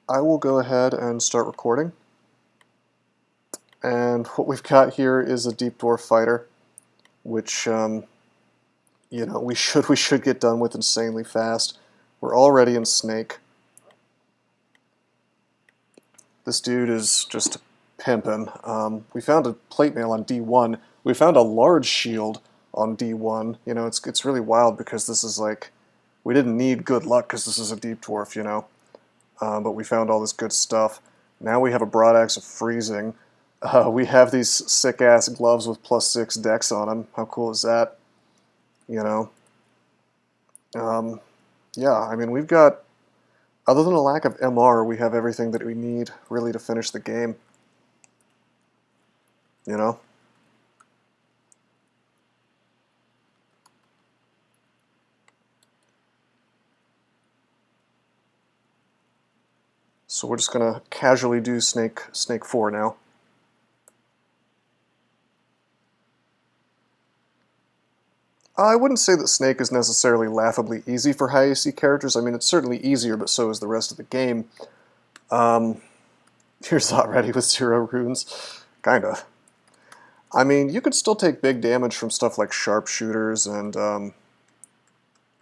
I will go ahead and start recording. And what we've got here is a deep dwarf fighter, which you know, we should get done with insanely fast. We're already in Snake. This dude is just pimping. We found a plate mail on D1. We found a large shield on D1. You know, it's really wild because this is like, we didn't need good luck because this is a deep dwarf, you know. But we found all this good stuff. Now we have a broadaxe of freezing. We have these sick-ass gloves with +6 dex on them. How cool is that? You know? Yeah, I mean, we've got, other than a lack of MR, we have everything that we need, really, to finish the game. You know? So we're just going to casually do Snake 4 now. I wouldn't say that Snake is necessarily laughably easy for high AC characters. I mean, it's certainly easier, but so is the rest of the game. Here's not ready with 0 runes. Kinda. I mean, you could still take big damage from stuff like sharpshooters and,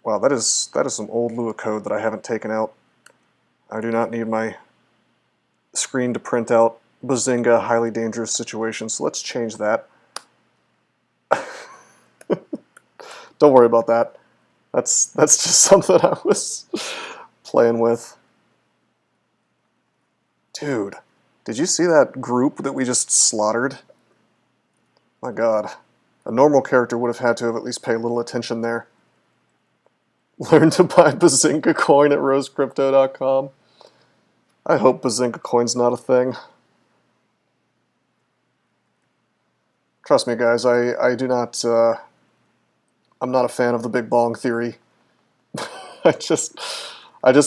wow, that is some old Lua code that I haven't taken out. I do not need my screen to print out Bazinga highly dangerous situations, so let's change that. Don't worry about that. That's just something I was playing with. Dude, did you see that group that we just slaughtered? My god. A normal character would have had to have at least paid a little attention there. Learn to buy Bazinga coin at rosecrypto.com. I hope Bazinga coin's not a thing. Trust me, guys, I do not... I'm not a fan of the Big Bong theory. I just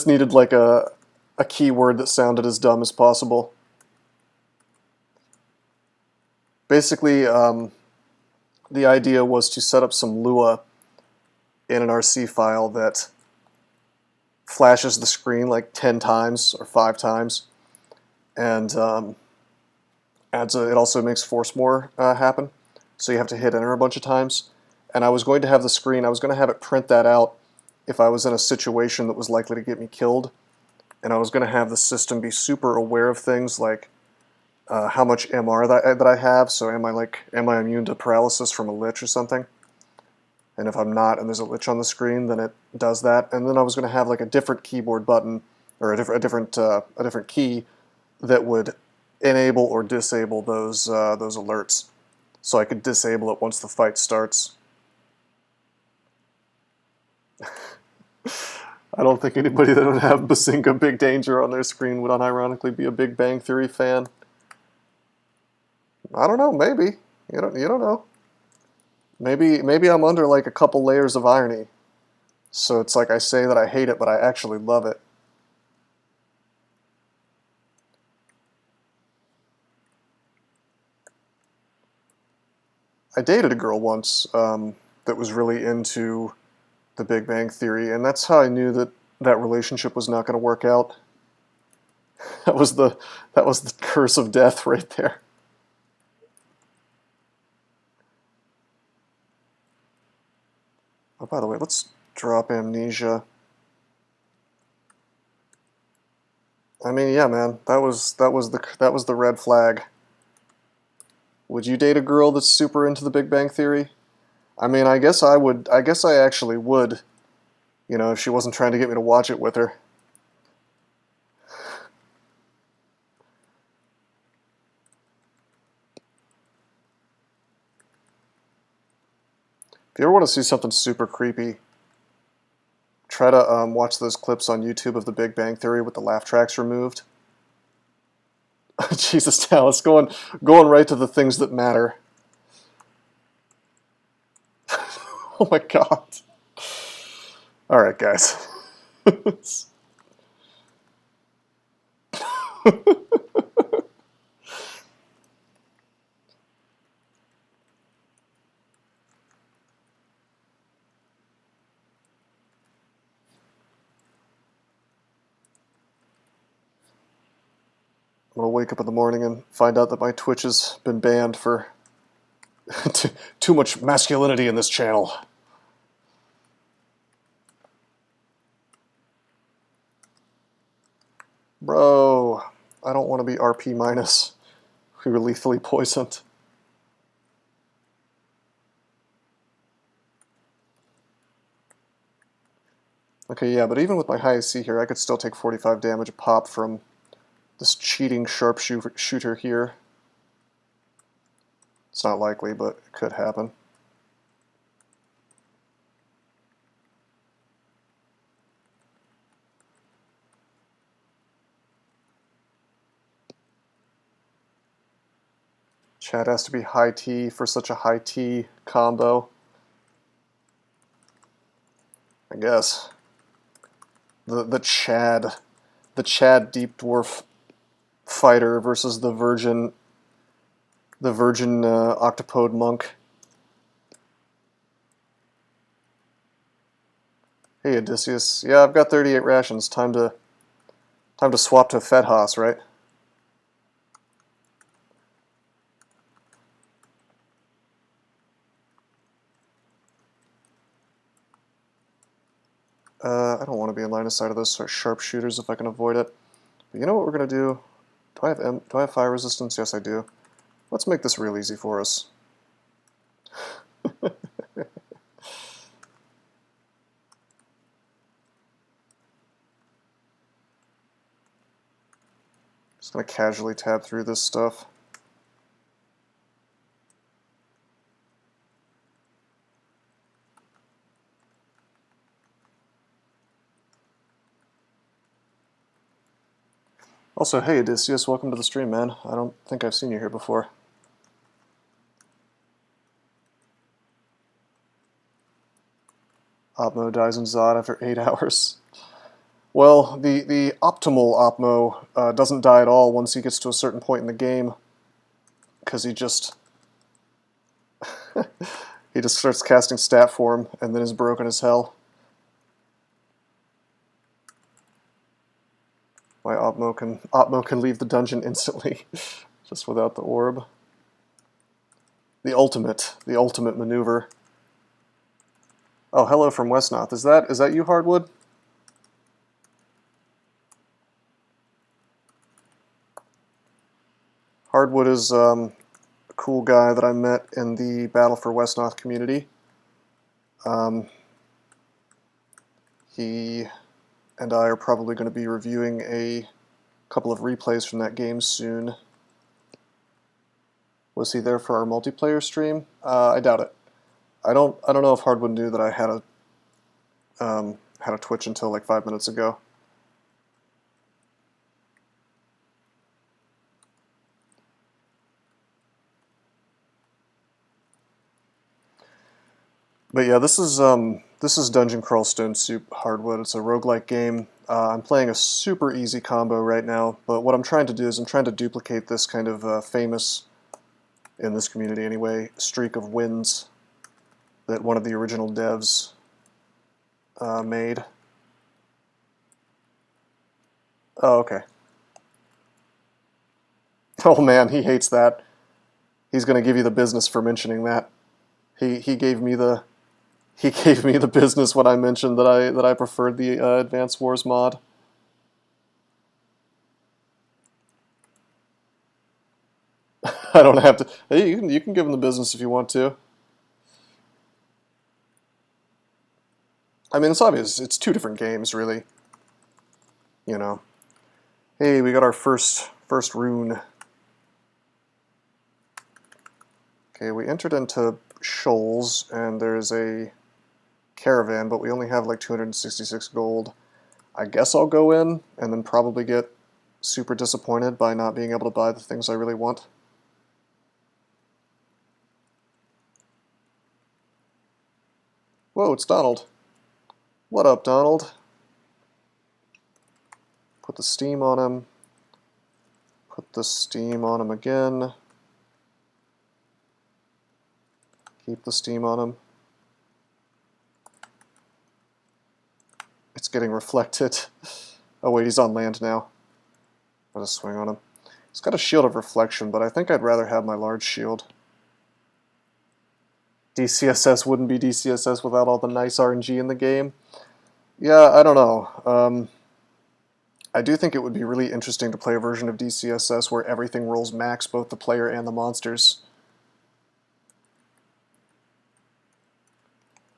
needed like a keyword that sounded as dumb as possible. Basically, the idea was to set up some Lua in an RC file that flashes the screen like 10 times or 5 times, and it also makes force more happen, so you have to hit enter a bunch of times. And I was going to have the screen, I was going to have it print that out if I was in a situation that was likely to get me killed. And I was going to have the system be super aware of things like how much MR that I have. So am I immune to paralysis from a lich or something? And if I'm not and there's a lich on the screen, then it does that. And then I was going to have like a different keyboard button or a different key that would enable or disable those alerts. So I could disable it once the fight starts. I don't think anybody that would have Bazinga Big Danger on their screen would unironically be a Big Bang Theory fan. I don't know, maybe. You don't know. Maybe I'm under like a couple layers of irony. So it's like I say that I hate it, but I actually love it. I dated a girl once that was really into the Big Bang Theory, and that's how I knew that that relationship was not going to work out. That was the curse of death right there. Oh, by the way, let's drop Amnesia. I mean, yeah, man, that was the red flag. Would you date a girl that's super into the Big Bang Theory? I mean, I guess I would. I guess I actually would, you know, if she wasn't trying to get me to watch it with her. If you ever want to see something super creepy, try to watch those clips on YouTube of the Big Bang Theory with the laugh tracks removed. Jesus, Dallas, going right to the things that matter. Oh my god. Alright, guys. I'm gonna wake up in the morning and find out that my Twitch has been banned for too much masculinity in this channel. Bro, I don't want to be RP minus. We were lethally poisoned. Okay, yeah, but even with my high AC here, I could still take 45 damage a pop from this cheating sharpshooter here. It's not likely, but it could happen. Chat has to be high T for such a high T combo. I guess. The Chad Deep Dwarf fighter versus the Virgin Octopode monk. Hey Odysseus, yeah, I've got 38 rations. Time to swap to FedHos, right? I don't want to be in line of sight of those sort of sharpshooters if I can avoid it. But you know what we're gonna do? Do I have fire resistance? Yes, I do. Let's make this real easy for us. Just gonna casually tab through this stuff. Also, hey Odysseus, welcome to the stream, man. I don't think I've seen you here before. OpMo dies in Zod after 8 hours. Well, the optimal OpMo doesn't die at all once he gets to a certain point in the game, because he just starts casting stat form and then is broken as hell. My OpMo can leave the dungeon instantly, just without the orb. The ultimate maneuver. Oh, hello from Westnoth. Is that you, Hardwood? Hardwood is a cool guy that I met in the Battle for Westnoth community. He and I are probably going to be reviewing a couple of replays from that game soon. Was he there for our multiplayer stream? I doubt it. I don't know if Hardwood knew that I had a Twitch until like 5 minutes ago. But yeah, this is Dungeon Crawl Stone Soup Hardwood. It's a roguelike game. I'm playing a super easy combo right now, but what I'm trying to do is I'm trying to duplicate this kind of famous, in this community anyway, streak of wins that one of the original devs made. Oh, okay. Oh man, he hates that. He's going to give you the business for mentioning that. He gave me the business when I mentioned that I preferred the Advance Wars mod. I don't have to. Hey, you can give him the business if you want to. I mean, it's obvious. It's two different games, really. You know. Hey, we got our first rune. Okay, we entered into Shoals, and there's a caravan, but we only have like 266 gold. I guess I'll go in and then probably get super disappointed by not being able to buy the things I really want. Whoa, it's Donald. What up, Donald? Put the steam on him. Put the steam on him again. Keep the steam on him. It's getting reflected. Oh wait, he's on land now. I'll just swing on him. It's got a shield of reflection, but I think I'd rather have my large shield. DCSS wouldn't be DCSS without all the nice RNG in the game. Yeah, I don't know. I do think it would be really interesting to play a version of DCSS where everything rolls max, both the player and the monsters.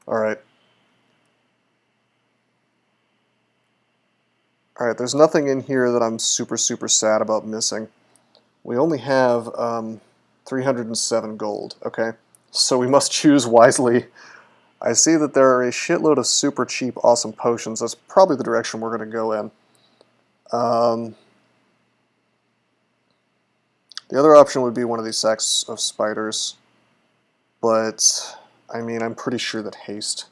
Alright. Alright, there's nothing in here that I'm super sad about missing. We only have 307 gold, okay? So we must choose wisely. I see that there are a shitload of super cheap, awesome potions. That's probably the direction we're going to go in. The other option would be one of these sacks of spiders. But, I mean, I'm pretty sure that haste.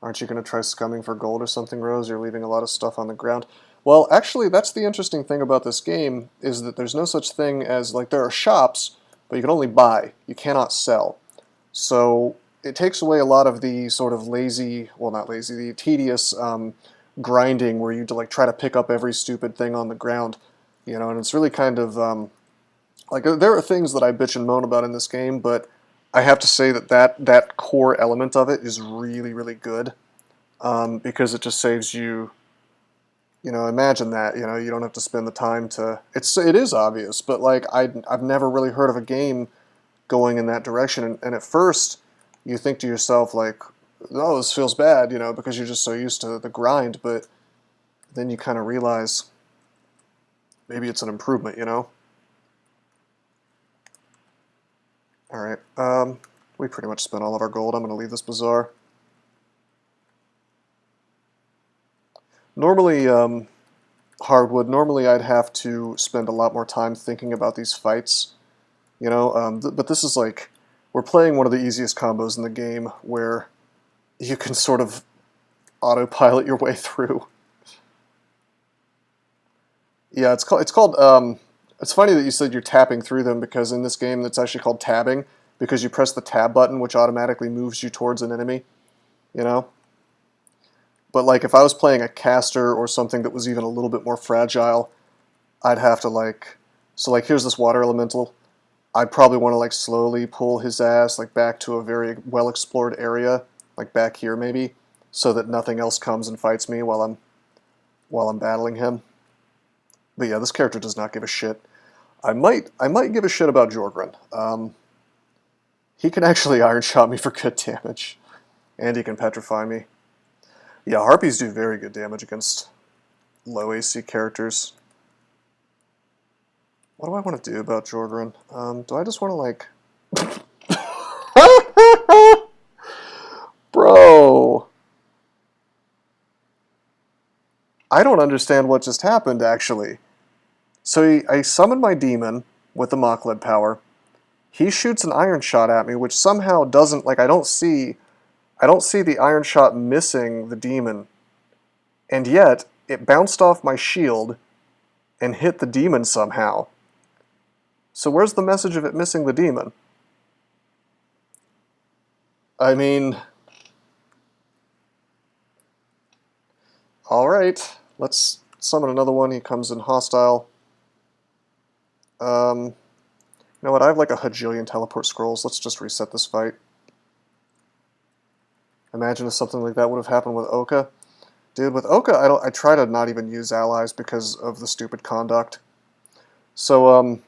Aren't you going to try scumming for gold or something, Rose? You're leaving a lot of stuff on the ground. Well, actually, that's the interesting thing about this game, is that there's no such thing as, like, there are shops, but you can only buy. You cannot sell. So it takes away a lot of the sort of lazy, well, not lazy, the tedious grinding where you like try to pick up every stupid thing on the ground, you know, and it's really kind of, like, there are things that I bitch and moan about in this game, but I have to say that core element of it is really good, because it just saves you, you know, imagine that, you know, you don't have to spend the time to, it is obvious, but like, I've never really heard of a game going in that direction, and at first, you think to yourself, like, oh, this feels bad, you know, because you're just so used to the grind, but then you kind of realize maybe it's an improvement, you know? Alright, we pretty much spent all of our gold. I'm going to leave this bazaar. Normally, hardwood, normally I'd have to spend a lot more time thinking about these fights, you know, but this is like, we're playing one of the easiest combos in the game where you can sort of autopilot your way through. Yeah, it's called, it's funny that you said you're tapping through them, because in this game it's actually called tabbing, because you press the tab button, which automatically moves you towards an enemy, you know? But like, if I was playing a caster or something that was even a little bit more fragile, I'd have to like, so like here's this water elemental, I'd probably want to like slowly pull his ass like back to a very well explored area, like back here maybe, so that nothing else comes and fights me while I'm battling him. But yeah, this character does not give a shit. I might give a shit about Jorgren. He can actually Iron Shot me for good damage, and he can petrify me. Yeah, Harpies do very good damage against low AC characters. What do I want to do about Jorgren? Do I just want to, like... Bro! I don't understand what just happened, actually. So I summon my demon with the Makhleb power. He shoots an Iron Shot at me, which somehow doesn't, like, I don't see the Iron Shot missing the demon, and yet it bounced off my shield and hit the demon somehow. So where's the message of it missing the demon? I mean... Alright, let's summon another one. He comes in hostile. You know what, I have like a hajillion teleport scrolls. Let's just reset this fight. Imagine if something like that would have happened with Oka. Dude, with Oka, I try to not even use allies because of the stupid conduct. So,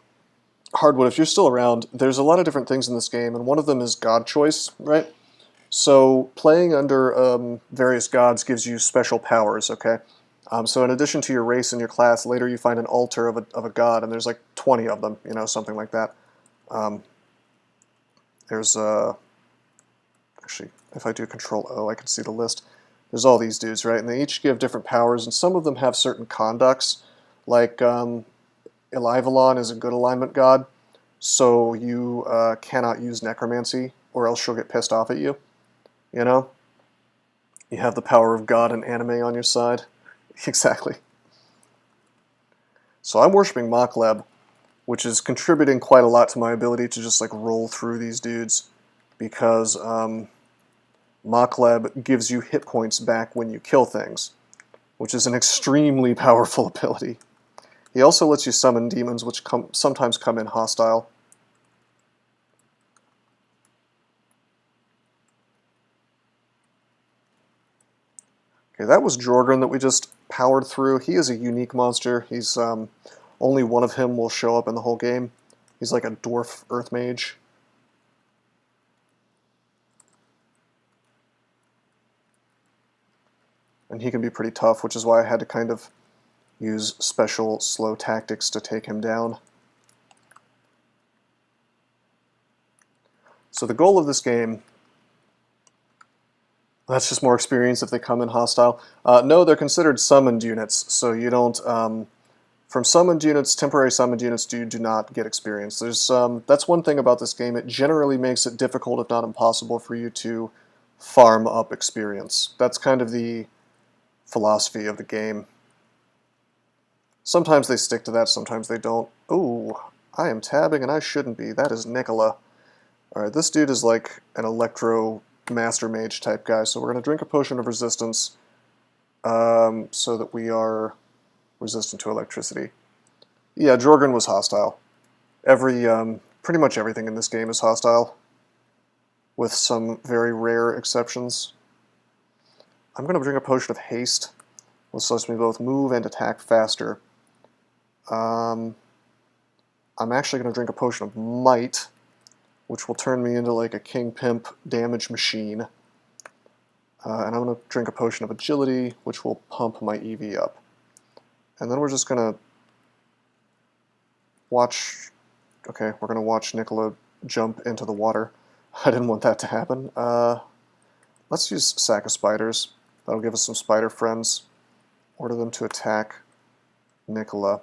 Hardwood, if you're still around, there's a lot of different things in this game, and one of them is God choice, right? So, playing under various gods gives you special powers, okay? So in addition to your race and your class, later you find an altar of a god, and there's like 20 of them, you know, something like that. There's, actually, if I do Control-O, I can see the list. There's all these dudes, right? And they each give different powers, and some of them have certain conducts. Like, Elivalon is a good alignment god, so you cannot use necromancy, or else she'll get pissed off at you, you know? You have the power of God and anime on your side. Exactly. So I'm worshipping Makhleb, which is contributing quite a lot to my ability to just like roll through these dudes, because Makhleb gives you hit points back when you kill things, which is an extremely powerful ability. He also lets you summon demons, which sometimes come in hostile. Okay, that was Jorgen that we just powered through. He is a unique monster. He's only one of him will show up in the whole game. He's like a dwarf earth mage. And he can be pretty tough, which is why I had to kind of use special slow tactics to take him down. So the goal of this game, that's just more experience if they come in hostile. No, they're considered summoned units, so you don't, from summoned units, temporary summoned units, you do not get experience. There's that's one thing about this game, it generally makes it difficult, if not impossible, for you to farm up experience. That's kind of the philosophy of the game. Sometimes they stick to that, sometimes they don't. Ooh, I am tabbing and I shouldn't be. That is Nicola. Alright, this dude is like an electro master mage type guy, so we're going to drink a potion of resistance so that we are resistant to electricity. Yeah, Jorgen was hostile. Pretty much everything in this game is hostile, with some very rare exceptions. I'm going to drink a potion of haste, which lets me both move and attack faster. I'm actually going to drink a potion of might, which will turn me into like a king pimp damage machine. And I'm going to drink a potion of agility, which will pump my EV up. And then we're just going to watch... Okay, we're going to watch Nicola jump into the water. I didn't want that to happen. Let's use Sack of Spiders. That'll give us some spider friends. Order them to attack Nicola.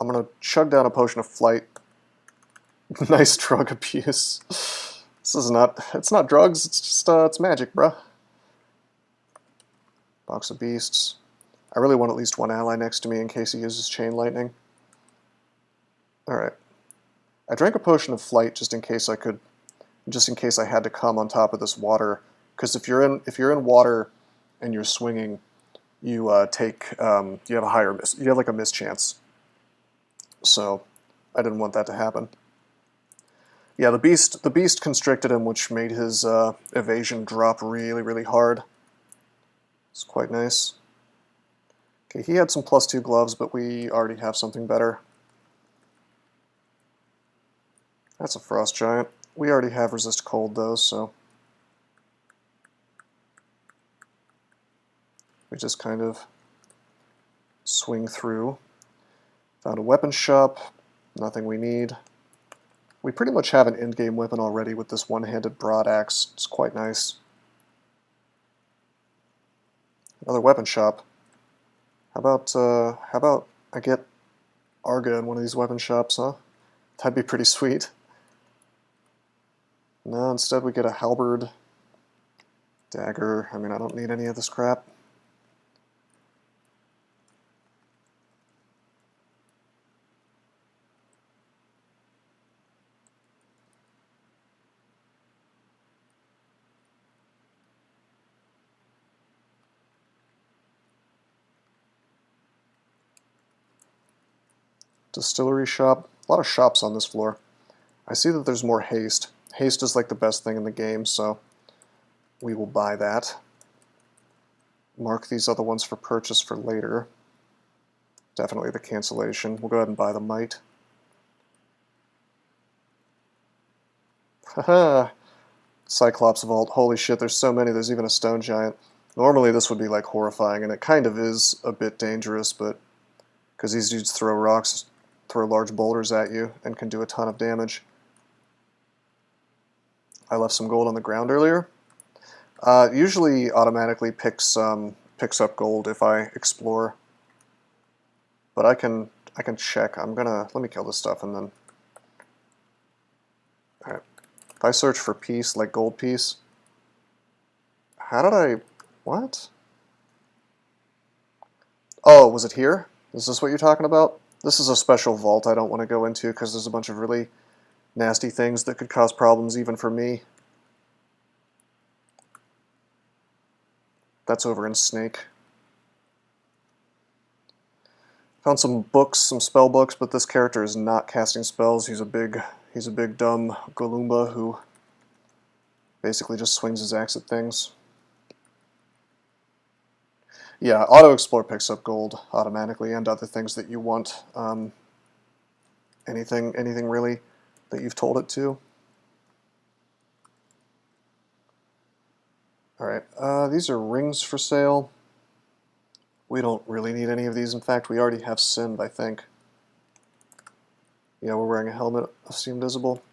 I'm going to chug down a potion of flight. Nice drug abuse. This is not... It's not drugs, it's just... it's magic, bruh. Box of Beasts. I really want at least one ally next to me in case he uses Chain Lightning. Alright. I drank a potion of flight just in case I could... Just in case I had to come on top of this water. Because if you're in water and you're swinging, you you have a higher miss. You have like a miss chance. So I didn't want that to happen. Yeah, the beast constricted him, which made his evasion drop really, really hard. It's quite nice. Okay, he had some +2 gloves, but we already have something better. That's a frost giant. We already have resist cold though, so we just kind of swing through. Found a weapon shop, nothing we need. We pretty much have an endgame weapon already with this one-handed broad axe. It's quite nice. Another weapon shop. How about I get Arga in one of these weapon shops, huh? That'd be pretty sweet. No, instead we get a halberd, dagger. I mean, I don't need any of this crap. Distillery shop. A lot of shops on this floor. I see that there's more haste. Haste is like the best thing in the game, so we will buy that. Mark these other ones for purchase for later. Definitely the cancellation. We'll go ahead and buy the might. Haha! Cyclops Vault. Holy shit, there's so many. There's even a stone giant. Normally this would be like horrifying, and it kind of is a bit dangerous, but because these dudes throw rocks, throw large boulders at you, and can do a ton of damage. I left some gold on the ground earlier. Usually automatically picks up gold if I explore, but I can check. Let me kill this stuff and then. All right. If I search for piece like gold piece, how did I? What? Oh, was it here? Is this what you're talking about? This is a special vault I don't want to go into because there's a bunch of really nasty things that could cause problems even for me. That's over in Snake. Found some books, some spell books, but this character is not casting spells. He's a big dumb Golumba who basically just swings his axe at things. Yeah, Auto Explore picks up gold automatically and other things that you want. Anything really that you've told it to. Alright, these are rings for sale. We don't really need any of these. In fact, we already have Symb, I think. Yeah, we're wearing a helmet of See Invisible.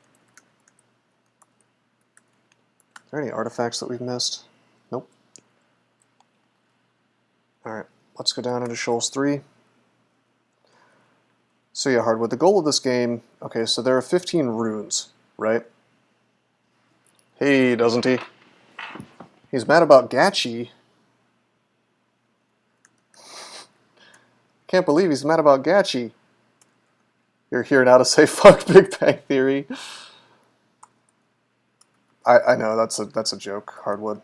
Are there any artifacts that we've missed? Nope. Alright, let's go down into Shoals 3. So yeah, Hardwood, the goal of this game... Okay, so there are 15 runes, right? Hey, doesn't he? He's mad about Gachi. Can't believe he's mad about Gachi. You're here now to say fuck Big Bang Theory. I know that's a joke, Hardwood.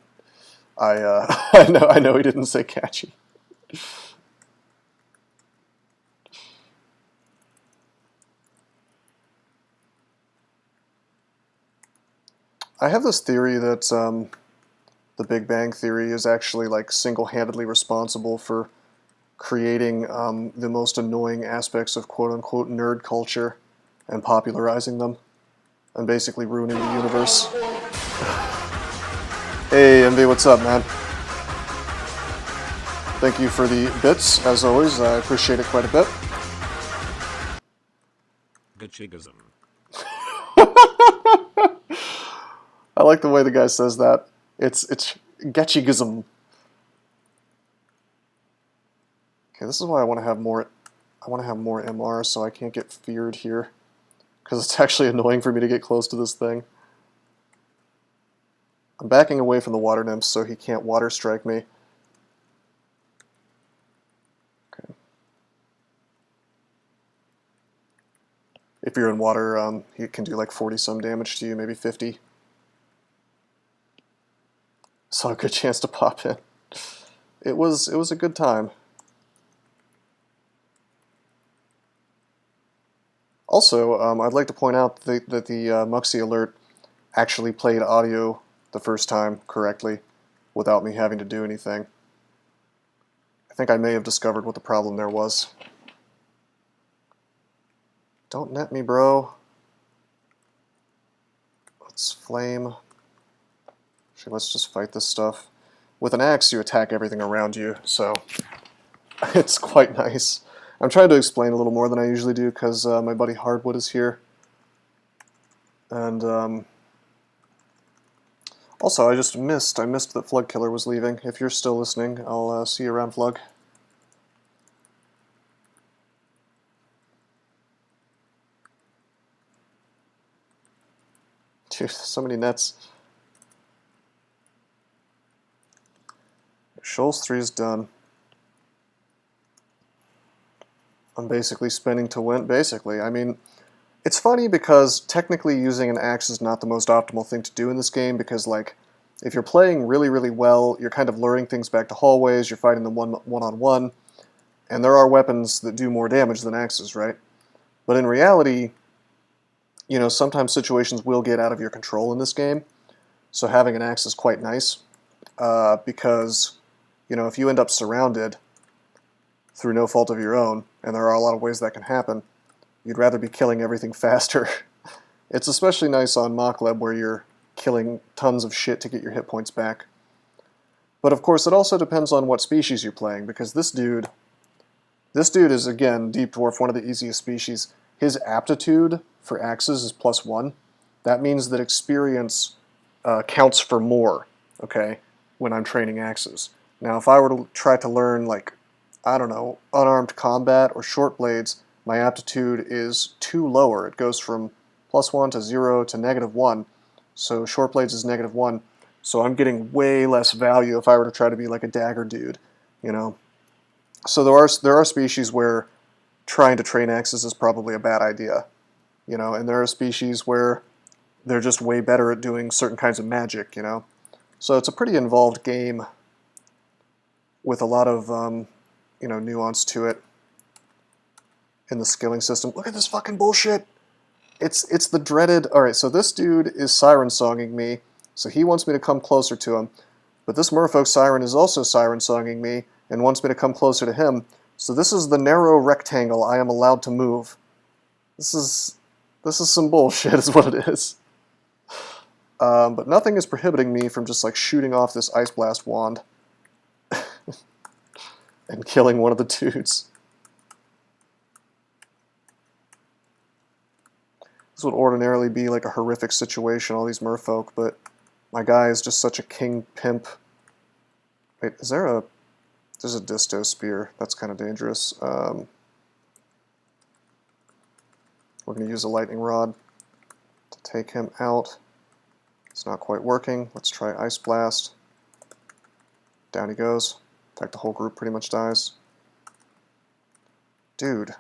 I know he didn't say Gachi. I have this theory that the Big Bang Theory is actually like single-handedly responsible for creating the most annoying aspects of quote-unquote nerd culture and popularizing them and basically ruining the universe. Hey, MV, what's up, man? Thank you for the bits, as always. I appreciate it quite a bit. Gachigism. I like the way the guy says that. It's Gachigism. Okay, this is why I want to have more. I want to have more MR, so I can't get feared here, because it's actually annoying for me to get close to this thing. I'm backing away from the water nymphs so he can't water strike me. Okay. If you're in water, he can do like 40-some damage to you, maybe 50. Saw a good chance to pop in. It was a good time. Also, I'd like to point out that the Muxie alert actually played audio the first time correctly without me having to do anything. I think I may have discovered what the problem there was. Don't net me, bro. Let's flame. Actually, let's just fight this stuff. With an axe, you attack everything around you, so it's quite nice. I'm trying to explain a little more than I usually do because my buddy Hardwood is here. And also, I missed that Flugkiller was leaving. If you're still listening, I'll see you around, Flug. Dude, so many nets. Shoals 3 is done. I'm basically spinning to win. Basically, I mean, it's funny because technically using an axe is not the most optimal thing to do in this game because, like, if you're playing really, really well, you're kind of luring things back to hallways, you're fighting them one-on-one, and there are weapons that do more damage than axes, right? But in reality, you know, sometimes situations will get out of your control in this game, so having an axe is quite nice because, you know, if you end up surrounded through no fault of your own, and there are a lot of ways that can happen, you'd rather be killing everything faster. It's especially nice on Makhleb where you're killing tons of shit to get your hit points back. But of course it also depends on what species you're playing, because this dude is, again, Deep Dwarf, one of the easiest species. His aptitude for axes is +1. That means that experience counts for more, okay, when I'm training axes. Now if I were to try to learn, like, I don't know, unarmed combat or short blades, my aptitude is 2 lower. It goes from +1 to 0 to -1. So short blades is -1. So I'm getting way less value if I were to try to be like a dagger dude, you know. So there are species where trying to train axes is probably a bad idea, you know, and there are species where they're just way better at doing certain kinds of magic, you know. So it's a pretty involved game with a lot of you know, nuance to it. in the skilling system. Look at this fucking bullshit! It's the dreaded... Alright, so this dude is siren-songing me, so he wants me to come closer to him. But this merfolk siren is also siren-songing me and wants me to come closer to him. So this is the narrow rectangle I am allowed to move. This is some bullshit is what it is. But nothing is prohibiting me from just like shooting off this Ice Blast wand and killing one of the dudes. This would ordinarily be like a horrific situation, all these merfolk, but my guy is just such a king pimp. Wait, is there a... There's a disto spear. That's kind of dangerous. We're going to use a lightning rod to take him out. It's not quite working. Let's try Ice Blast. Down he goes. In fact, the whole group pretty much dies. Dude.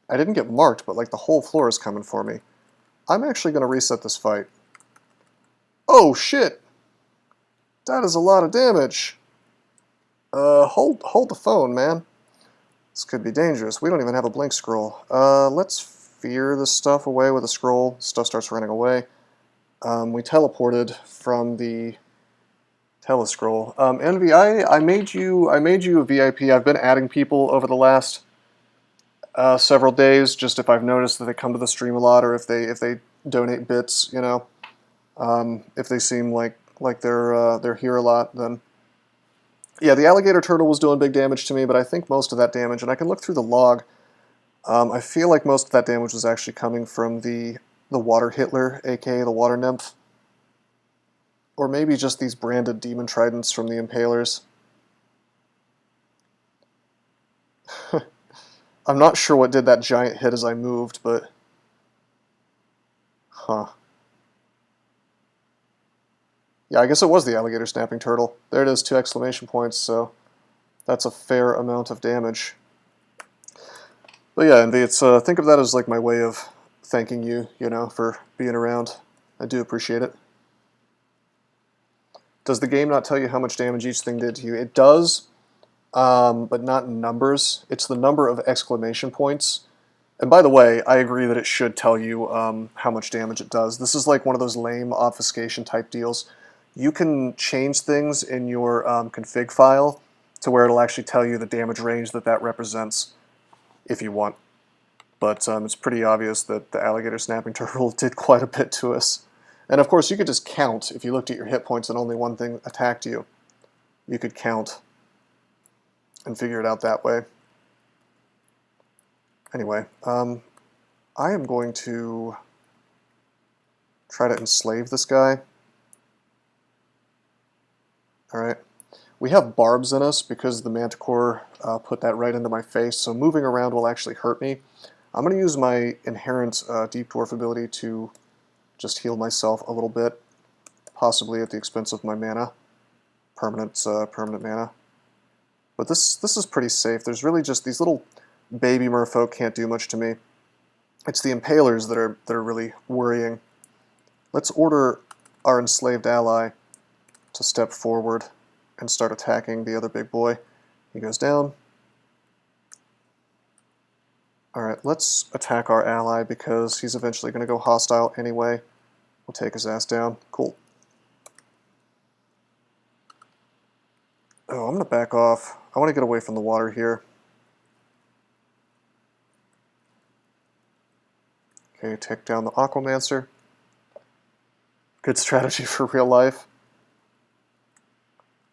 I didn't get marked, but like the whole floor is coming for me. I'm actually going to reset this fight. Oh, shit! That is a lot of damage. Hold the phone, man. This could be dangerous. We don't even have a blink scroll. Let's fear this stuff away with a scroll. Stuff starts running away. We teleported from the telescroll. Envy, I made you a VIP. I've been adding people over the last several days, just if I've noticed that they come to the stream a lot, or if they donate bits, you know. If they seem like they're here a lot, then yeah, the alligator turtle was doing big damage to me, but I think most of that damage, and I can look through the log, I feel like most of that damage was actually coming from the water Hitler, aka the water nymph. Or maybe just these branded demon tridents from the impalers. I'm not sure what did that giant hit as I moved, but... Huh. Yeah, I guess it was the alligator snapping turtle. There it is, 2 exclamation points, so that's a fair amount of damage. But yeah, Envy, it's think of that as like my way of thanking you, you know, for being around. I do appreciate it. Does the game not tell you how much damage each thing did to you? It does, but not in numbers. It's the number of exclamation points. And by the way, I agree that it should tell you how much damage it does. This is like one of those lame obfuscation type deals. You can change things in your config file to where it'll actually tell you the damage range that represents if you want. But it's pretty obvious that the alligator snapping turtle did quite a bit to us. And of course, you could just count if you looked at your hit points and only one thing attacked you. You could count and figure it out that way. Anyway, I am going to try to enslave this guy. Alright. We have barbs in us because the manticore put that right into my face, so moving around will actually hurt me. I'm going to use my inherent deep dwarf ability to just heal myself a little bit, possibly at the expense of my mana, permanent mana. But this is pretty safe. There's really just these little baby merfolk can't do much to me. It's the impalers that are really worrying. Let's order our enslaved ally to step forward and start attacking the other big boy. He goes down. Alright, let's attack our ally because he's eventually going to go hostile anyway. We'll take his ass down. Cool. Oh, I'm going to back off. I want to get away from the water here. Okay, take down the Aquamancer. Good strategy for real life.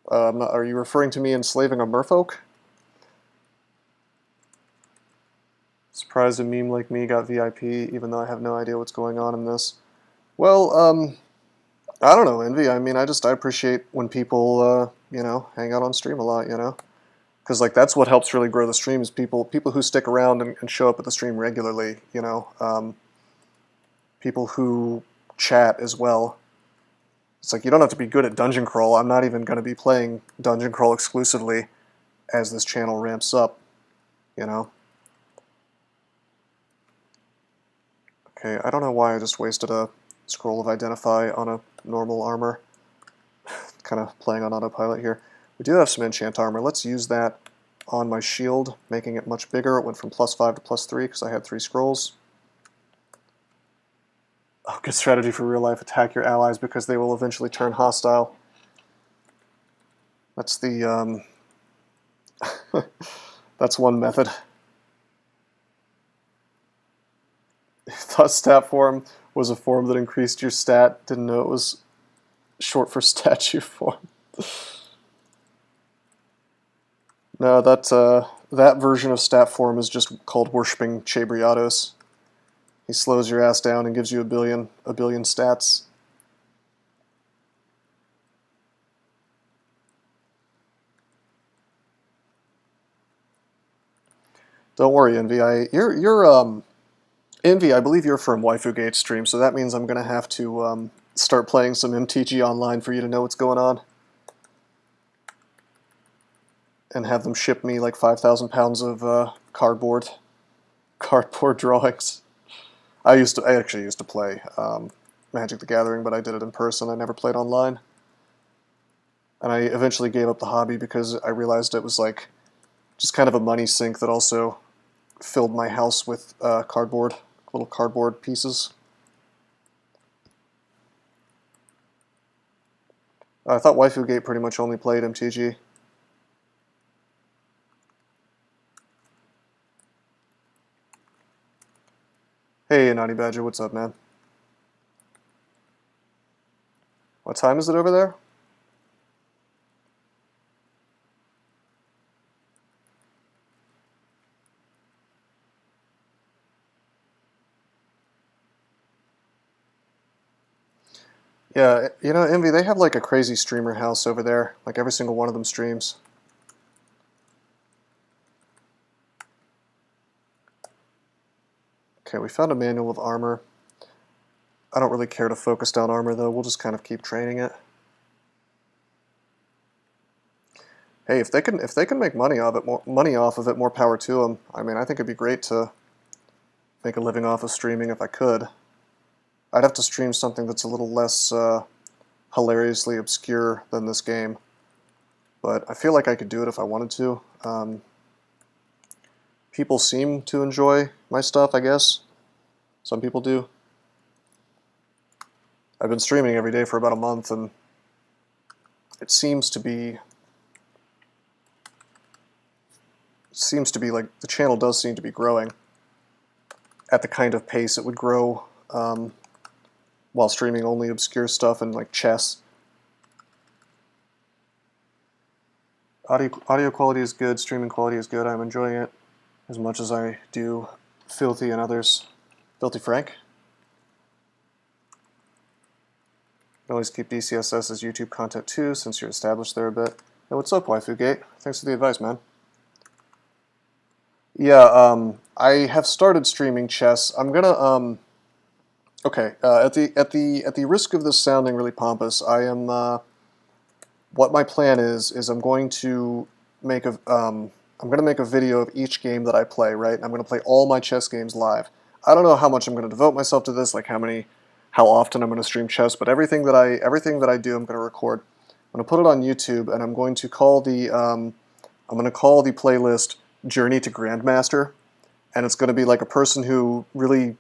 Are you referring to me enslaving a merfolk? Surprised a meme like me got VIP, even though I have no idea what's going on in this. Well, I don't know, Envy. I mean, I appreciate when people, you know, hang out on stream a lot, you know? Because, like, that's what helps really grow the stream is people who stick around and show up at the stream regularly, you know? People who chat as well. It's like, you don't have to be good at Dungeon Crawl. I'm not even going to be playing Dungeon Crawl exclusively as this channel ramps up, you know? Okay, I don't know why I just wasted a scroll of Identify on a normal armor. Kind of playing on autopilot here. We do have some enchant armor. Let's use that on my shield, making it much bigger. It went from +5 to +3 because I had 3 scrolls. Oh, good strategy for real life. Attack your allies because they will eventually turn hostile. That's the that's one method. Thought stat form was a form that increased your stat. Didn't know it was short for statue form. No, that version of stat form is just called worshipping Chabriatos. He slows your ass down and gives you a billion stats. Don't worry, Envy. Envy, I believe you're from WaifuGate stream, so that means I'm gonna have to start playing some MTG online for you to know what's going on, and have them ship me like 5,000 pounds of cardboard drawings. I actually used to play Magic the Gathering, but I did it in person. I never played online, and I eventually gave up the hobby because I realized it was like just kind of a money sink that also filled my house with little cardboard pieces. I thought WaifuGate pretty much only played MTG. Hey, Naughty Badger, what's up, man? What time is it over there? Yeah, you know, Envy, they have like a crazy streamer house over there. Like every single one of them streams. Okay, we found a manual of armor. I don't really care to focus down armor though. We'll just kind of keep training it. Hey, if they can make money off of it, more power to them. I mean, I think it'd be great to make a living off of streaming if I could. I'd have to stream something that's a little less hilariously obscure than this game, but I feel like I could do it if I wanted to. People seem to enjoy my stuff, I guess. Some people do. I've been streaming every day for about a month, and it seems to be like the channel does seem to be growing at the kind of pace it would grow while streaming only obscure stuff and like chess. Audio quality is good, streaming quality is good. I'm enjoying it as much as I do Filthy and others. Filthy Frank. You can always keep DCSS as YouTube content too, since you're established there a bit. Hey, what's up, WaifuGate? Thanks for the advice, man. Yeah, I have started streaming chess. I'm gonna okay. At the risk of this sounding really pompous, I am. What my plan is I'm going to make a video of each game that I play. Right, I'm going to play all my chess games live. I don't know how much I'm going to devote myself to this, like how often I'm going to stream chess, but everything that I do, I'm going to record. I'm going to put it on YouTube, and I'm going to call the playlist Journey to Grandmaster, and it's going to be like a person who really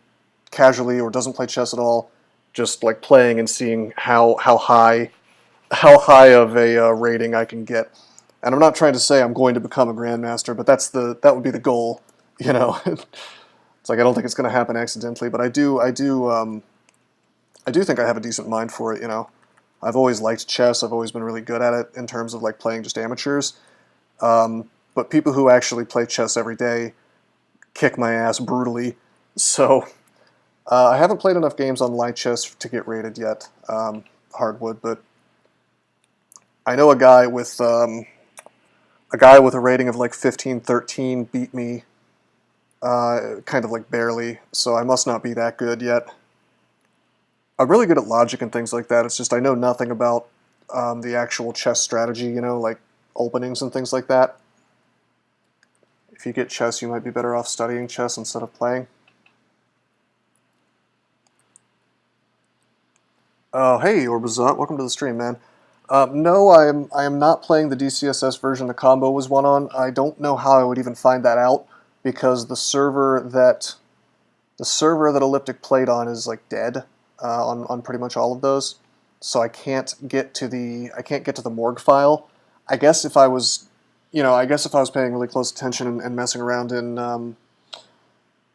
casually or doesn't play chess at all, just like playing and seeing how high of a rating I can get. And I'm not trying to say I'm going to become a grandmaster, but that would be the goal, you know. It's like I don't think it's going to happen accidentally, but I do think I have a decent mind for it, you know. I've always liked chess. I've always been really good at it in terms of like playing just amateurs. But people who actually play chess every day kick my ass brutally. So I haven't played enough games on light chess to get rated yet, hardwood. But I know a guy with a rating of like 15-13 beat me, kind of like barely. So I must not be that good yet. I'm really good at logic and things like that. It's just I know nothing about the actual chess strategy, you know, like openings and things like that. If you get chess, you might be better off studying chess instead of playing. Oh, hey, Orbazot, welcome to the stream, man. No, I am not playing the DCSS version the combo was won on. I don't know how I would even find that out because the server that Elliptic played on is like dead on pretty much all of those. So I can't get to the morgue file. I guess if I was, I guess if I was paying really close attention and messing around in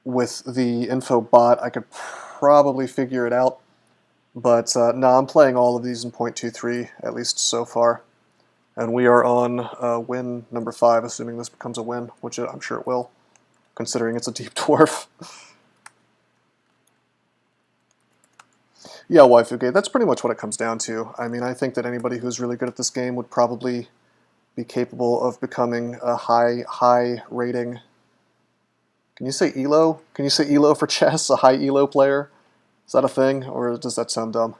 with the info bot, I could probably figure it out. But no, I'm playing all of these in 0.23, at least so far. And we are on win number 5, assuming this becomes a win, which I'm sure it will, considering it's a deep dwarf. Yeah, waifu, that's pretty much what it comes down to. I mean, I think that anybody who's really good at this game would probably be capable of becoming a high rating. Can you say ELO? Can you say ELO for chess? A high ELO player? Is that a thing, or does that sound dumb?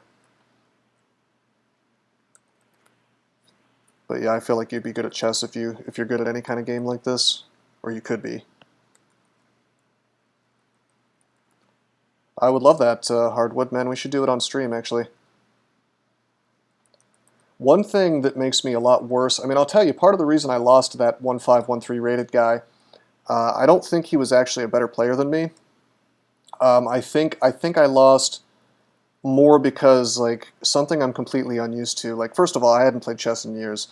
But yeah, I feel like you'd be good at chess if you're good at any kind of game like this, or you could be. I would love that, Hardwood, man. We should do it on stream, actually. One thing that makes me a lot worse, I mean, I'll tell you, part of the reason I lost to that 1513 rated guy, I don't think he was actually a better player than me. I think I lost more because, like, something I'm completely unused to. Like, first of all, I hadn't played chess in years.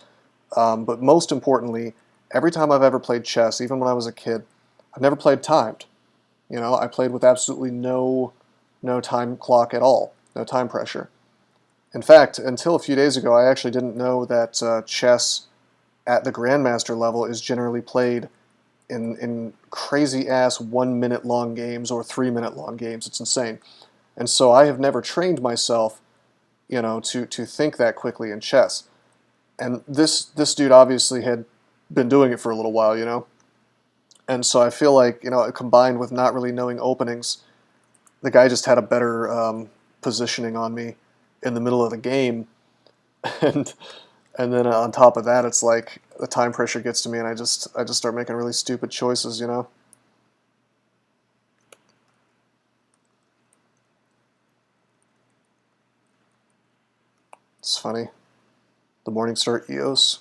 But most importantly, every time I've ever played chess, even when I was a kid, I've never played timed. I played with absolutely no time clock at all, no time pressure. In fact, until a few days ago, I actually didn't know that chess at the Grandmaster level is generally played in crazy-ass 1 minute long games or 3 minute long games. It's insane. And so I have never trained myself, to think that quickly in chess. And this dude obviously had been doing it for a little while, And so I feel like, combined with not really knowing openings, the guy just had a better positioning on me in the middle of the game. And then on top of that, it's like the time pressure gets to me, and I just start making really stupid choices. It's funny. The Morningstar EOS.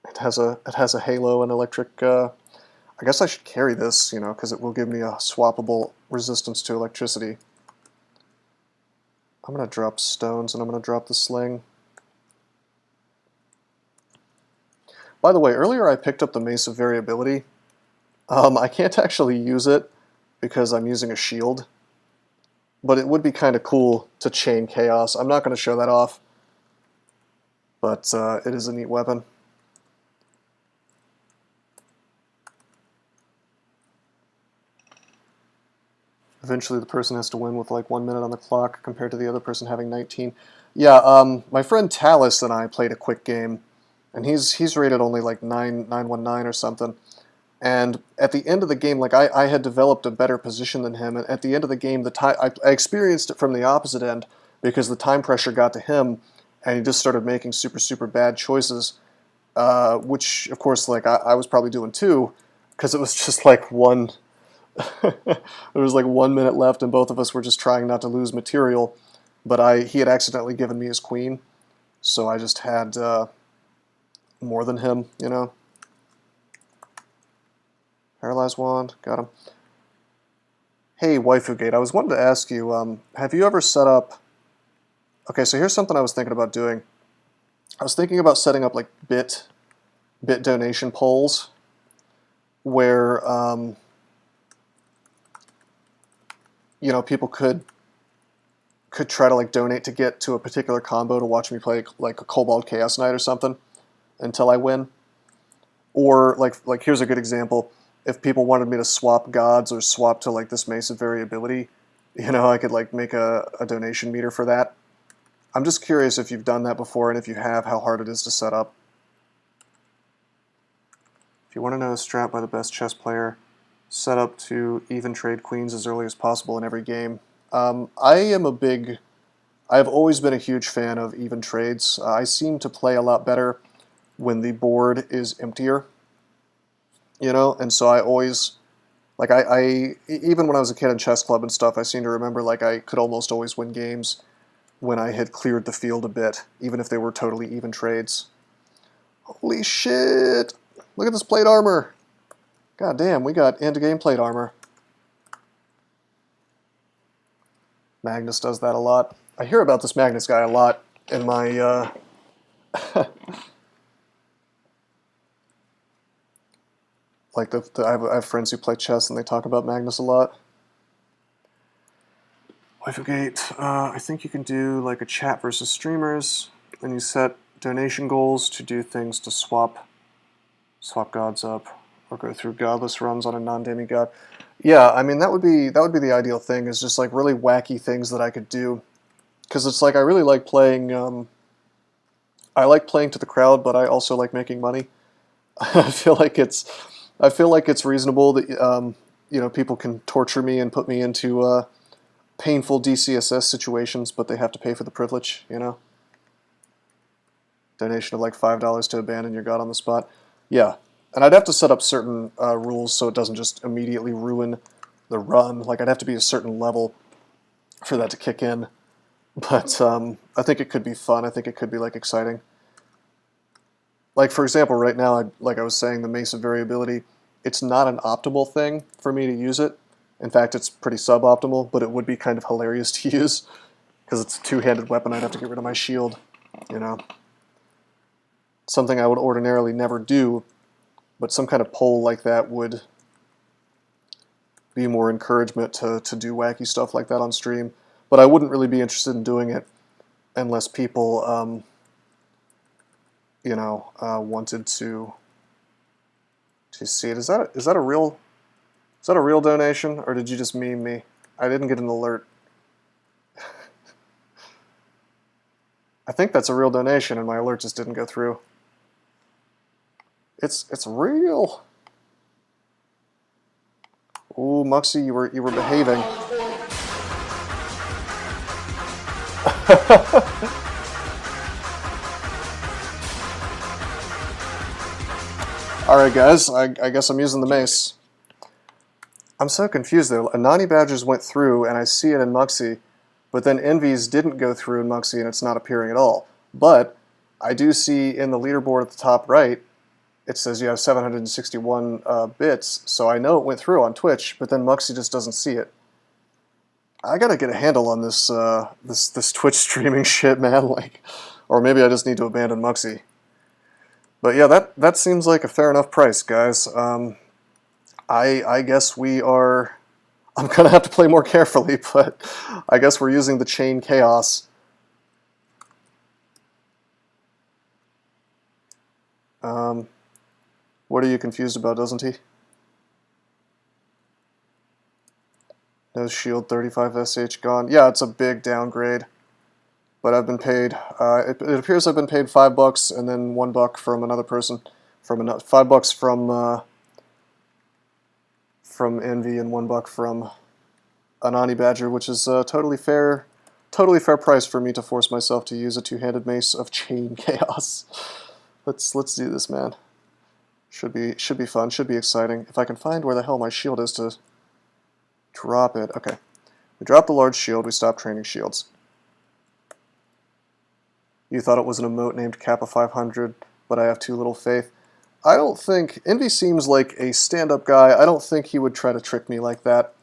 It has a halo and electric. I guess I should carry this, because it will give me a swappable resistance to electricity. I'm gonna drop stones, and I'm gonna drop the sling. By the way, earlier I picked up the Mace of Variability. I can't actually use it because I'm using a shield, but it would be kind of cool to chain chaos. I'm not going to show that off, but it is a neat weapon. Eventually the person has to win with like 1 minute on the clock compared to the other person having 19. Yeah, my friend Talus and I played a quick game, and he's rated only like 919 or something. And at the end of the game, like I had developed a better position than him, and at the end of the game, I experienced it from the opposite end because the time pressure got to him, and he just started making super bad choices, which of course like I was probably doing too, because it was just like one. There was like 1 minute left, and both of us were just trying not to lose material, but he had accidentally given me his queen, so I just had more than him, Paralyzed wand, got him. Hey, Waifugate, I was wanting to ask you, have you ever set up... Okay, so here's something I was thinking about doing. I was thinking about setting up like bit donation polls where, people could try to like donate to get to a particular combo to watch me play like a Cobalt Chaos Knight or something until I win. Or like here's a good example. If people wanted me to swap gods or swap to like this Mace of Variability, I could like make a donation meter for that. I'm just curious if you've done that before, and if you have, how hard it is to set up. If you want to know a strat by the best chess player, set up to even trade queens as early as possible in every game. I've always been a huge fan of even trades. I seem to play a lot better when the board is emptier, and so I always, like I even when I was a kid in chess club and stuff, I seem to remember like I could almost always win games when I had cleared the field a bit, even if they were totally even trades. Holy shit! Look at this plate armor! God damn, we got end-game plate armor. Magnus does that a lot. I hear about this Magnus guy a lot in my... like I have friends who play chess and they talk about Magnus a lot. Wifegate, I think you can do like a chat versus streamers, and you set donation goals to do things to swap gods up, or go through godless runs on a non-demigod. Yeah, I mean that would be the ideal thing, is just like really wacky things that I could do, because it's like I really like playing. I like playing to the crowd, but I also like making money. I feel like it's reasonable that you know, people can torture me and put me into painful DCSS situations, but they have to pay for the privilege, you know? Donation of like $5 to abandon your god on the spot. Yeah, and I'd have to set up certain rules so it doesn't just immediately ruin the run. Like, I'd have to be a certain level for that to kick in. But I think it could be fun. I think it could be like exciting. Like, for example, right now, like I was saying, the Mace of Variability, it's not an optimal thing for me to use it. In fact, it's pretty suboptimal, but it would be kind of hilarious to use, because it's a two-handed weapon. I'd have to get rid of my shield, you know. Something I would ordinarily never do, but some kind of poll like that would be more encouragement to do wacky stuff like that on stream. But I wouldn't really be interested in doing it unless people, you know, wanted to see it. Is that a real donation, or did you just meme me? I didn't get an alert. I think that's a real donation, and my alert just didn't go through. It's real. Ooh, Muxy, you were behaving. All right, guys. I guess I'm using the mace. I'm so confused though. Anani Badgers went through, and I see it in Muxy, but then Envy's didn't go through in Muxy, and it's not appearing at all. But I do see in the leaderboard at the top right, it says you have 761 bits, so I know it went through on Twitch, but then Muxy just doesn't see it. I gotta get a handle on this this Twitch streaming shit, man. Like, or maybe I just need to abandon Muxy. But yeah, that seems like a fair enough price, guys. I guess we are... I'm going to have to play more carefully, but I guess we're using the chain chaos. What are you confused about, doesn't he? No shield, 35 SH gone. Yeah, it's a big downgrade. But I've been paid... it appears I've been paid $5 and then $1 from another person. $5 from Envy and $1 from Anani Badger, which is a totally fair price for me to force myself to use a two-handed mace of chain chaos. Let's do this, man. Should be fun. Should be exciting. If I can find where the hell my shield is to drop it. Okay, we dropped the large shield. We stopped training shields. You thought it was an emote named Kappa 500, but I have too little faith. I don't think... Envy seems like a stand-up guy. I don't think he would try to trick me like that.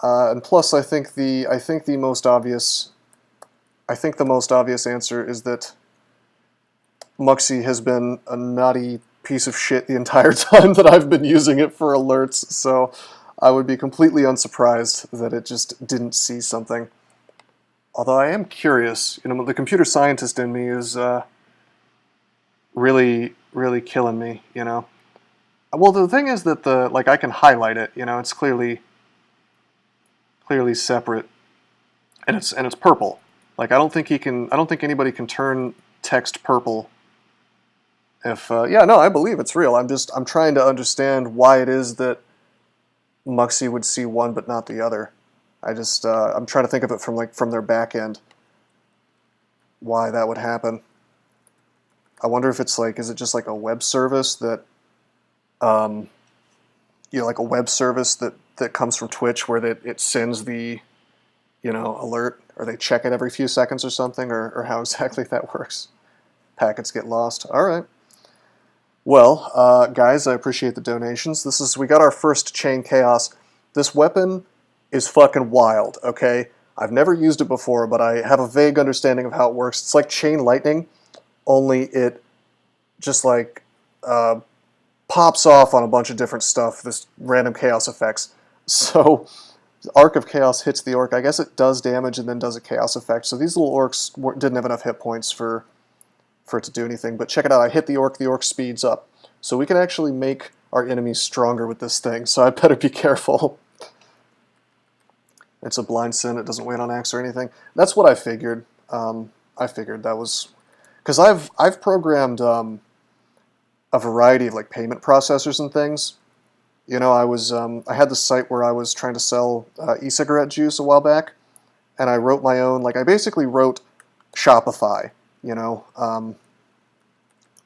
And plus, I think the most obvious answer is that Muxy has been a naughty piece of shit the entire time that I've been using it for alerts, so I would be completely unsurprised that it just didn't see something. Although I am curious, you know, the computer scientist in me is really killing me, you know. Well, the thing is that I can highlight it, you know, it's clearly separate, and it's purple. Like, I don't think anybody can turn text purple. If yeah, no, I believe it's real. I'm trying to understand why it is that Muxy would see one but not the other. I'm trying to think of it from their back end. Why that would happen. I wonder if it's like, is it just like a web service that, you know, like a web service that comes from Twitch where it sends the, you know, alert or they check it every few seconds or something, or how exactly that works. Packets get lost. All right. Well, guys, I appreciate the donations. We got our first chain chaos. This weapon is fucking wild, okay? I've never used it before, but I have a vague understanding of how it works. It's like chain lightning, only it just like pops off on a bunch of different stuff, this random chaos effects. So the Arc of Chaos hits the orc. I guess it does damage and then does a chaos effect. So these little orcs didn't have enough hit points for it to do anything. But check it out. I hit the orc speeds up. So we can actually make our enemies stronger with this thing. So I better be careful. It's a blind sin. It doesn't wait on axe or anything. That's what I figured. I figured that was... Because I've programmed a variety of like payment processors and things. You know, I had this site where I was trying to sell e-cigarette juice a while back, and I wrote my own, like I basically wrote Shopify, you know,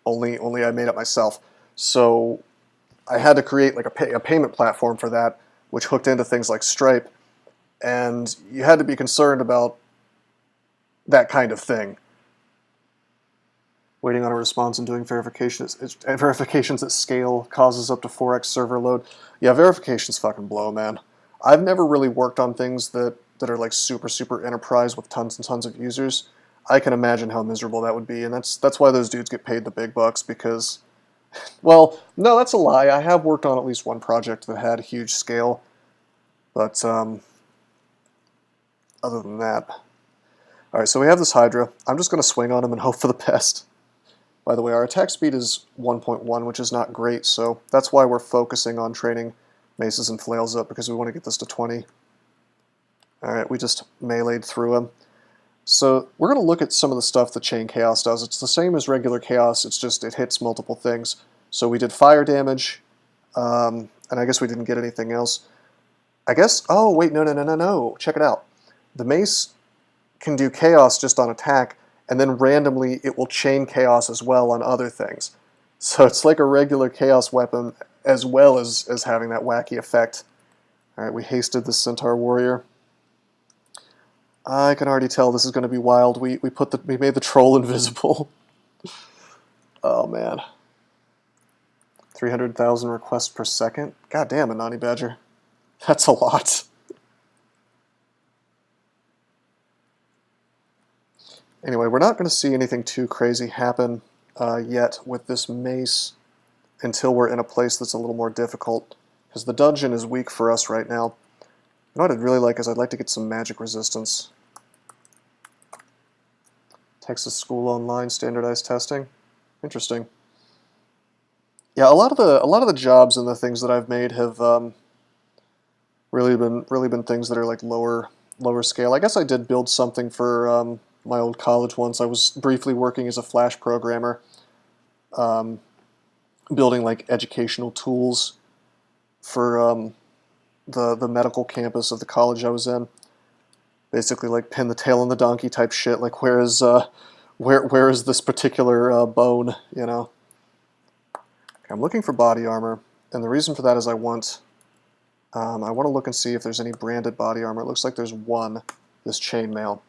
only I made it myself. So I had to create like a payment platform for that, which hooked into things like Stripe, and you had to be concerned about that kind of thing. Waiting on a response and doing verifications at scale causes up to 4x server load. Yeah, verifications fucking blow, man. I've never really worked on things that are like super enterprise with tons and tons of users. I can imagine how miserable that would be, and that's why those dudes get paid the big bucks, because, well, no, that's a lie. I have worked on at least one project that had huge scale, but other than that. Alright, so we have this Hydra. I'm just going to swing on him and hope for the best. By the way, our attack speed is 1.1, which is not great, so that's why we're focusing on training maces and flails up, because we want to get this to 20. Alright, we just meleeed through him. So we're going to look at some of the stuff that Chain Chaos does. It's the same as regular Chaos, it's just it hits multiple things. So we did fire damage, and I guess we didn't get anything else. I guess, oh wait, no, check it out. The mace can do Chaos just on attack, and then randomly it will chain Chaos as well on other things. So it's like a regular Chaos weapon as well as having that wacky effect. Alright, we hasted the Centaur Warrior. I can already tell this is going to be wild. We made the troll invisible. Oh man. 300,000 requests per second? God damn it, NaNe Badger. That's a lot. Anyway, we're not going to see anything too crazy happen yet with this mace until we're in a place that's a little more difficult, because the dungeon is weak for us right now. You know what I'd really like is I'd like to get some magic resistance. Texas School Online standardized testing. Interesting. Yeah, a lot of the jobs and the things that I've made have really been things that are like lower scale. I guess I did build something for my old college once. I was briefly working as a Flash programmer, building like educational tools for the medical campus of the college I was in. Basically, like pin the tail on the donkey type shit. Like where is this particular bone? You know. Okay, I'm looking for body armor, and the reason for that is I want to look and see if there's any branded body armor. It looks like there's one. This chainmail.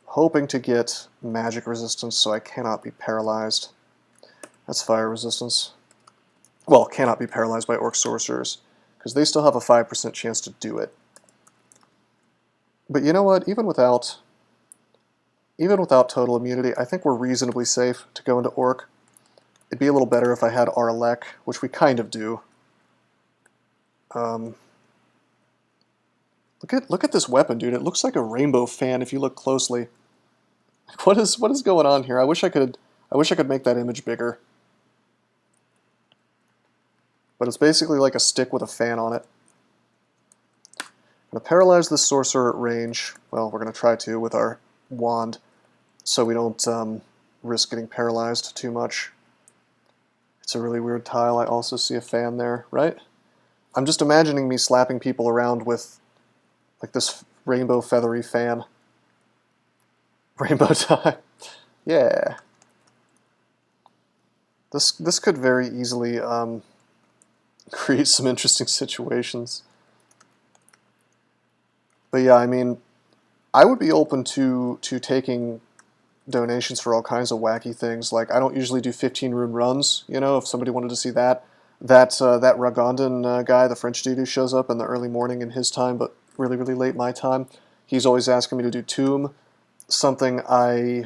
Hoping to get magic resistance so I cannot be paralyzed. That's fire resistance. Well, cannot be paralyzed by orc sorcerers, because they still have a 5% chance to do it. But you know what? Even without total immunity, I think we're reasonably safe to go into orc. It'd be a little better if I had Arlek, which we kind of do. Look at this weapon, dude. It looks like a rainbow fan if you look closely. What is going on here? I wish I could make that image bigger. But it's basically like a stick with a fan on it. I'm going to paralyze this sorcerer at range. Well, we're going to try to with our wand, so we don't risk getting paralyzed too much. It's a really weird tile. I also see a fan there, right? I'm just imagining me slapping people around with like this rainbow feathery fan. Rainbow tie. Yeah. This could very easily create some interesting situations. But yeah, I mean, I would be open to taking donations for all kinds of wacky things. Like, I don't usually do 15 rune runs, you know, if somebody wanted to see that. That Ragondan guy, the French dude who shows up in the early morning in his time, but really, really late my time, he's always asking me to do Tomb, something I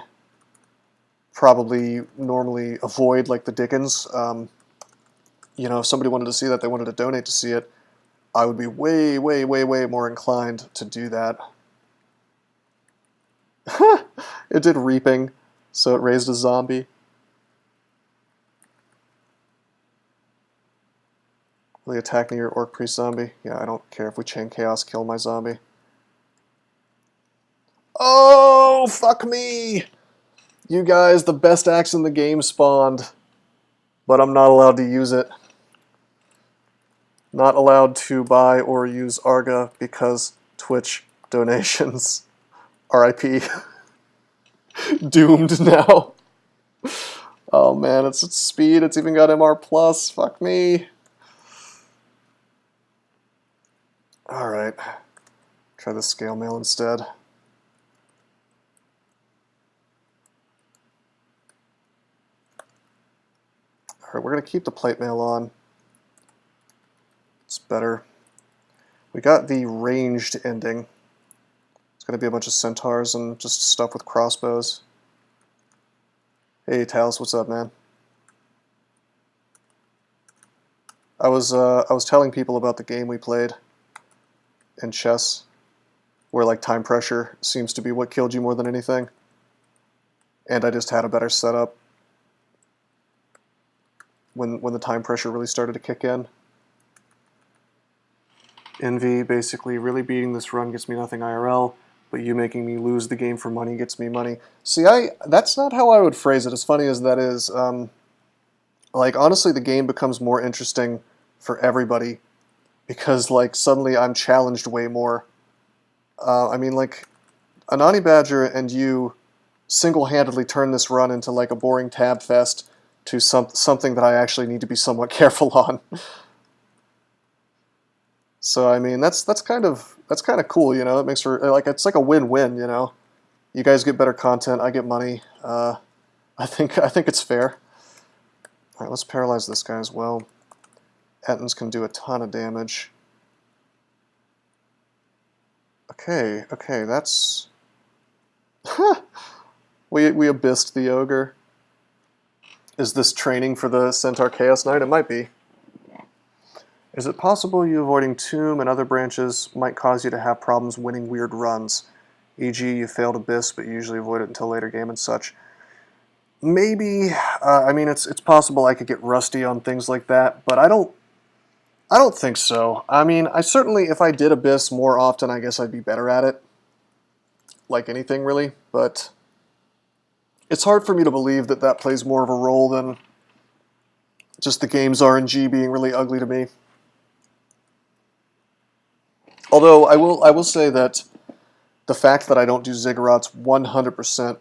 probably normally avoid like the Dickens. You know, if somebody wanted to see that, they wanted to donate to see it, I would be way, way, way, way more inclined to do that. It did reaping, so it raised a zombie. Will they attack near Orc Priest zombie? Yeah, I don't care if we chain chaos kill my zombie. Oh, fuck me! You guys, the best axe in the game spawned, but I'm not allowed to use it. Not allowed to buy or use Arga because Twitch donations. RIP. Doomed now. Oh man, it's at speed, it's even got MR+, fuck me. Alright, try the scale mail instead. Alright, we're going to keep the plate mail on. It's better. We got the ranged ending. It's going to be a bunch of centaurs and just stuff with crossbows. Hey Talos, what's up, man? I was telling people about the game we played in chess, where like time pressure seems to be what killed you more than anything, and I just had a better setup when the time pressure really started to kick in. Envy, basically, really beating this run gets me nothing IRL, but you making me lose the game for money gets me money. See, that's not how I would phrase it, as funny as that is. Like, honestly, the game becomes more interesting for everybody, because, like, suddenly I'm challenged way more. I mean, like, a NaNe Badger and you single-handedly turn this run into, like, a boring tab fest to something that I actually need to be somewhat careful on. So I mean, that's kind of cool, you know. It makes for like it's like a win-win, you know. You guys get better content, I get money. I think it's fair. All right, let's paralyze this guy as well. Ettins can do a ton of damage. Okay, that's we abyssed the ogre. Is this training for the Centaur Chaos Knight? It might be. Is it possible you avoiding Tomb and other branches might cause you to have problems winning weird runs? E.g., you failed Abyss, but you usually avoid it until later game and such. Maybe. I mean, it's possible I could get rusty on things like that, but I don't think so. I mean, I certainly, if I did Abyss more often, I guess I'd be better at it. Like anything, really. But it's hard for me to believe that that plays more of a role than just the game's RNG being really ugly to me. Although I will say that the fact that I don't do ziggurats 100%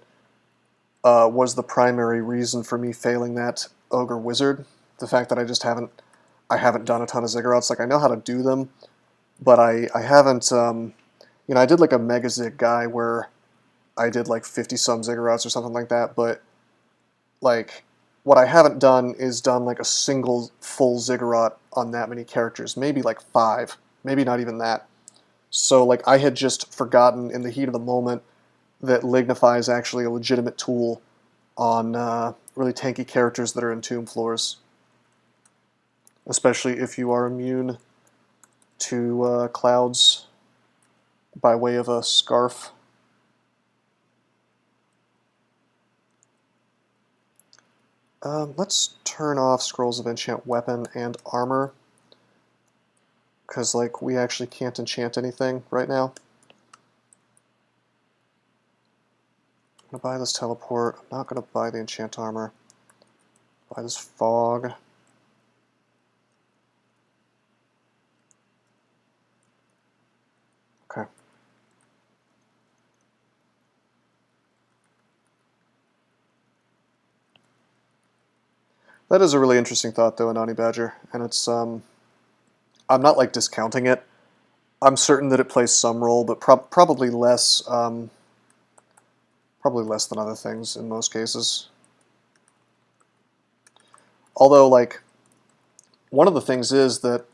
was the primary reason for me failing that ogre wizard. The fact that I haven't done a ton of ziggurats. Like, I know how to do them, but I haven't. You know, I did like a mega zig guy where I did like 50 some ziggurats or something like that. But like, what I haven't done is done like a single full ziggurat on that many characters. Maybe like 5. Maybe not even that. So, like, I had just forgotten in the heat of the moment that Lignify is actually a legitimate tool on really tanky characters that are in tomb floors. Especially if you are immune to clouds by way of a scarf. Let's turn off Scrolls of Enchant Weapon and Armor, because, like, we actually can't enchant anything right now. I'm going to buy this teleport. I'm not going to buy the enchant armor. Buy this fog. Okay. That is a really interesting thought, though, NaNe Badger, and it's I'm not like discounting it. I'm certain that it plays some role, but probably less. Probably less than other things in most cases. Although, like, one of the things is that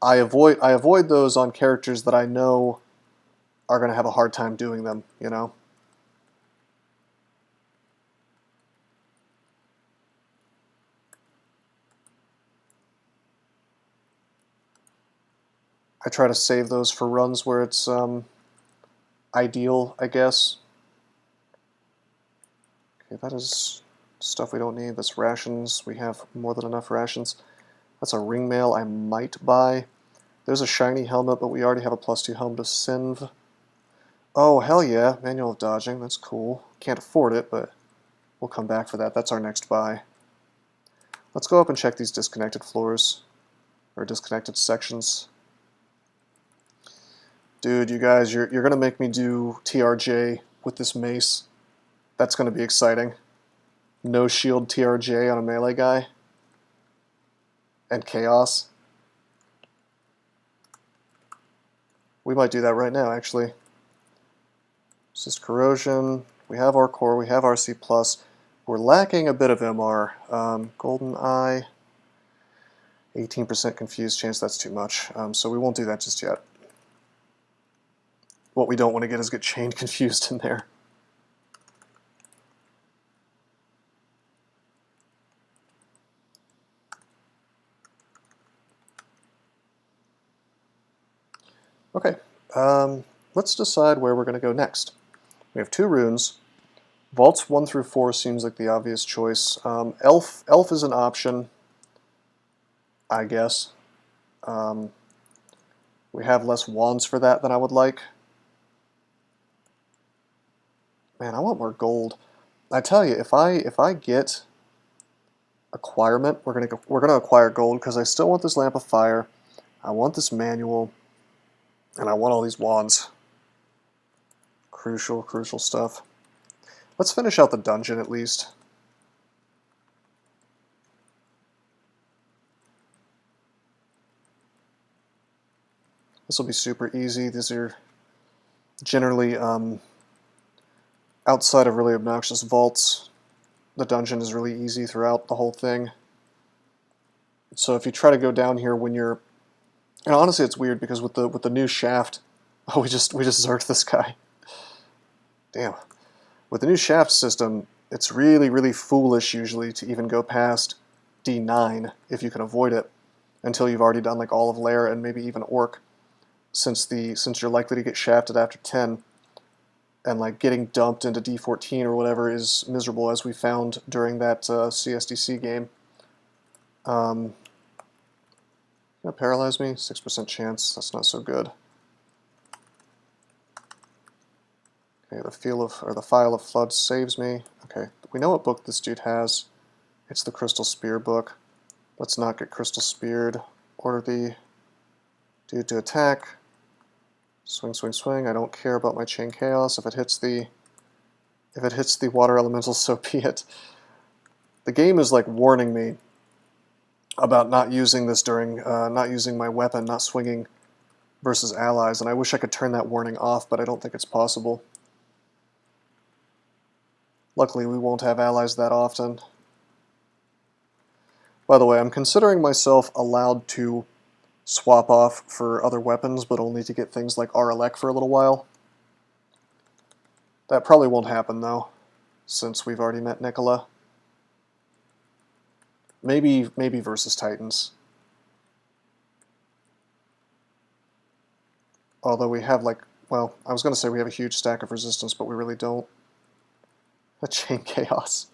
I avoid those on characters that I know are going to have a hard time doing them, you know? I try to save those for runs where it's ideal, I guess. Okay, that is stuff we don't need. That's rations. We have more than enough rations. That's a ring mail I might buy. There's a shiny helmet, but we already have a +2 helmet of Sinv. Oh, hell yeah. Manual of dodging. That's cool. Can't afford it, but we'll come back for that. That's our next buy. Let's go up and check these disconnected floors. Or disconnected sections. Dude, you guys, you're going to make me do TRJ with this mace. That's going to be exciting. No shield TRJ on a melee guy. And chaos. We might do that right now, actually. Resist corrosion. We have our core. We have our C+. We're lacking a bit of MR. Golden Eye. 18% confused chance. That's too much. So we won't do that just yet. What we don't want to get is get chain confused in there. Okay, let's decide where we're going to go next. We have 2 runes. Vaults 1 through 4 seems like the obvious choice. Elf is an option, I guess. We have less wands for that than I would like. Man, I want more gold. I tell you, if I get acquirement, we're gonna acquire gold because I still want this lamp of fire. I want this manual. And I want all these wands. Crucial stuff. Let's finish out the dungeon at least. This will be super easy. These are generally, outside of really obnoxious vaults, the dungeon is really easy throughout the whole thing. So if you try to go down here when you're... And honestly, it's weird because with the new shaft, oh, we just zerked this guy. Damn. With the new shaft system, it's really foolish usually to even go past D9 if you can avoid it until you've already done like all of Lair and maybe even Orc, since you're likely to get shafted after 10, and like getting dumped into D14 or whatever is miserable, as we found during that CSDC game. Gonna paralyze me? 6% chance. That's not so good. Okay, the File of Flood saves me. Okay, we know what book this dude has. It's the Crystal Spear book. Let's not get Crystal Speared. Order the dude to attack. Swing. I don't care about my Chain Chaos. If it hits the Water Elemental, so be it. The game is like warning me about not using this during, not using my weapon, not swinging versus allies, and I wish I could turn that warning off, but I don't think it's possible. Luckily, we won't have allies that often. By the way, I'm considering myself allowed to swap off for other weapons, but only to get things like RLX for a little while. That probably won't happen, though, since we've already met Nicola. Maybe versus Titans. Although we have like, well, I was going to say we have a huge stack of resistance, but we really don't. A Chain Chaos.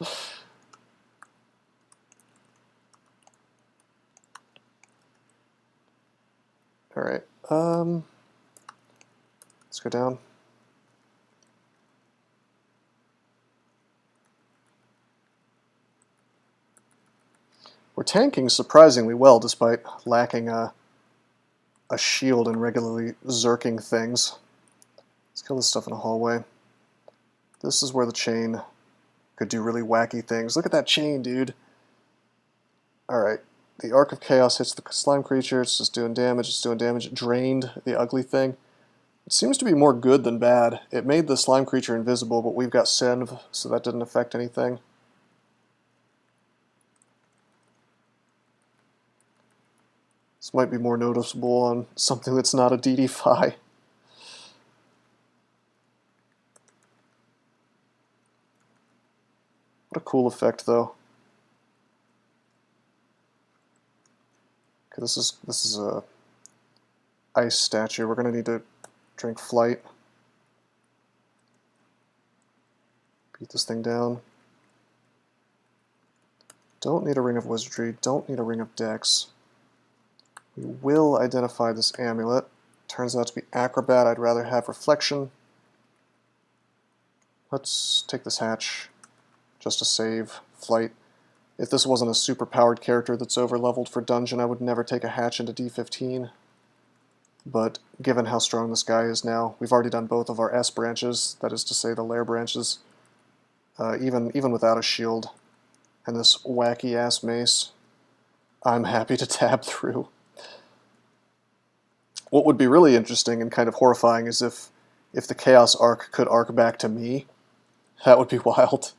Alright, let's go down. We're tanking surprisingly well, despite lacking a shield and regularly zerking things. Let's kill this stuff in a hallway. This is where the chain could do really wacky things. Look at that chain, dude. Alright, the Arc of Chaos hits the slime creature, it's just doing damage, it drained the ugly thing. It seems to be more good than bad. It made the slime creature invisible, but we've got Senv, so that didn't affect anything. This might be more noticeable on something that's not a DDFi. What a cool effect, though. Okay, this is a ice statue. We're gonna need to drink Flight. Beat this thing down. Don't need a Ring of Wizardry. Don't need a Ring of Dex. We will identify this amulet. Turns out to be Acrobat. I'd rather have Reflection. Let's take this hatch just to save Flight. If this wasn't a super powered character that's over-leveled for dungeon, I would never take a hatch into D15. But given how strong this guy is now, we've already done both of our S branches, that is to say the lair branches, even without a shield and this wacky-ass mace, I'm happy to tab through. What would be really interesting and kind of horrifying is if the Chaos Arc could arc back to me. That would be wild.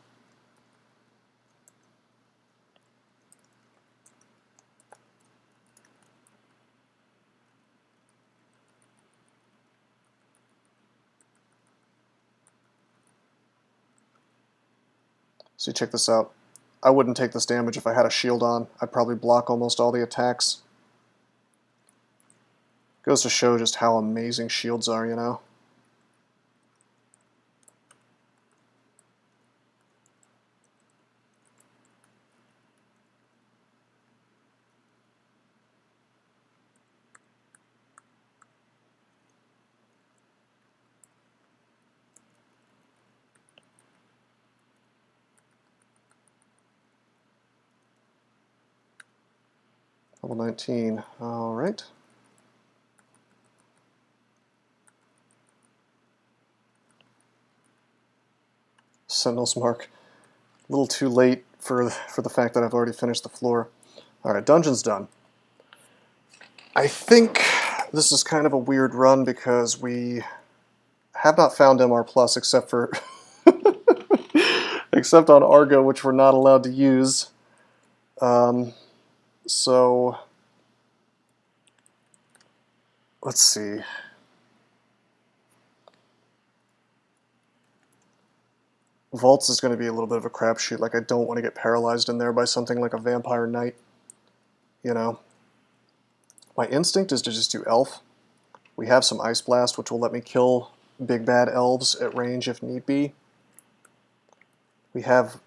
So check this out. I wouldn't take this damage if I had a shield on. I'd probably block almost all the attacks. Goes to show just how amazing shields are, you know? Level 19. All right. Sentinel's Mark. A little too late for the fact that I've already finished the floor. All right, dungeon's done. I think this is kind of a weird run because we have not found MR Plus except for except on Argo, which we're not allowed to use. So let's see. Vaults is going to be a little bit of a crapshoot. Like, I don't want to get paralyzed in there by something like a Vampire Knight. You know? My instinct is to just do Elf. We have some Ice Blast, which will let me kill big bad elves at range if need be. We have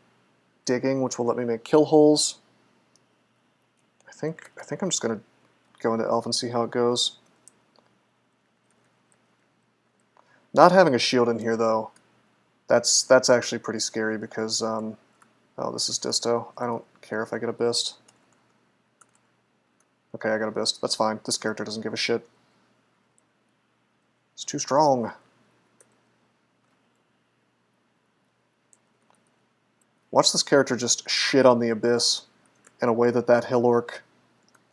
Digging, which will let me make kill holes. I think I'm just going to go into Elf and see how it goes. Not having a shield in here, though, that's actually pretty scary because, oh, this is Disto. I don't care if I get a Bist. Okay, I got a Bist. That's fine. This character doesn't give a shit. It's too strong. Watch this character just shit on the Abyss in a way that Hill Orc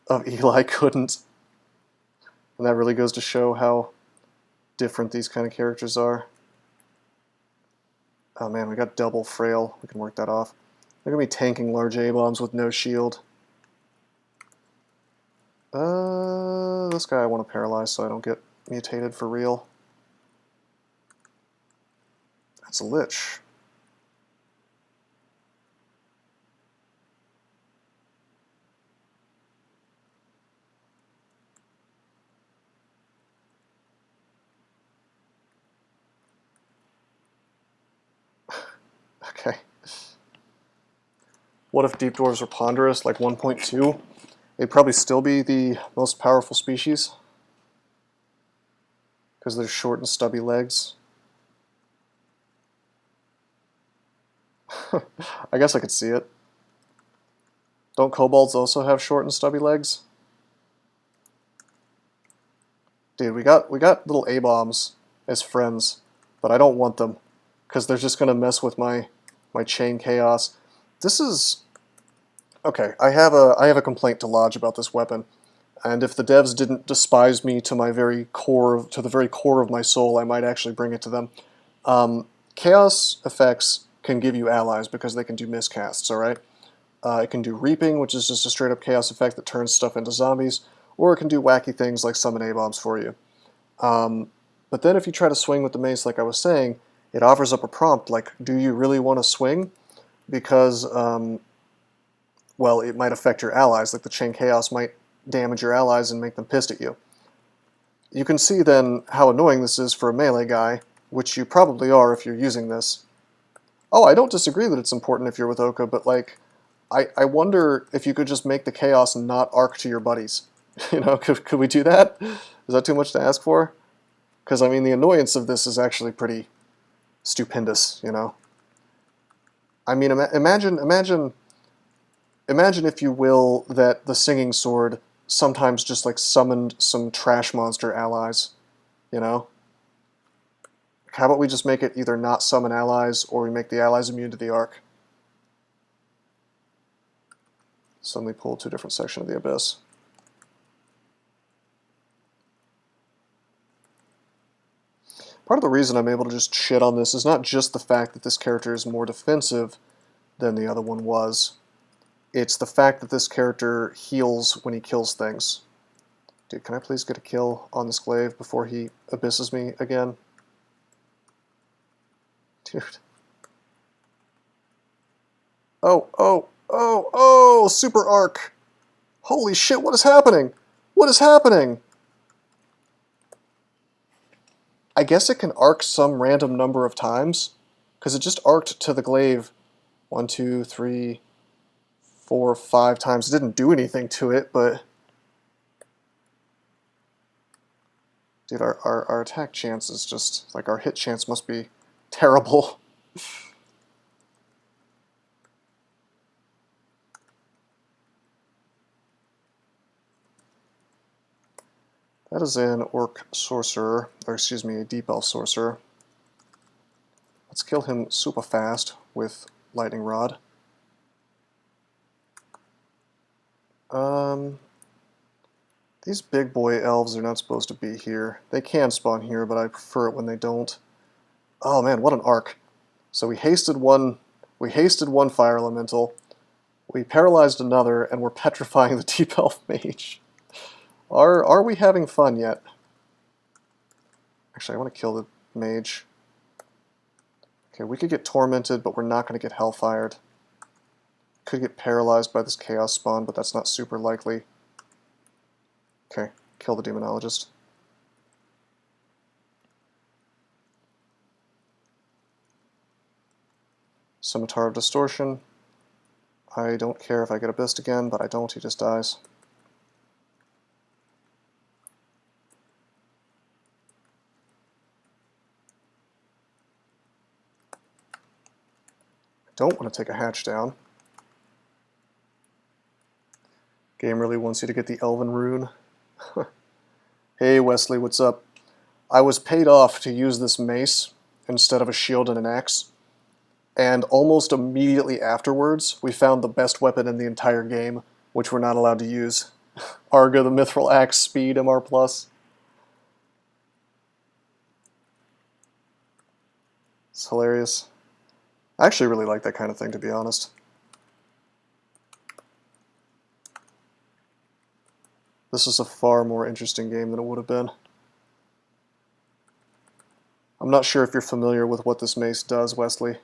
of Eli couldn't. And that really goes to show how different these kind of characters are. Oh man, we got double frail. We can work that off. They're going to be tanking large A-bombs with no shield. This guy I want to paralyze so I don't get mutated for real. That's a Lich. Okay. What if Deep Dwarves were ponderous, like 1.2? They'd probably still be the most powerful species. Because they're short and stubby legs. I guess I could see it. Don't kobolds also have short and stubby legs? Dude, we got little A-bombs as friends, but I don't want them. Because they're just going to mess with my chain chaos. This is Okay, I have a complaint to lodge about this weapon, and if the devs didn't despise me to my very core, to the very core of my soul, I might actually bring it to them. Chaos effects can give you allies because they can do miscasts, alright? It can do reaping, which is just a straight up chaos effect that turns stuff into zombies, or it can do wacky things like summon A-bombs for you. But then if you try to swing with the mace like I was saying, it offers up a prompt like, do you really want to swing? Because, well, it might affect your allies, like the chain chaos might damage your allies and make them pissed at you. You can see then how annoying this is for a melee guy, which you probably are if you're using this. Oh, I don't disagree that it's important if you're with Oka, but like, I wonder if you could just make the chaos not arc to your buddies. You know, could we do that? Is that too much to ask for? Because, I mean, the annoyance of this is actually pretty stupendous, you know? I mean, imagine, if you will, that the Singing Sword sometimes just, like, summoned some trash monster allies, you know? How about we just make it either not summon allies, or we make the allies immune to the arc? Suddenly pulled to a different section of the Abyss. Part of the reason I'm able to just shit on this is not just the fact that this character is more defensive than the other one was. It's the fact that this character heals when he kills things. Dude, can I please get a kill on this glaive before he abysses me again? Dude. Oh, super arc! Holy shit, what is happening? What is happening? I guess it can arc some random number of times, because it just arced to the glaive 1, 2, 3, 4, 5 times. It didn't do anything to it, but... Dude, our attack chance is just... like, our hit chance must be terrible. That is an Orc Sorcerer, or excuse me, a Deep Elf Sorcerer. Let's kill him super fast with Lightning Rod. These big boy elves are not supposed to be here. They can spawn here, but I prefer it when they don't. Oh man, what an arc. So we hasted one fire elemental, we paralyzed another, and we're petrifying the Deep Elf Mage. Are we having fun yet? Actually, I want to kill the mage. Okay, we could get tormented, but we're not going to get hellfired. Could get paralyzed by this chaos spawn, but that's not super likely. Okay, kill the demonologist. Scimitar of Distortion. I don't care if I get abyssed again, but I don't, he just dies. Don't want to take a hatch down. Game really wants you to get the Elven Rune. Hey Wesley, what's up? I was paid off to use this mace instead of a shield and an axe, and almost immediately afterwards we found the best weapon in the entire game, which we're not allowed to use. Arga the Mithril Axe Speed MR+. It's hilarious. I actually really like that kind of thing, to be honest. This is a far more interesting game than it would have been. I'm not sure if you're familiar with what this mace does, Wesley.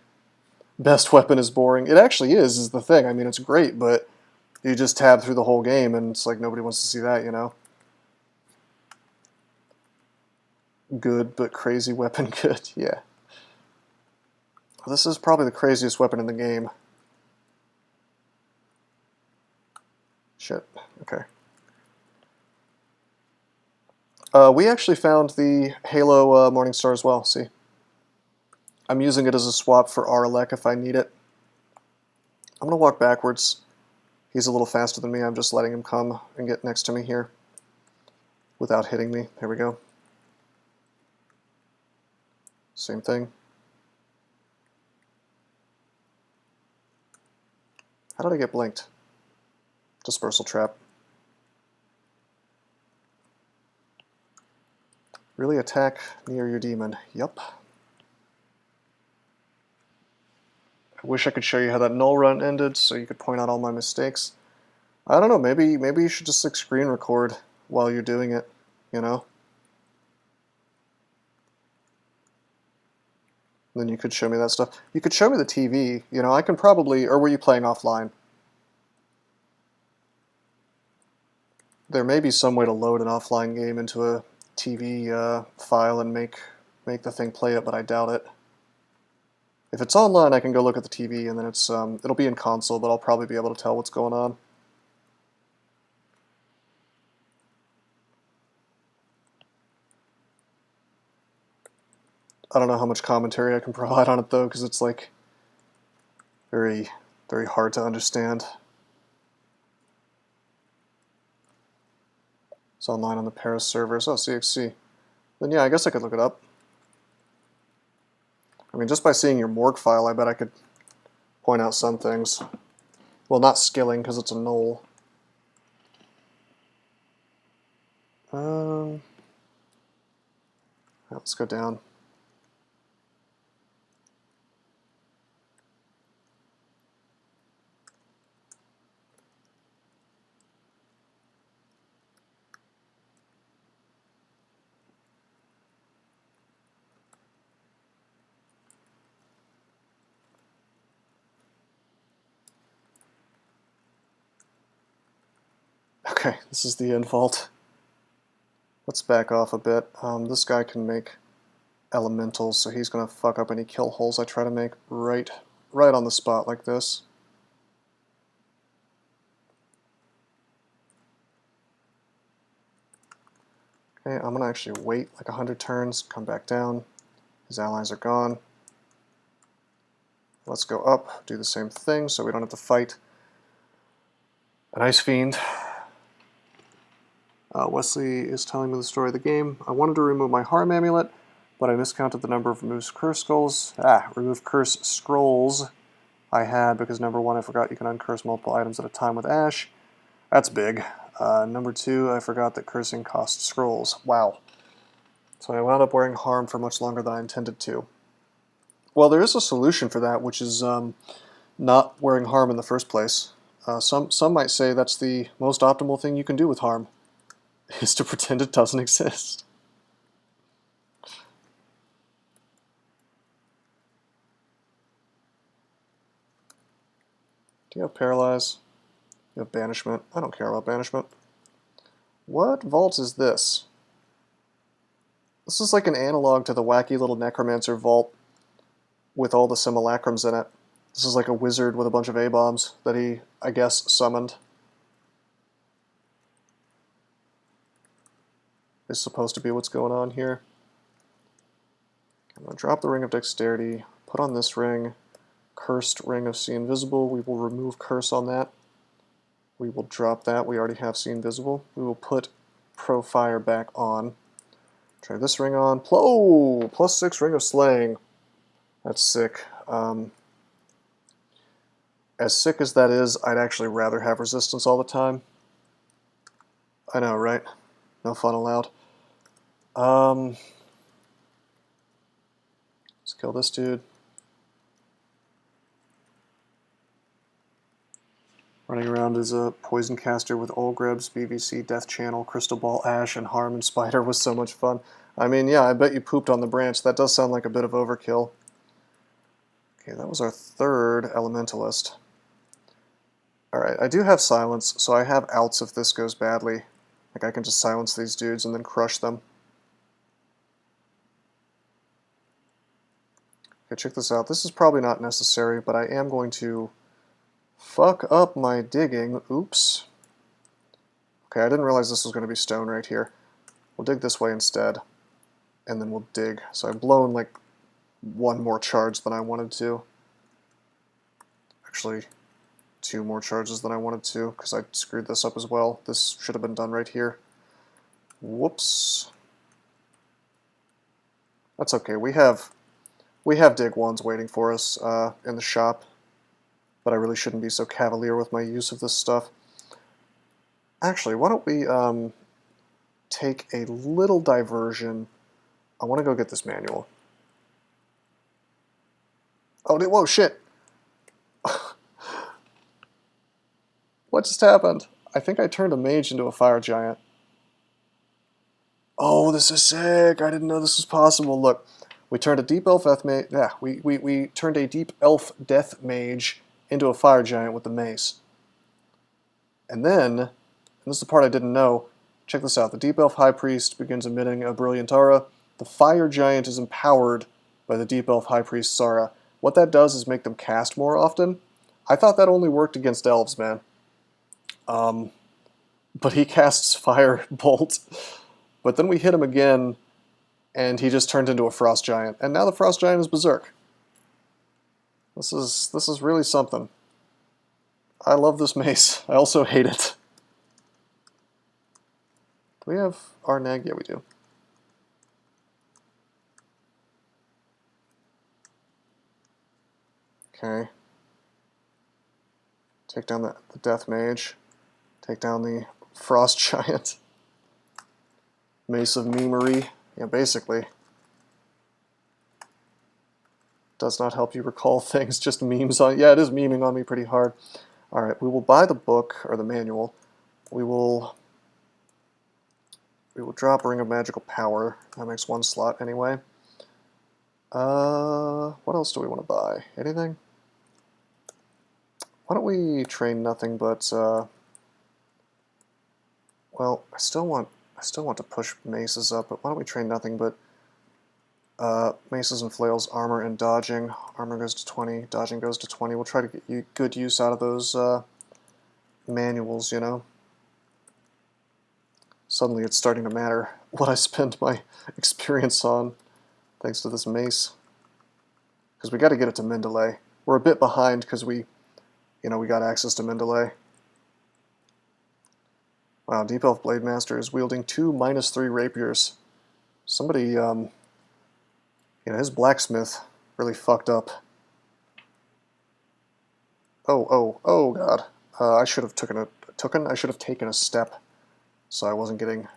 Best weapon is boring. It actually is the thing. I mean, it's great, but you just tab through the whole game, and it's like nobody wants to see that, you know? Good, but crazy weapon good, yeah. This is probably the craziest weapon in the game. Shit, okay. We actually found the Halo Morningstar as well, see? I'm using it as a swap for Aralek if I need it. I'm going to walk backwards. He's a little faster than me, I'm just letting him come and get next to me here without hitting me. There we go. Same thing. How did I get blinked? Dispersal trap. Really attack near your daemon. Yup. I wish I could show you how that null run ended so you could point out all my mistakes. I don't know, maybe you should just like screen record while you're doing it, you know? Then you could show me that stuff. You could show me the TV, you know, I can probably, or were you playing offline? There may be some way to load an offline game into a TV file and make the thing play it, but I doubt it. If it's online, I can go look at the TV, and then it's it'll be in console, but I'll probably be able to tell what's going on. I don't know how much commentary I can provide on it though, because it's like very, very hard to understand. It's online on the Paris servers. Oh, CXC. Then yeah, I guess I could look it up. I mean, just by seeing your morgue file, I bet I could point out some things. Well, not skilling, because it's a null. Let's go down. Okay, this is the end vault. Let's back off a bit. This guy can make elementals, so he's going to fuck up any kill holes I try to make right on the spot like this. Okay, I'm going to actually wait like 100 turns, come back down. His allies are gone. Let's go up, do the same thing so we don't have to fight an Ice Fiend. Wesley is telling me the story of the game. I wanted to remove my harm amulet, but I miscounted the number of removed curse scrolls. Remove curse scrolls I had because number 1, I forgot you can uncurse multiple items at a time with Ash. That's big. Number 2, I forgot that cursing costs scrolls. Wow. So I wound up wearing harm for much longer than I intended to. Well, there is a solution for that, which is not wearing harm in the first place. Some might say that's the most optimal thing you can do with harm, is to pretend it doesn't exist. Do you have Paralyze? You have Banishment. I don't care about Banishment. What vault is this? This is like an analog to the wacky little Necromancer vault with all the simulacrums in it. This is like a wizard with a bunch of A-bombs that he, I guess, summoned. Is supposed to be what's going on here. I'm going to drop the Ring of Dexterity, put on this ring, Cursed Ring of See Invisible. We will remove Curse on that. We will drop that. We already have See Invisible. We will put Pro Fire back on. Try this ring on. Oh, +6 Ring of Slaying. That's sick. As sick as that is, I'd actually rather have resistance all the time. I know, right? No fun allowed. Let's kill this dude. Running around as a poison caster with Olgrebs, BVC, Death Channel, Crystal Ball, Ash, and Harm and Spider was so much fun. I mean, yeah, I bet you pooped on the branch. That does sound like a bit of overkill. Okay, that was our third Elementalist. Alright, I do have Silence, so I have outs if this goes badly. Like, I can just silence these dudes and then crush them. Okay, check this out. This is probably not necessary, but I am going to fuck up my digging. Oops. Okay, I didn't realize this was going to be stone right here. We'll dig this way instead, and then we'll dig. So I've blown like one more charge than I wanted to. Actually, 2 more charges than I wanted to, because I screwed this up as well. This should have been done right here. Whoops. That's okay. We have dig 1s waiting for us in the shop, but I really shouldn't be so cavalier with my use of this stuff. Actually, why don't we take a little diversion. I want to go get this manual. Oh, whoa, shit! What just happened? I think I turned a mage into a fire giant. Oh, this is sick! I didn't know this was possible. Look, we turned a deep elf mage. Yeah, we turned a deep elf death mage into a fire giant with the mace. And then, and this is the part I didn't know. Check this out. The deep elf high priest begins emitting a brilliant aura. The fire giant is empowered by the deep elf high priest's aura. What that does is make them cast more often. I thought that only worked against elves, man. But he casts Fire Bolt. But then we hit him again, and he just turned into a Frost Giant. And now the Frost Giant is Berserk. This is really something. I love this mace. I also hate it. Do we have our nag? Yeah, we do. Okay. Take down the Death Mage. Take down the Frost Giant. Mace of Memery. Yeah, basically. Does not help you recall things, just memes on... Yeah, it is memeing on me pretty hard. Alright, we will buy the book, or the manual. We will drop Ring of Magical Power. That makes one slot anyway. What else do we want to buy? Anything? Why don't we train nothing but, well, I still want to push maces up, but why don't we train nothing but maces and flails, armor and dodging. Armor goes to 20, dodging goes to 20. We'll try to get good use out of those manuals, you know. Suddenly it's starting to matter what I spend my experience on, thanks to this mace. Because we got to get it to Mendeley. We're a bit behind because we got access to Mendeley. Wow, Deep Elf Blade Master is wielding 2 -3 rapiers. Somebody, his blacksmith really fucked up. Oh god. I should have taken a step so I wasn't getting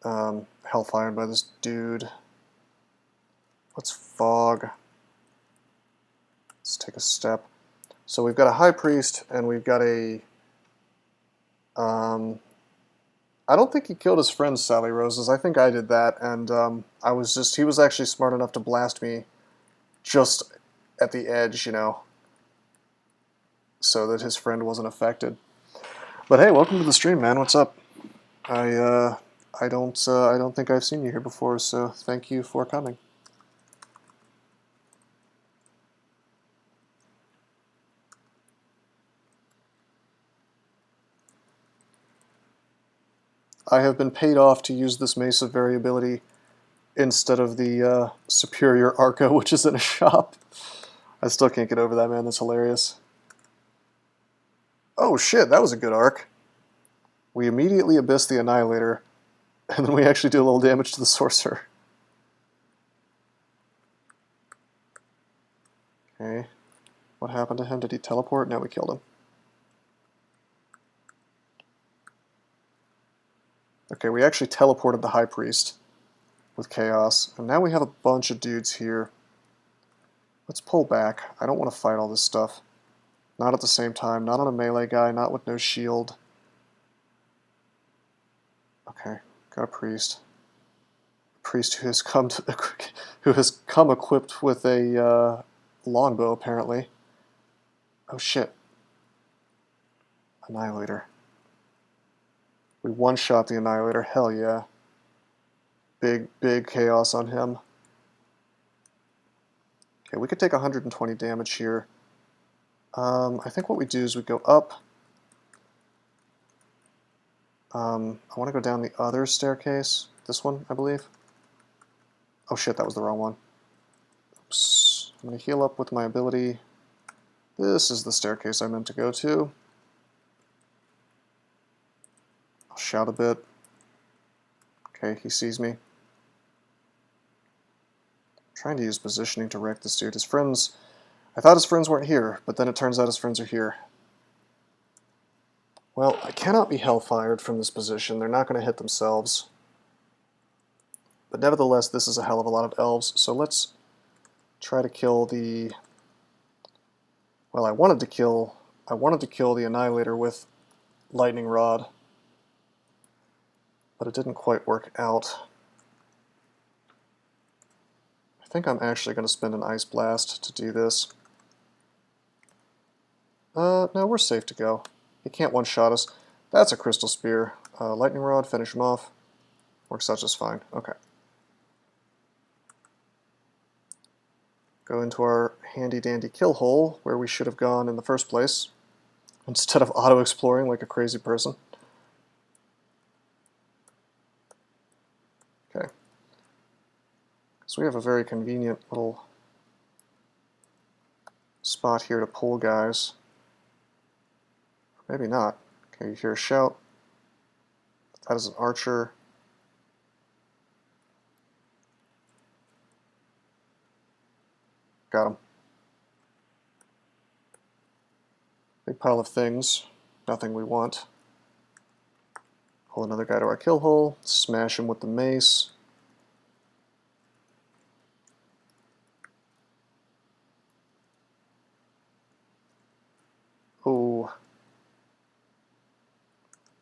hellfired by this dude. Let's fog. Let's take a step. So we've got a high priest and we've got a I don't think he killed his friend Sally Roses. I think I did that, and he was actually smart enough to blast me just at the edge, you know, so that his friend wasn't affected. But hey, welcome to the stream, man. What's up? I don't think I've seen you here before, so thank you for coming. I have been paid off to use this Mace of Variability instead of the Superior Arco, which is in a shop. I still can't get over that, man. That's hilarious. Oh shit, that was a good arc. We immediately abyss the Annihilator, and then we actually do a little damage to the Sorcerer. Okay, what happened to him? Did he teleport? No, we killed him. Okay, we actually teleported the High Priest with Chaos, and now we have a bunch of dudes here. Let's pull back. I don't want to fight all this stuff. Not at the same time, not on a melee guy, not with no shield. Okay, got a priest. A priest who has come equipped with a longbow, apparently. Oh shit. Annihilator. We one-shot the Annihilator, hell yeah. Big chaos on him. Okay, we could take 120 damage here. I think what we do is we go up. I want to go down the other staircase. This one, I believe. Oh shit, that was the wrong one. Oops. I'm going to heal up with my ability. This is the staircase I meant to go to. I'll shout a bit. Okay, he sees me. I'm trying to use positioning to wreck this dude. His friends... I thought his friends weren't here, but then it turns out his friends are here. Well, I cannot be hellfired from this position. They're not going to hit themselves. But nevertheless, this is a hell of a lot of elves, so let's try to kill the... Well, I wanted to kill the Annihilator with Lightning Rod, but it didn't quite work out. I think I'm actually going to spend an Ice Blast to do this. No, we're safe to go. He can't one-shot us. That's a Crystal Spear. Lightning Rod, finish him off. Works out just fine. Okay. Go into our handy-dandy kill hole, where we should have gone in the first place, instead of auto-exploring like a crazy person. Okay. So we have a very convenient little spot here to pull guys. Maybe not. Okay, you hear a shout. That is an archer. Got him. Big pile of things. Nothing we want. Pull another guy to our kill hole. Smash him with the mace. Oh.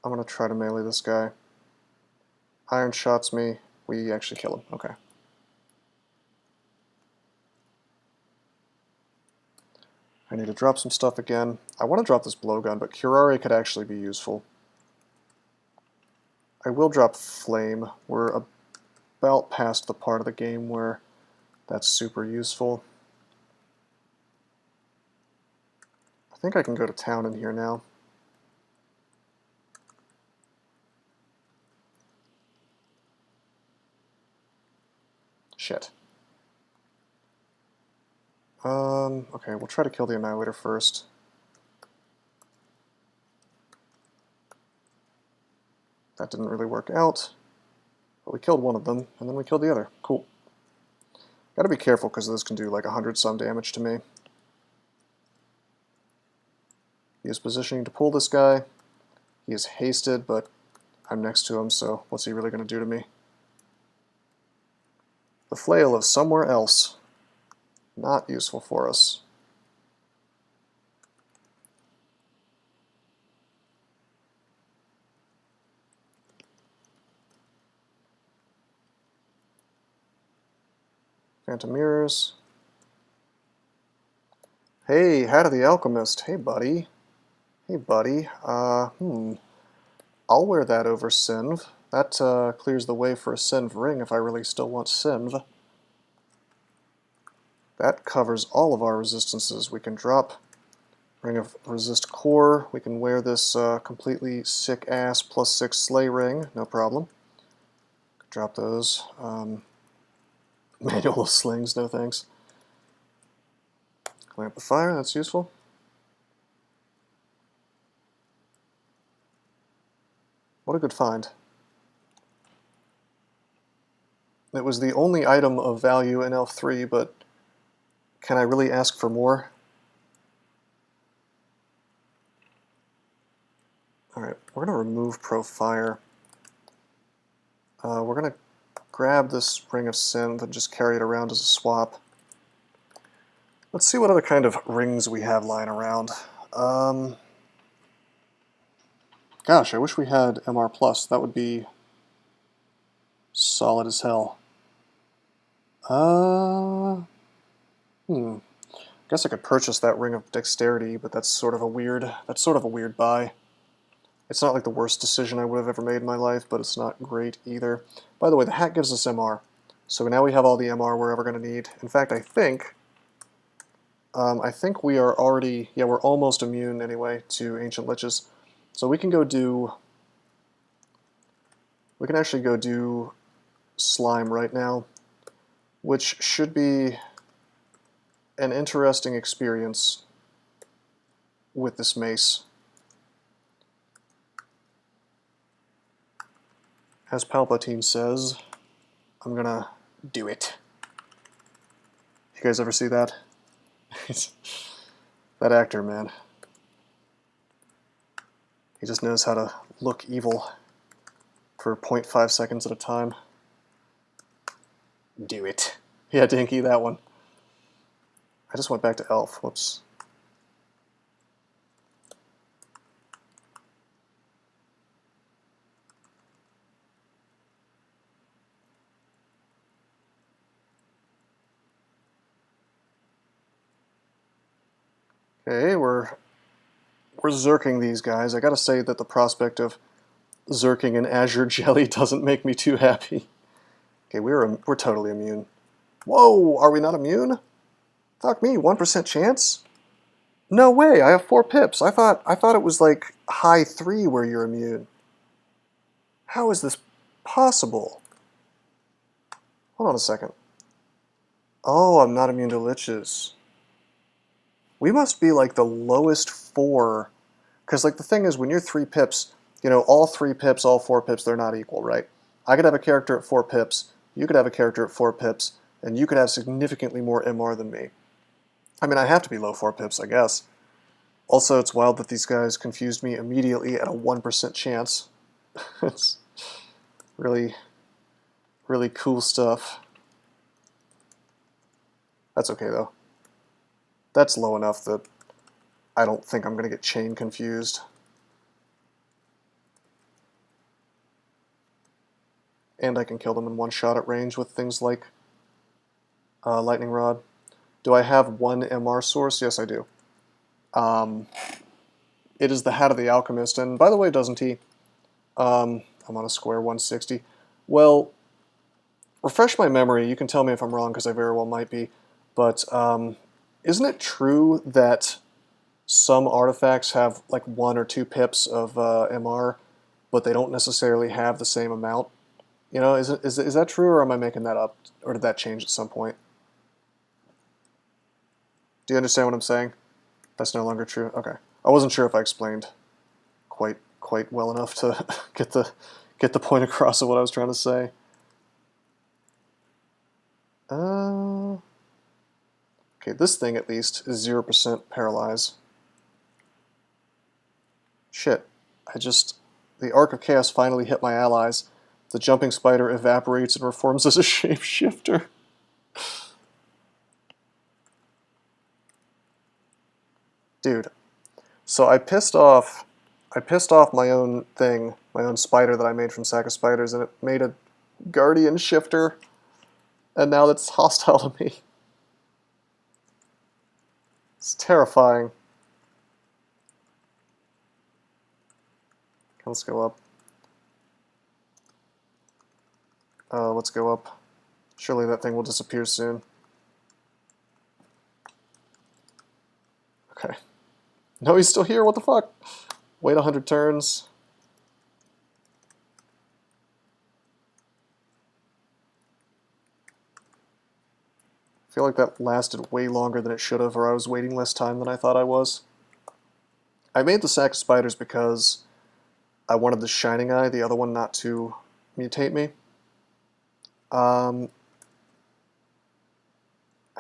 I'm going to try to melee this guy. Iron shots me. We actually kill him. Okay. I need to drop some stuff again. I want to drop this blowgun, but Curare could actually be useful. I will drop Flame. We're about past the part of the game where that's super useful. I think I can go to town in here now. Shit. Okay, we'll try to kill the Annihilator first. That didn't really work out, but we killed one of them, and then we killed the other. Cool. Gotta be careful, because this can do like 100-some damage to me. He is positioning to pull this guy. He is hasted, but I'm next to him, so what's he really going to do to me? The Flail of somewhere else. Not useful for us. Phantom Mirrors. Hey, Hat of the Alchemist. Hey, buddy. Hey, buddy. I'll wear that over Sinv. That clears the way for a Sinv ring if I really still want Sinv. That covers all of our resistances. We can drop Ring of Resist Core. We can wear this completely sick ass +6 Slay ring, no problem. Drop those. Manual of Slings, no thanks. Clamp the Fire, that's useful. What a good find. It was the only item of value in Elf 3, but can I really ask for more? Alright, we're going to remove Pro-Fire. We're going to grab this Ring of Synth and just carry it around as a swap. Let's see what other kind of rings we have lying around. Gosh, I wish we had MR+. That would be solid as hell. Guess I could purchase that Ring of Dexterity, but that's sort of a weird buy. It's not like the worst decision I would have ever made in my life, but it's not great either. By the way, the hat gives us MR, so now we have all the MR we're ever going to need. In fact, I think we are already, yeah, we're almost immune anyway to Ancient Liches. So we can go do, we can actually go do Slime right now, which should be an interesting experience with this mace. As Palpatine says, I'm gonna do it. You guys ever see that? That actor, man. He just knows how to look evil for 0.5 seconds at a time. Do it. Yeah, Dinky, that one. I just went back to Elf. Whoops. Okay, we're zerking these guys. I gotta say that the prospect of zerking an Azure Jelly doesn't make me too happy. Okay, we're totally immune. Whoa, are we not immune? Fuck me, 1% chance? No way, I have 4 pips. I thought it was like high 3 where you're immune. How is this possible? Hold on a second. Oh, I'm not immune to liches. We must be like the lowest 4. Because like the thing is, when you're 3 pips, you know, all 3 pips, all 4 pips, they're not equal, right? I could have a character at 4 pips, you could have a character at 4 pips, and you could have significantly more MR than me. I mean, I have to be low 4 pips, I guess. Also, it's wild that these guys confused me immediately at a 1% chance. It's really, really cool stuff. That's okay, though. That's low enough that I don't think I'm going to get chain confused. And I can kill them in one shot at range with things like Lightning Rod. Do I have 1 MR source? Yes, I do. It is the Hat of the Alchemist, and by the way, doesn't he? I'm on a square 160. Well, refresh my memory. You can tell me if I'm wrong, because I very well might be. But isn't it true that some artifacts have like 1 or 2 pips of MR, but they don't necessarily have the same amount? You know, is that true, or am I making that up? Or did that change at some point? Do you understand what I'm saying? That's no longer true? Okay. I wasn't sure if I explained quite well enough to get the point across of what I was trying to say. Okay, this thing at least is 0% paralyze. Shit. The Arc of Chaos finally hit my allies. The jumping spider evaporates and reforms as a shapeshifter. Dude. So I pissed off my own thing, my own spider that I made from Sack of Spiders, and it made a guardian shifter, and now that's hostile to me. It's terrifying. Let's go up. Let's go up. Surely that thing will disappear soon. Okay. No, he's still here, what the fuck? Wait 100 turns. I feel like that lasted way longer than it should have, or I was waiting less time than I thought I was. I made the Sack of Spiders because I wanted the Shining Eye, the other one, not to mutate me. I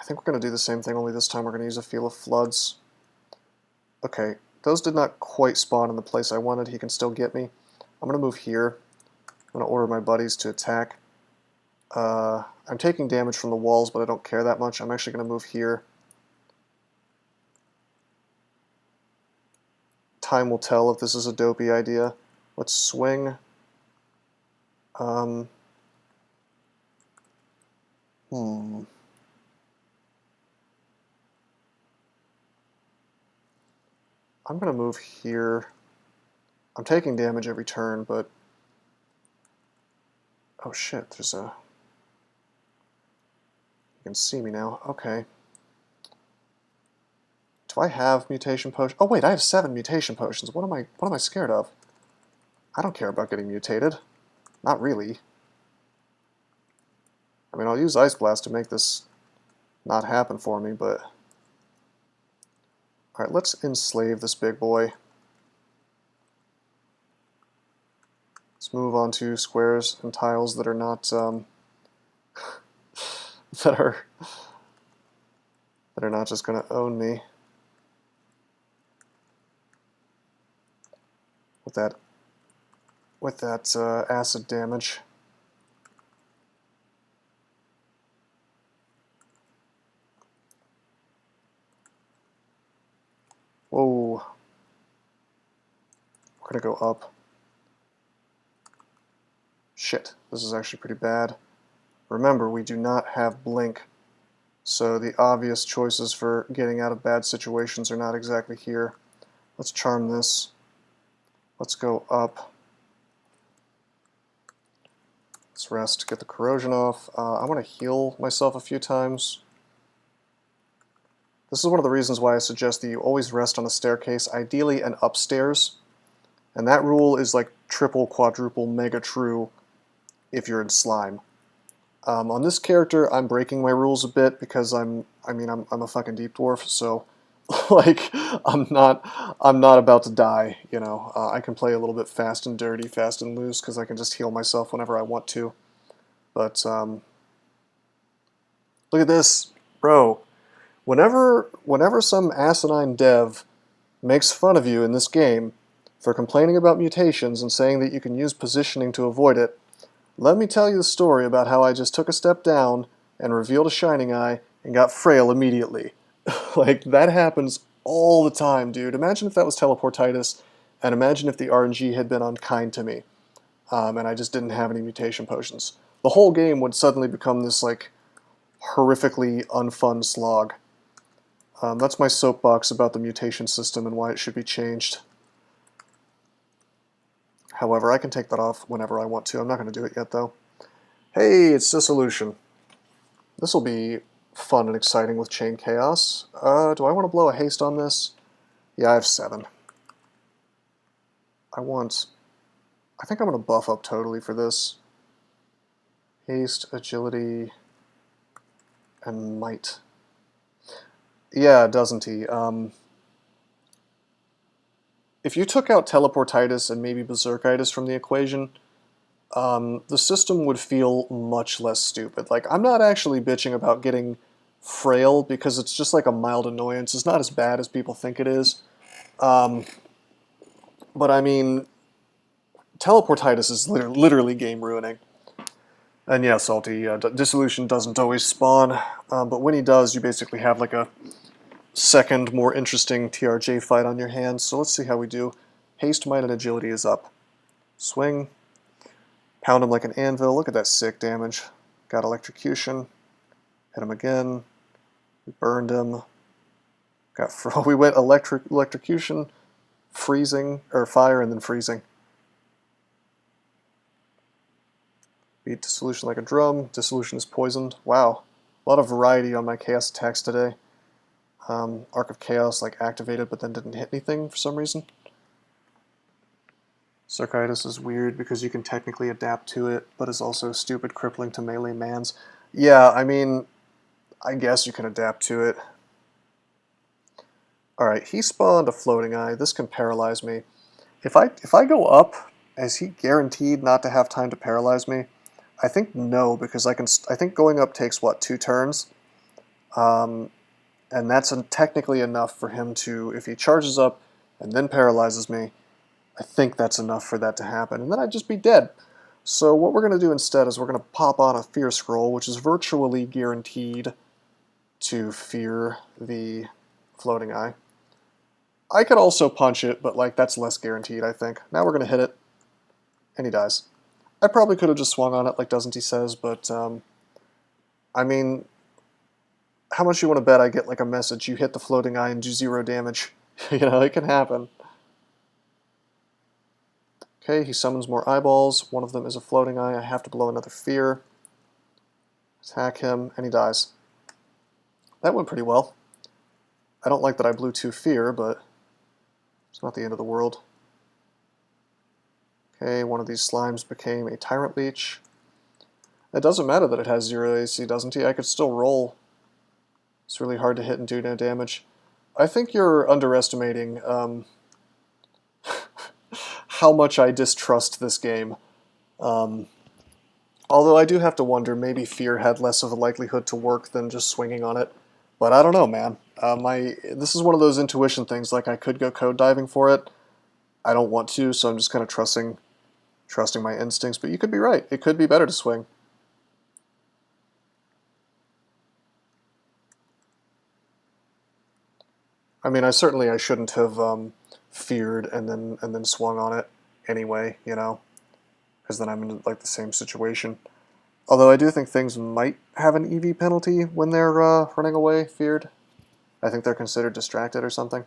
think we're going to do the same thing, only this time we're going to use a Field of Floods. Okay, those did not quite spawn in the place I wanted. He can still get me. I'm going to move here. I'm going to order my buddies to attack. I'm taking damage from the walls, but I don't care that much. I'm actually going to move here. Time will tell if this is a dopey idea. Let's swing. I'm going to move here. I'm taking damage every turn, but... Oh shit, there's a... You can see me now. Okay. Do I have mutation potions? Oh wait, I have 7 mutation potions. What am I scared of? I don't care about getting mutated. Not really. I mean, I'll use Ice Blast to make this not happen for me, but... Alright, let's enslave this big boy. Let's move on to squares and tiles that are not, that are not just going to own me. with that acid damage. Whoa. We're gonna go up. Shit, this is actually pretty bad. Remember, we do not have blink, so the obvious choices for getting out of bad situations are not exactly here. Let's charm this. Let's go up. Let's rest, get the corrosion off. I want to heal myself a few times. This is one of the reasons why I suggest that you always rest on a staircase, ideally an upstairs. And that rule is like triple, quadruple, mega true if you're in slime. On this character, I'm breaking my rules a bit because I'm a fucking deep dwarf, so like I'm not about to die, you know. I can play a little bit fast and dirty, fast and loose, because I can just heal myself whenever I want to. But look at this, bro. Whenever some asinine dev makes fun of you in this game for complaining about mutations and saying that you can use positioning to avoid it, let me tell you the story about how I just took a step down and revealed a shining eye and got frail immediately. Like, that happens all the time, dude. Imagine if that was teleportitis, and imagine if the RNG had been unkind to me, and I just didn't have any mutation potions. The whole game would suddenly become this, like, horrifically unfun slog. That's my soapbox about the mutation system and why it should be changed. However, I can take that off whenever I want to. I'm not going to do it yet, though. Hey, it's Dissolution. This will be fun and exciting with Chain Chaos. Do I want to blow a haste on this? Yeah, I have 7. I think I'm going to buff up totally for this. Haste, Agility, and Might. Yeah, doesn't he? If you took out Teleportitis and maybe Berserkitis from the equation, the system would feel much less stupid. Like, I'm not actually bitching about getting frail because it's just like a mild annoyance. It's not as bad as people think it is. But I mean, Teleportitis is literally game ruining. And yeah, Salty, Dissolution doesn't always spawn, but when he does, you basically have like a second, more interesting TRJ fight on your hands. So let's see how we do. Haste, Might, and Agility is up. Swing. Pound him like an anvil. Look at that sick damage. Got Electrocution. Hit him again. We burned him. We went Electrocution, freezing, or fire, and then freezing. Beat Dissolution like a drum. Dissolution is poisoned. Wow. A lot of variety on my Chaos attacks today. Arc of Chaos like activated but then didn't hit anything for some reason. Berserkitis is weird because you can technically adapt to it, but is also stupid, crippling to melee mans. Yeah, I mean, I guess you can adapt to it. Alright, he spawned a Floating Eye. This can paralyze me. If I go up, is he guaranteed not to have time to paralyze me? I think no, because I think going up takes, what, 2 turns? And that's technically enough for him to, if he charges up and then paralyzes me, I think that's enough for that to happen. And then I'd just be dead. So what we're going to do instead is we're going to pop on a Fear Scroll, which is virtually guaranteed to fear the Floating Eye. I could also punch it, but like that's less guaranteed, I think. Now we're going to hit it, and he dies. I probably could have just swung on it like Doesn't He says, but I mean, how much you want to bet I get like a message, you hit the Floating Eye and do 0 damage? You know, it can happen. Okay, he summons more eyeballs. One of them is a Floating Eye. I have to blow another Fear. Attack him, and he dies. That went pretty well. I don't like that I blew 2 Fear, but it's not the end of the world. Okay, one of these slimes became a Tyrant Leech. It doesn't matter that it has 0 AC, doesn't he? I could still roll. It's really hard to hit and do no damage. I think you're underestimating how much I distrust this game. Although I do have to wonder, maybe Fear had less of a likelihood to work than just swinging on it. But I don't know, man. This is one of those intuition things, like I could go code diving for it. I don't want to, so I'm just kind of trusting my instincts. But you could be right. It could be better to swing. I mean, I shouldn't have feared and then swung on it anyway, you know, because then I'm in like the same situation. Although I do think things might have an EV penalty when they're running away feared. I think they're considered distracted or something.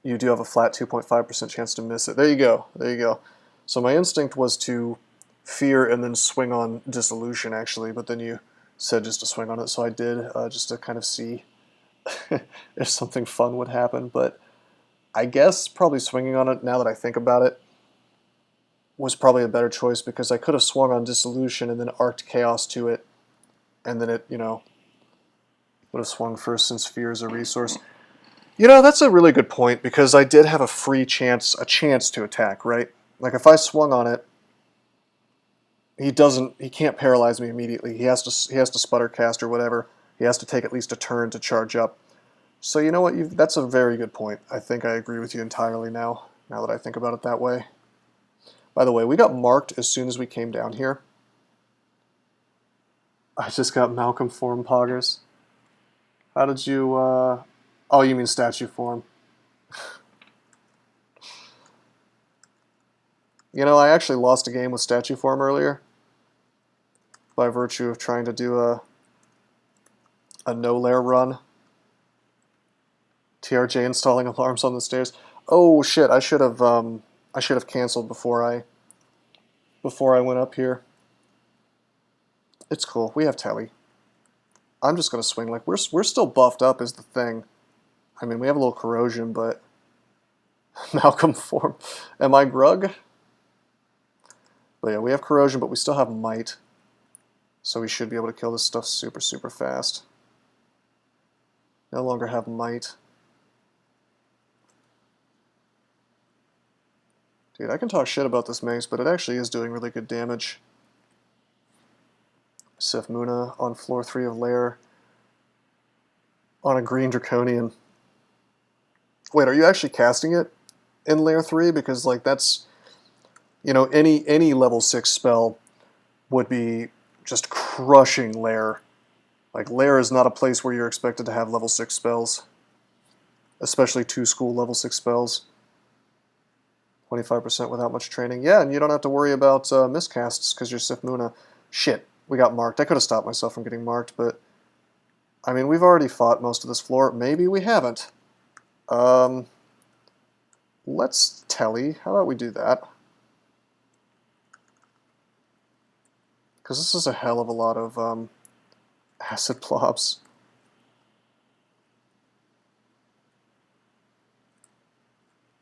You do have a flat 2.5% chance to miss it. There you go. There you go. So my instinct was to fear and then swing on dissolution, actually, but then you said just to swing on it, so I did, just to kind of see if something fun would happen. But I guess probably swinging on it, now that I think about it, was probably a better choice, because I could have swung on dissolution and then arced chaos to it, and then it, you know, would have swung first since fear is a resource. You know, that's a really good point, because I did have a chance to attack, right? Like if I swung on it, he can't paralyze me immediately. He has to sputter cast or whatever. He has to take at least a turn to charge up. So you know what? That's a very good point. I think I agree with you entirely now that I think about it that way. By the way, we got marked as soon as we came down here. I just got Malcolm form poggers. How did you, oh, you mean statue form. You know, I actually lost a game with statue form earlier by virtue of trying to do a no-layer run. TRJ installing alarms on the stairs. Oh shit! I should have canceled before I went up here. It's cool. We have telly. I'm just gonna swing. Like we're still buffed up is the thing. I mean, we have a little corrosion, but Malcolm form. Am I grug? But yeah, we have corrosion, but we still have might. So we should be able to kill this stuff super, super fast. No longer have might. Dude, I can talk shit about this mace, but it actually is doing really good damage. Sif Muna on floor 3 of lair. On a green draconian. Wait, are you actually casting it in layer 3? Because like that's, you know, any level 6 spell would be just crushing lair. Like lair is not a place where you're expected to have level 6 spells, especially 2 school level 6 spells. 25% without much training. Yeah, and you don't have to worry about miscasts because you're Sif Muna. Shit, we got marked. I could have stopped myself from getting marked, but I mean, we've already fought most of this floor. Maybe we haven't. Let's telly. How about we do that? Because this is a hell of a lot of acid blobs.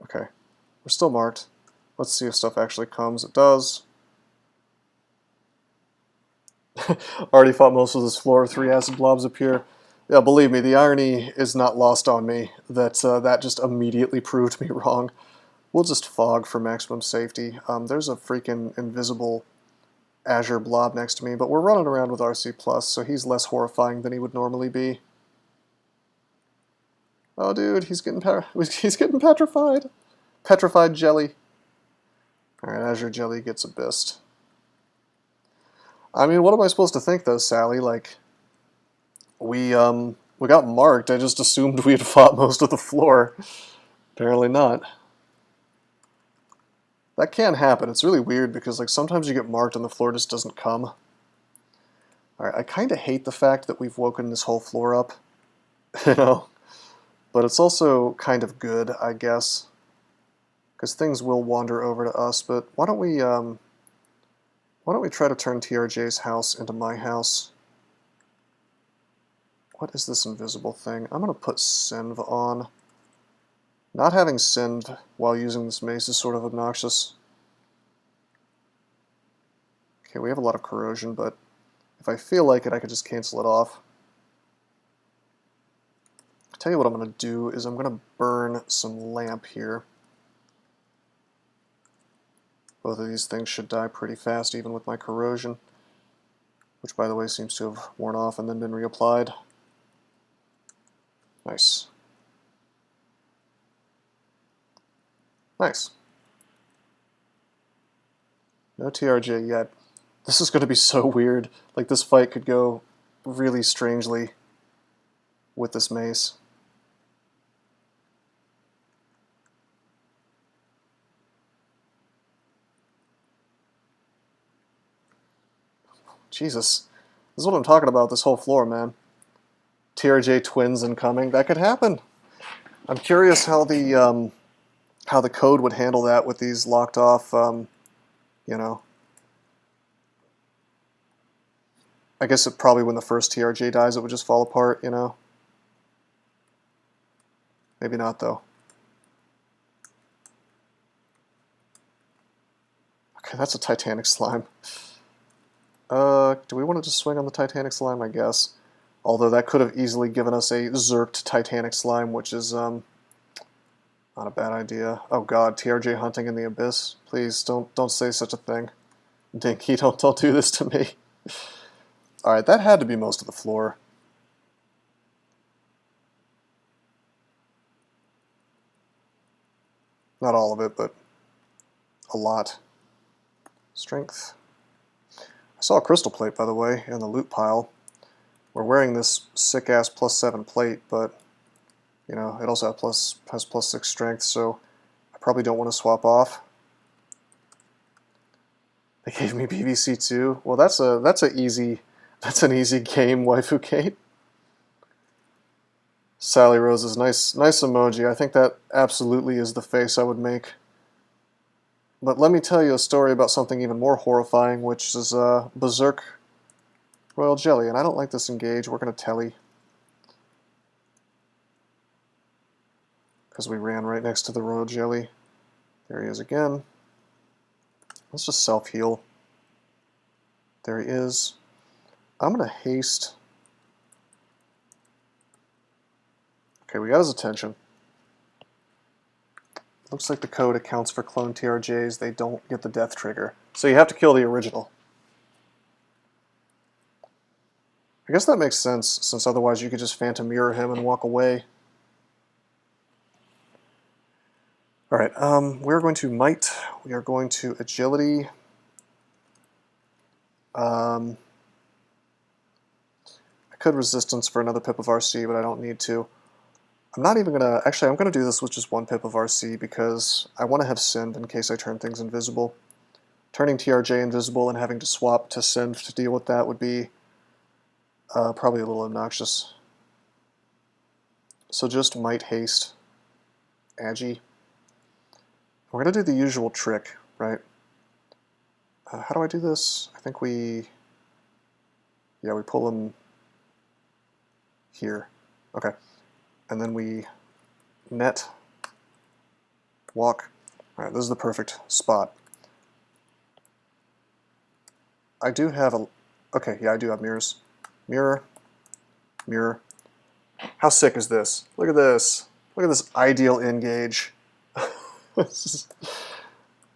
Okay, we're still marked. Let's see if stuff actually comes. It does. Already fought most of this floor. 3 acid blobs appear. Yeah, believe me, the irony is not lost on me that that just immediately proved me wrong. We'll just fog for maximum safety. There's a freaking invisible Azure blob next to me, but we're running around with RC+, so he's less horrifying than he would normally be. Oh, dude, he's getting petrified. Petrified jelly. Alright, Azure Jelly gets abyssed. I mean, what am I supposed to think, though, Sally? Like, we got marked. I just assumed we had fought most of the floor. Apparently not. That can happen. It's really weird because like sometimes you get marked and the floor just doesn't come. Alright, I kind of hate the fact that we've woken this whole floor up. You know? But it's also kind of good, I guess. Because things will wander over to us, but why don't we try to turn TRJ's house into my house? What is this invisible thing? I'm going to put Sinv on. Not having Sinv while using this mace is sort of obnoxious. Okay, we have a lot of corrosion, but if I feel like it, I could just cancel it off. I'll tell you what I'm going to do is I'm going to burn some lamp here. Both of these things should die pretty fast, even with my corrosion, which, by the way, seems to have worn off and then been reapplied. Nice. Nice. No TRJ yet. This is going to be so weird. Like, this fight could go really strangely with this mace. Jesus. This is what I'm talking about, this whole floor, man. TRJ twins incoming. That could happen. I'm curious how the code would handle that with these locked off, you know. I guess it probably when the first TRJ dies, it would just fall apart, you know. Maybe not, though. Okay, that's a Titanic slime. Do we want to just swing on the Titanic slime? I guess. Although that could have easily given us a zerked Titanic slime, which is not a bad idea. Oh god, TRJ hunting in the abyss. Please don't say such a thing. Dinky, don't do this to me. Alright, that had to be most of the floor. Not all of it, but a lot. Strength. I saw a crystal plate, by the way, in the loot pile. We're wearing this sick-ass +7 plate, but, you know, it also has +6 strength, so I probably don't want to swap off. They gave me PVC too. Well, that's an easy game, waifu Kate. Sally Rose's nice emoji. I think that absolutely is the face I would make. But let me tell you a story about something even more horrifying, which is Berserk Royal Jelly, and I don't like this engage. We're going to telly. Because we ran right next to the Royal Jelly. There he is again. Let's just self-heal. There he is. I'm going to haste. Okay, we got his attention. Looks like the code accounts for clone TRJs. They don't get the death trigger. So you have to kill the original. I guess that makes sense, since otherwise you could just Phantom Mirror him and walk away. Alright, we're going to Might. We are going to Agility. I could Resistance for another pip of RC, but I don't need to. I'm not even going to... Actually, I'm going to do this with just one pip of RC, because I want to have Synth in case I turn things invisible. Turning TRJ invisible and having to swap to Synth to deal with that would be probably a little obnoxious. So just Might Haste. Agi. We're going to do the usual trick, right? How do I do this? I think we pull him here. Okay. And then we net, walk. All right, this is the perfect spot. I do have a... Okay, yeah, I do have mirrors. Mirror, mirror. How sick is this? Look at this. Look at this ideal engage.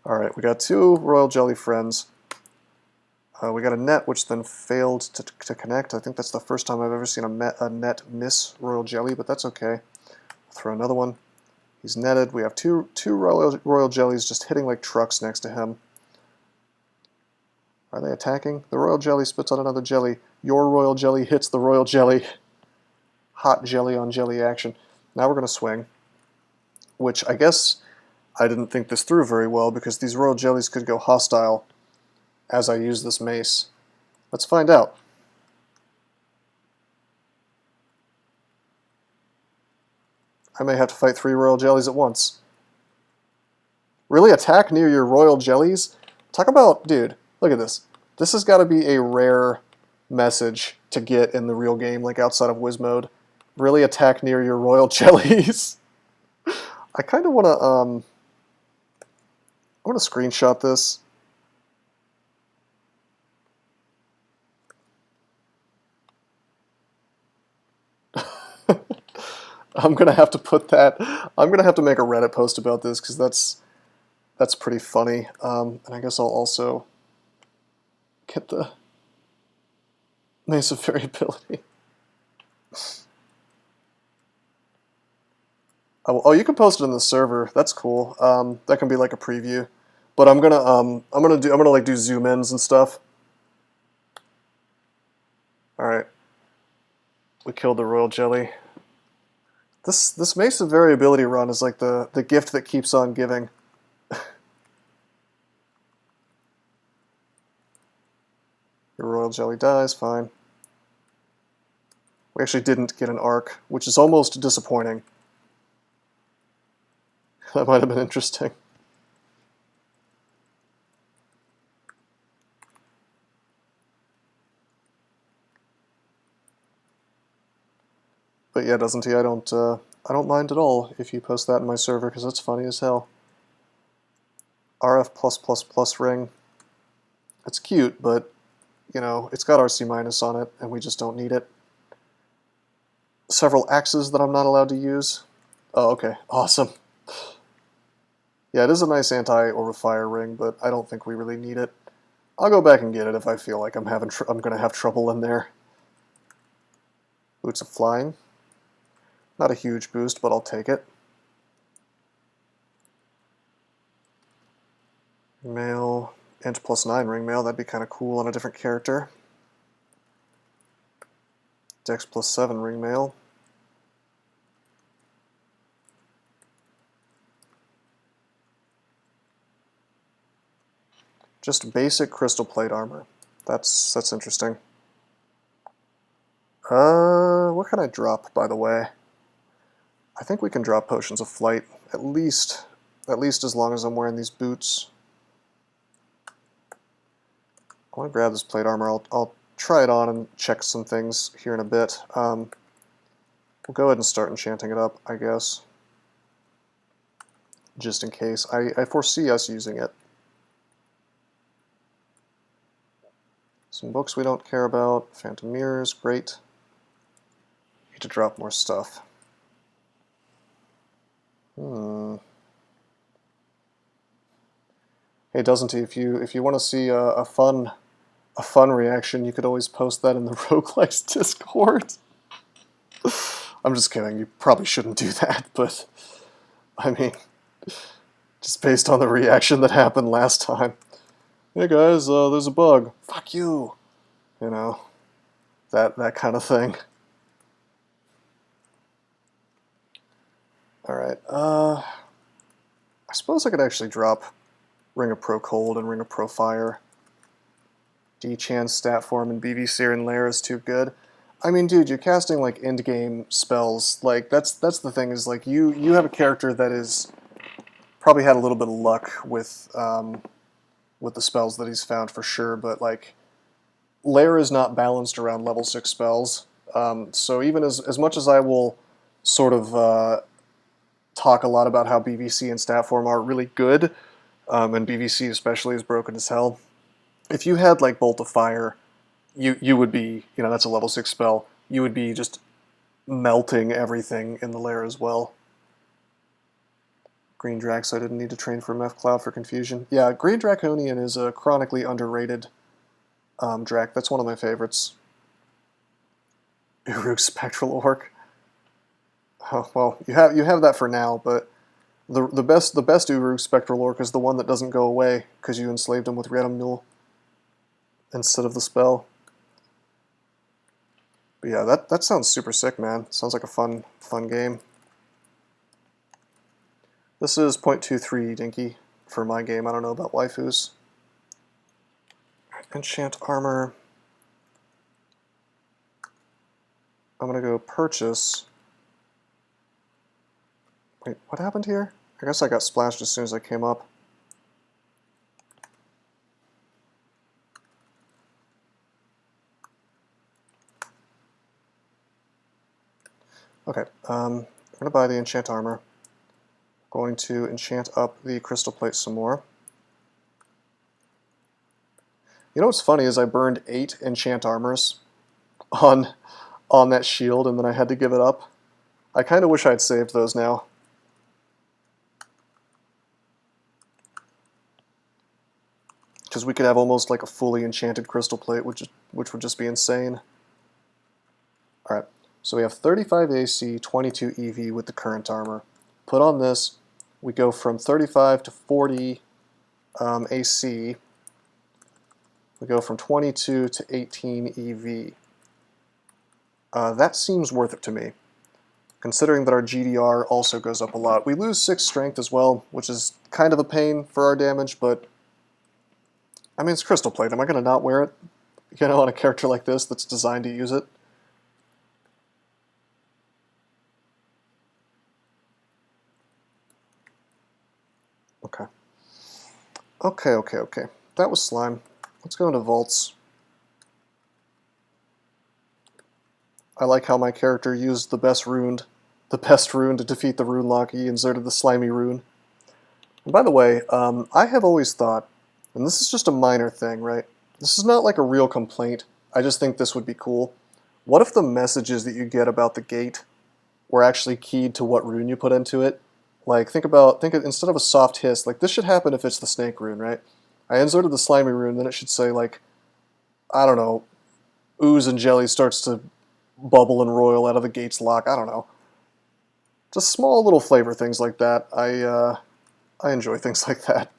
Alright, we got two Royal Jelly friends. We got a net which then failed to connect. I think that's the first time I've ever seen a net miss Royal Jelly, but that's okay. Throw another one. He's netted. We have two Royal Jellies just hitting like trucks next to him. Are they attacking? The Royal Jelly spits out another jelly. Your Royal Jelly hits the Royal Jelly. Hot jelly on jelly action. Now we're going to swing, which I guess I didn't think this through very well because these Royal Jellies could go hostile as I use this mace. Let's find out. I may have to fight 3 Royal Jellies at once. Really attack near your Royal Jellies? Talk about, dude, look at this. This has got to be a rare message to get in the real game, like outside of Wiz mode. Really attack near your Royal Jellies. I kind of want to, I want to screenshot this. I'm going to have to put that, I'm going to have to make a Reddit post about this because that's pretty funny. And I guess I'll also get the Mace of Variability. Oh, you can post it in the server. That's cool. That can be like a preview. But I'm gonna like do zoom ins and stuff. All right. We killed the royal jelly. This Mesa variability run is like the gift that keeps on giving. Your royal jelly dies, fine. We actually didn't get an arc, which is almost disappointing. That might have been interesting. But yeah, doesn't he? I don't mind at all if you post that in my server because it's funny as hell. RF+++ ring. It's cute, but you know, it's got RC- on it, and we just don't need it. Several axes that I'm not allowed to use. Oh, okay, awesome. Yeah, it is a nice anti-overfire ring, but I don't think we really need it. I'll go back and get it if I feel like I'm gonna have trouble in there. Boots of Flying. Not a huge boost, but I'll take it. Mail, int +9 ring mail, that'd be kind of cool on a different character. Dex +7 ring mail. Just basic crystal plate armor. That's interesting. What can I drop, by the way? I think we can drop potions of flight, at least as long as I'm wearing these boots. I want to grab this plate armor. I'll try it on and check some things here in a bit. We'll go ahead and start enchanting it up, I guess. Just in case. I foresee us using it. Some books we don't care about. Phantom Mirrors, great. Need to drop more stuff. Hey, doesn't he? If you want to see a fun reaction, you could always post that in the Roguelikes Discord. I'm just kidding. You probably shouldn't do that, but I mean, just based on the reaction that happened last time. Hey guys, there's a bug. Fuck you. You know, that kind of thing. All right. I suppose I could actually drop Ring of Pro Cold and Ring of Pro Fire. D-Chan stat form and BVSeer and Lair is too good. I mean, dude, you're casting like end game spells. Like that's the thing is like you have a character that is probably had a little bit of luck with the spells that he's found for sure, but like Lair is not balanced around level 6 spells. So even as much as I will sort of talk a lot about how BVC and stat form are really good, and BVC especially is broken as hell. If you had like Bolt of Fire, you would be, you know, that's a level 6 spell. You would be just melting everything in the lair as well. Green Drac, so I didn't need to train for Meph Cloud for confusion. Yeah, Green Draconian is a chronically underrated Drac. That's one of my favorites. Uruk Spectral Orc. Oh, well, you have that for now, but the best Uruk Spectral Orc is the one that doesn't go away because you enslaved him with Random Mule instead of the spell. But yeah, that sounds super sick, man. Sounds like a fun game. This is 0.23 Dinky for my game. I don't know about waifus. Enchant armor. I'm gonna go purchase. Wait, what happened here? I guess I got splashed as soon as I came up. Okay, I'm gonna buy the enchant armor. Going to enchant up the crystal plate some more. You know what's funny is I burned 8 enchant armors on that shield and then I had to give it up. I kind of wish I'd saved those now. Because we could have almost like a fully enchanted crystal plate, which would just be insane. Alright, so we have 35 AC, 22 EV with the current armor. put on this, we go from 35 to 40 AC. We go from 22 to 18 EV. That seems worth it to me, considering that our GDR also goes up a lot. We lose 6 strength as well, which is kind of a pain for our damage, but I mean, it's crystal plate. Am I going to not wear it? You know, on a character like this that's designed to use it? Okay. Okay. That was slime. Let's go into vaults. I like how my character used the best rune to defeat the rune lock. He inserted the slimy rune. And by the way, I have always thought, and this is just a minor thing, right? This is not like a real complaint. I just think this would be cool. What if the messages that you get about the gate were actually keyed to what rune you put into it? Like, think instead of a soft hiss, like this should happen if it's the snake rune, right? I inserted the slimy rune, then it should say, like, I don't know, ooze and jelly starts to bubble and roil out of the gate's lock. I don't know. Just small little flavor things like that. I enjoy things like that.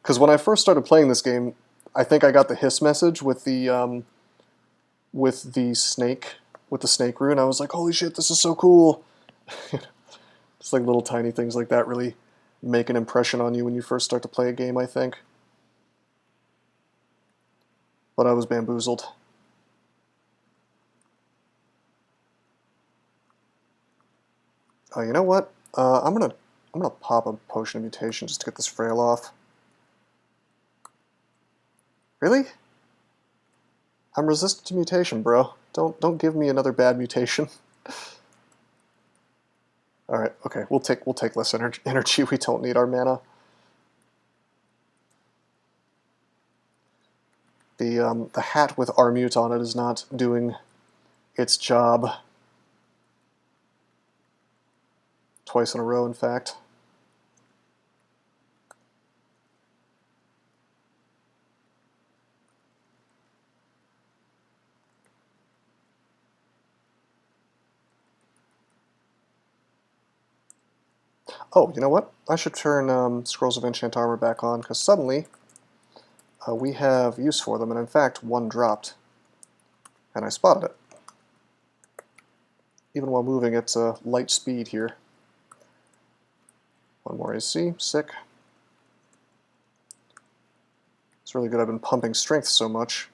Because when I first started playing this game, I think I got the hiss message with the snake rune. I was like, holy shit, this is so cool. Just like little tiny things like that really make an impression on you when you first start to play a game, I think. But I was bamboozled. Oh, you know what? I'm gonna pop a potion of mutation just to get this frail off. Really? I'm resistant to mutation, bro. Don't give me another bad mutation. All right, okay. We'll take less energy. We don't need our mana. The hat with Armute on it is not doing its job. Twice in a row, in fact. Oh, you know what? I should turn Scrolls of Enchant Armor back on, because suddenly we have use for them, and in fact, one dropped. And I spotted it. Even while moving at light speed here. One more AC, sick. It's really good I've been pumping strength so much.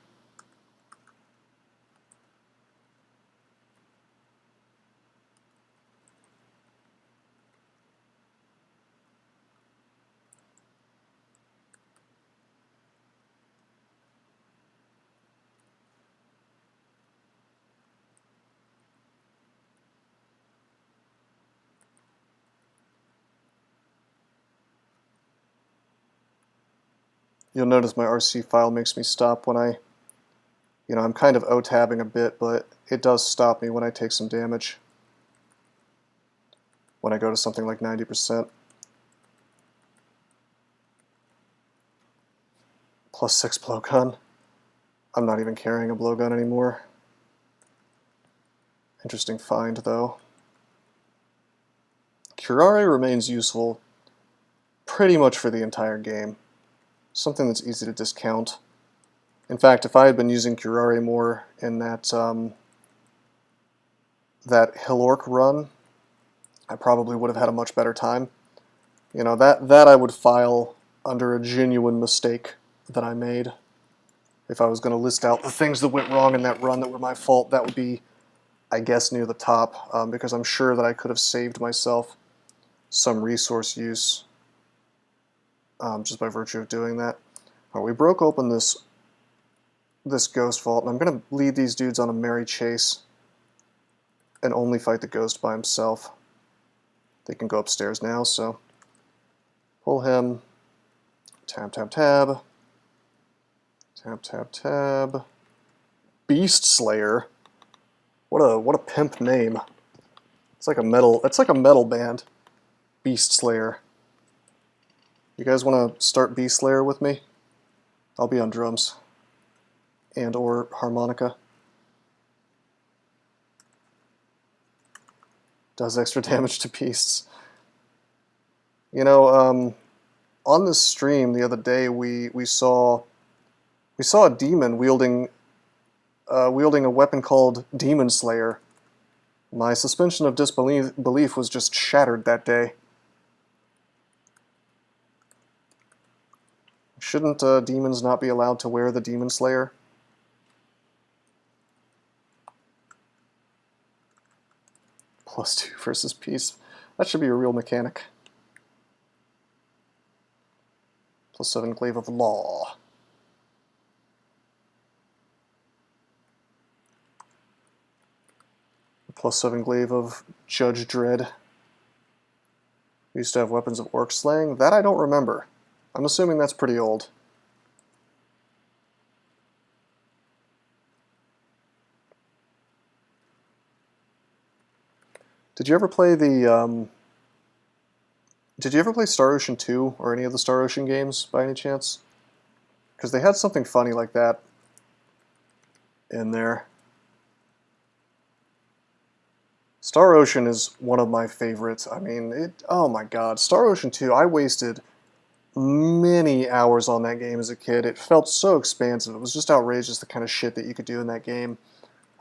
You'll notice my RC file makes me stop when I'm kind of O-tabbing a bit, but it does stop me when I take some damage. When I go to something like 90%. +6 blowgun. I'm not even carrying a blowgun anymore. Interesting find, though. Curare remains useful pretty much for the entire game. Something that's easy to discount. In fact, if I had been using Curare more in that Hillorc run, I probably would have had a much better time. You know, that I would file under a genuine mistake that I made. If I was going to list out the things that went wrong in that run that were my fault, that would be, I guess, near the top, because I'm sure that I could have saved myself some resource use just by virtue of doing that. All right, we broke open this ghost vault, and I'm going to lead these dudes on a merry chase and only fight the ghost by himself. They can go upstairs now, so pull him, tab, tab, tab, tab, tab, tab. Beast Slayer. What a pimp name. It's like a metal band. Beast Slayer. You guys want to start Beast Slayer with me? I'll be on drums and or harmonica. Does extra damage to beasts. You know, on this stream the other day, we saw a demon wielding a weapon called Demon Slayer. My suspension of disbelief was just shattered that day. Shouldn't demons not be allowed to wear the Demon Slayer? +2 versus peace. That should be a real mechanic. +7 Glaive of Law. +7 Glaive of Judge Dread. We used to have weapons of orc slaying. That I don't remember. I'm assuming that's pretty old. Did you ever play the Did you ever play Star Ocean 2 or any of the Star Ocean games by any chance? Because they had something funny like that in there. Star Ocean is one of my favorites. I mean, oh my god, Star Ocean 2, I wasted many hours on that game as a kid. It felt so expansive. It was just outrageous, the kind of shit that you could do in that game.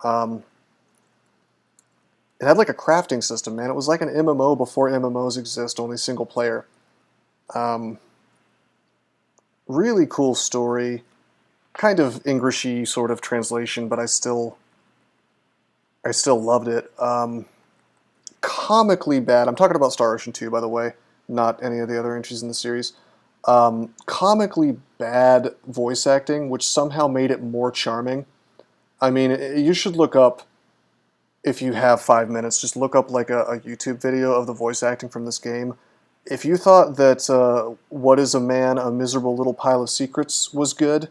It had like a crafting system, man. It was like an MMO before MMOs exist, only single player. Really cool story. Kind of Englishy sort of translation, but I still loved it. Comically bad. I'm talking about Star Ocean 2, by the way, not any of the other entries in the series. Comically bad voice acting, which somehow made it more charming. I mean, you should look up, if you have 5 minutes, just look up like a YouTube video of the voice acting from this game. If you thought that What Is a Man, A Miserable Little Pile of Secrets was good,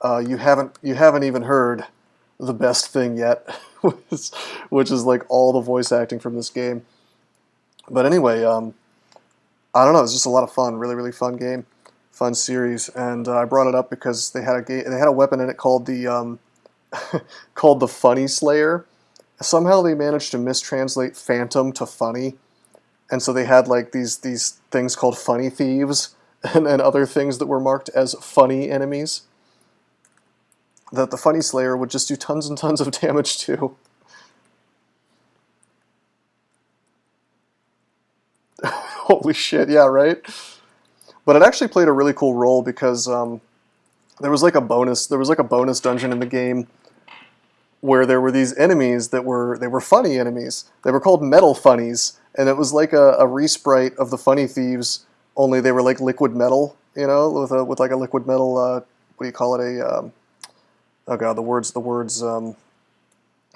you haven't even heard the best thing yet, which is like all the voice acting from this game. But anyway, I don't know, it's just a lot of fun, really fun game, fun series, and I brought it up because they had a weapon in it called the called the Funny Slayer. Somehow they managed to mistranslate Phantom to Funny, and so they had like these things called Funny Thieves and other things that were marked as funny enemies that the Funny Slayer would just do tons and tons of damage to. Holy shit, yeah, right? But it actually played a really cool role because there was like a bonus dungeon in the game where there were these enemies that were funny enemies. They were called Metal Funnies, and it was like a resprite of the Funny Thieves, only they were like liquid metal, you know, with like a liquid metal, what do you call it, oh god, the words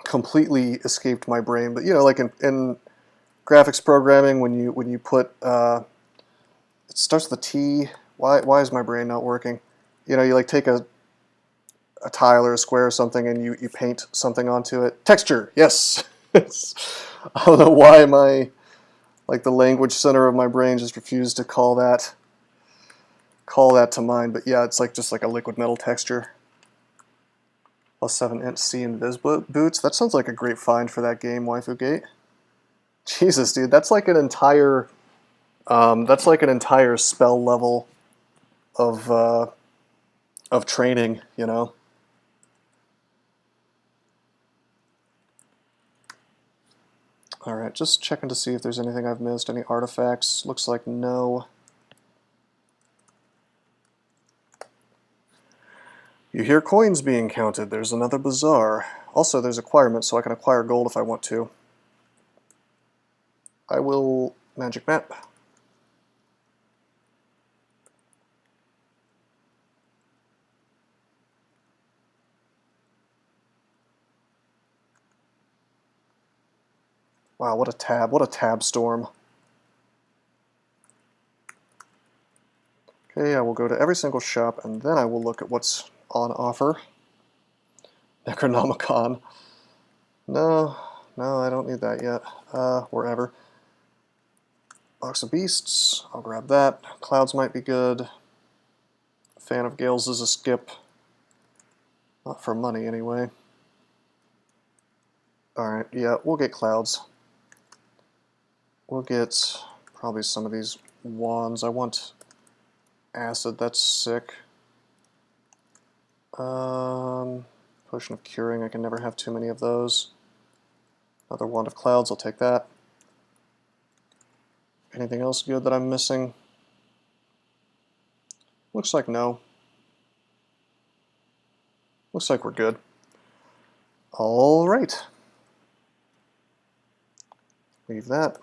completely escaped my brain, but you know, like in graphics programming, when you put, it starts with a T, why is my brain not working? You know, you like take a tile or a square or something, and you paint something onto it. Texture, yes. I don't know why like the language center of my brain just refused to call that to mind. But yeah, it's like just like a liquid metal texture. +7 int C invis boots. That sounds like a great find for that game, Waifu Gate. Jesus, dude, that's like an entire spell level of training, you know. Alright, just checking to see if there's anything I've missed, any artifacts. Looks like no. You hear coins being counted. There's another bazaar. Also, there's acquirements, so I can acquire gold if I want to. I will magic map. Wow, what a tab storm. Okay, I will go to every single shop, and then I will look at what's on offer. Necronomicon. No, I don't need that yet. Wherever. Box of Beasts, I'll grab that. Clouds might be good. Fan of Gales is a skip. Not for money, anyway. Alright, yeah, we'll get Clouds. We'll get probably some of these wands. I want acid, that's sick. Potion of curing, I can never have too many of those. Another wand of clouds, I'll take that. Anything else good that I'm missing? Looks like no. Looks like we're good. All right. Leave that.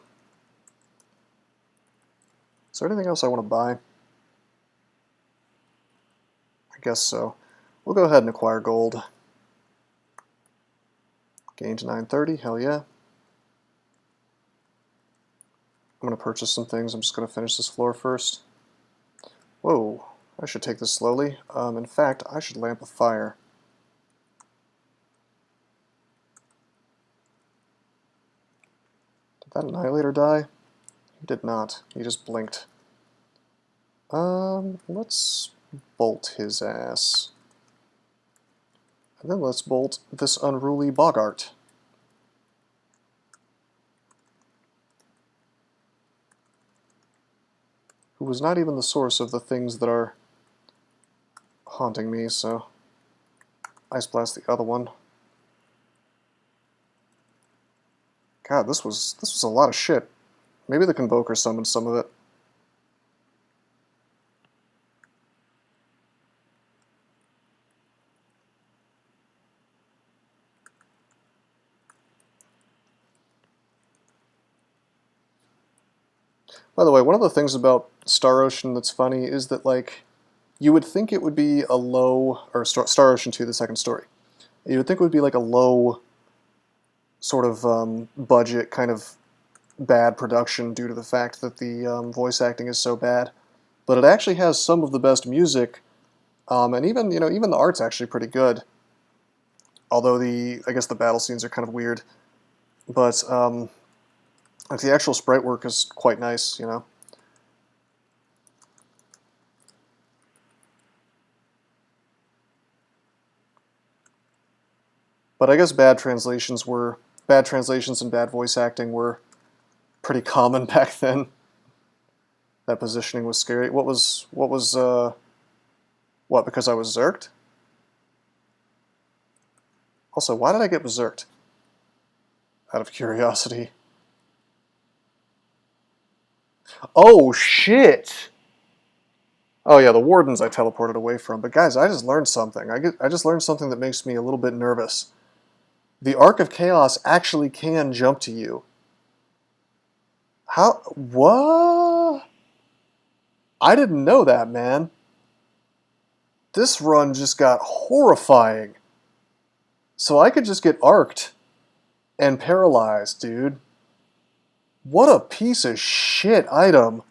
Is there anything else I want to buy? I guess so. We'll go ahead and acquire gold. Gain to 930, hell yeah. I'm going to purchase some things. I'm just going to finish this floor first. Whoa, I should take this slowly. In fact, I should lamp a fire. Did that annihilator die? He did not. He just blinked. Let's bolt his ass. And then let's bolt this unruly boggart. Who was not even the source of the things that are haunting me, so Ice Blast the other one. God, this was a lot of shit. Maybe the Convoker summoned some of it. By the way, one of the things about Star Ocean that's funny is that, like, you would think it would be a low, or Star Ocean 2, the second story. You would think it would be like a low sort of budget, kind of bad production due to the fact that the voice acting is so bad. But it actually has some of the best music, and even, you know, even the art's actually pretty good. Although I guess the battle scenes are kind of weird. But, like, the actual sprite work is quite nice, you know. But I guess bad translations and bad voice acting were pretty common back then. That positioning was scary. What, because I was zerked? Also, why did I get berserked? Out of curiosity. Oh, shit! Oh yeah, the wardens I teleported away from. But guys, I just learned something. I just learned something that makes me a little bit nervous. The Ark of Chaos actually can jump to you. How? What? I didn't know that, man. This run just got horrifying. So I could just get arced and paralyzed, dude. What a piece of shit item.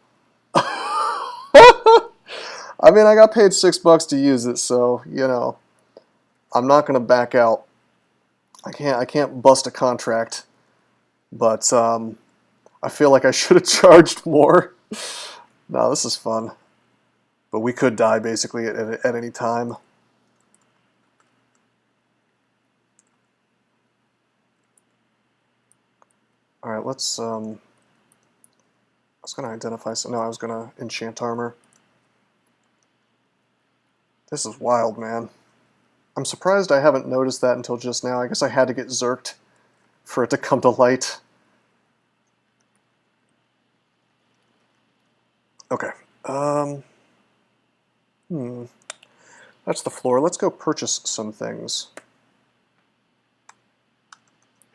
I mean, I got paid $6 to use it, so, you know, I'm not going to back out. I can't bust a contract, but I feel like I should have charged more. No, this is fun. But we could die, basically, at any time. Alright, let's, I was going to identify some, no, I was going to enchant armor. This is wild, man. I'm surprised I haven't noticed that until just now. I guess I had to get zerked for it to come to light. Okay. That's the floor. Let's go purchase some things.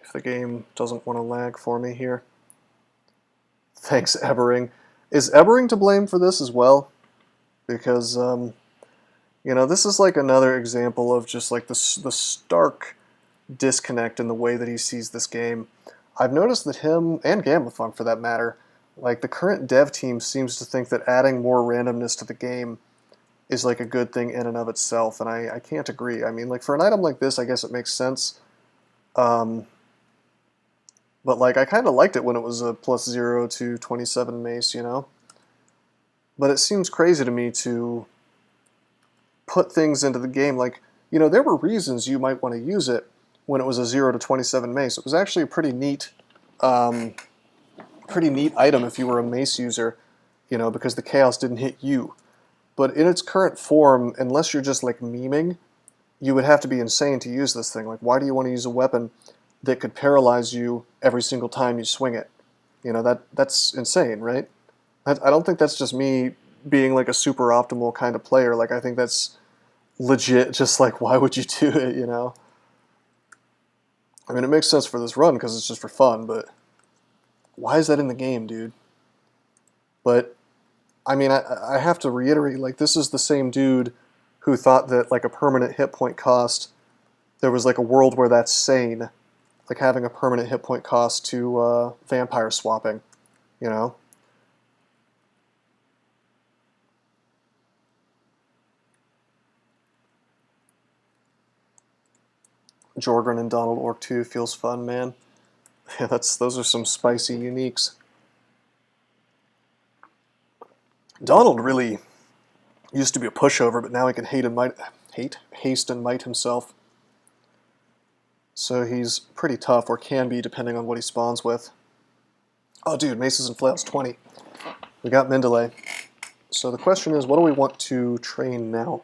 If the game doesn't want to lag for me here. Thanks, Ebering. Is Ebering to blame for this as well? Because, you know, this is like another example of just like the stark disconnect in the way that he sees this game. I've noticed that him, and Gamblefunk for that matter, like the current dev team seems to think that adding more randomness to the game is like a good thing in and of itself, and I can't agree. I mean, like for an item like this, I guess it makes sense. But like I kind of liked it when it was a +0 to 27 mace, you know? But it seems crazy to me to put things into the game, like, you know, there were reasons you might want to use it when it was a 0 to 27 mace. It was actually a pretty neat pretty neat item if you were a mace user, you know, because the chaos didn't hit you. But in its current form, unless you're just like memeing, you would have to be insane to use this thing. Like, why do you want to use a weapon that could paralyze you every single time you swing it? You know, that's insane, right? I don't think that's just me being like a super optimal kind of player. Like, I think that's legit just like, why would you do it, you know? I mean, it makes sense for this run because it's just for fun, but why is that in the game, dude? But, I mean, I have to reiterate, like, this is the same dude who thought that, like, a permanent hit point cost, there was, like, a world where that's sane, like having a permanent hit point cost to vampire swapping, you know? Jorgren and Donald Orc 2 feels fun, man. Yeah, those are some spicy uniques. Donald really used to be a pushover, but now he can haste and might himself. So he's pretty tough, or can be, depending on what he spawns with. Oh, dude, Maces and Flails 20. We got Mendeley. So the question is, what do we want to train now?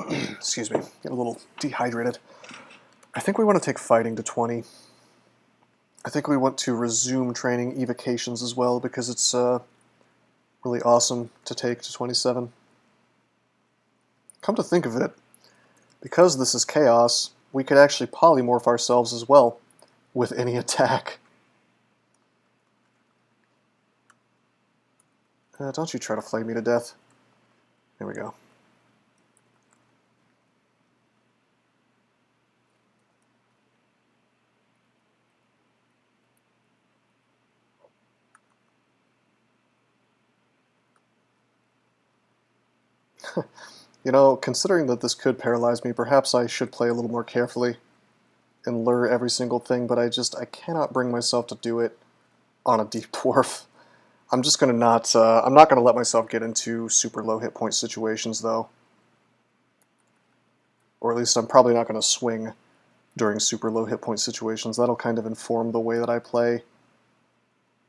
Excuse me, get a little dehydrated. I think we want to take fighting to 20. I think we want to resume training evocations as well, because it's really awesome to take to 27. Come to think of it, because this is chaos, we could actually polymorph ourselves as well with any attack. Don't you try to flay me to death. There we go. You know, considering that this could paralyze me, perhaps I should play a little more carefully and lure every single thing, but I cannot bring myself to do it on a deep dwarf. I'm just gonna not, I'm not gonna let myself get into super low hit point situations though. Or at least I'm probably not gonna swing during super low hit point situations. That'll kind of inform the way that I play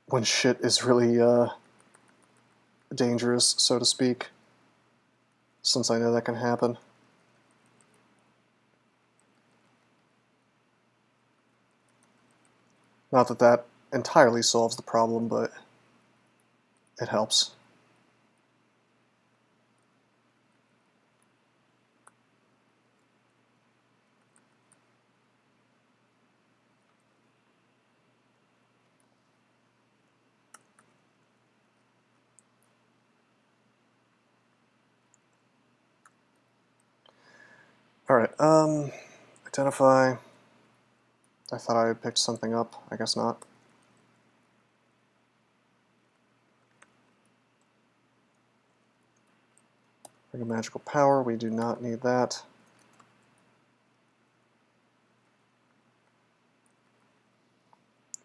when shit is really dangerous, so to speak, since I know that can happen. Not that that entirely solves the problem, but it helps. Alright, identify. I thought I had picked something up. I guess not. Bring a magical power. We do not need that.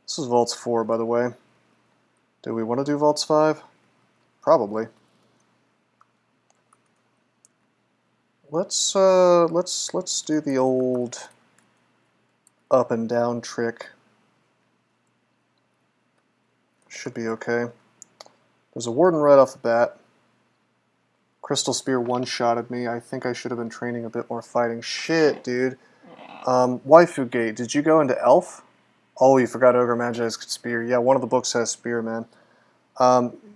This is Vaults 4, by the way. Do we want to do Vaults 5? Probably. Let's do the old up and down trick. Should be okay. There's a Warden right off the bat. Crystal Spear one-shotted me. I think I should have been training a bit more fighting. Shit, dude. Waifu Gate, did you go into Elf? Oh, you forgot Ogre Magi's Spear. Yeah, one of the books has Spear, man.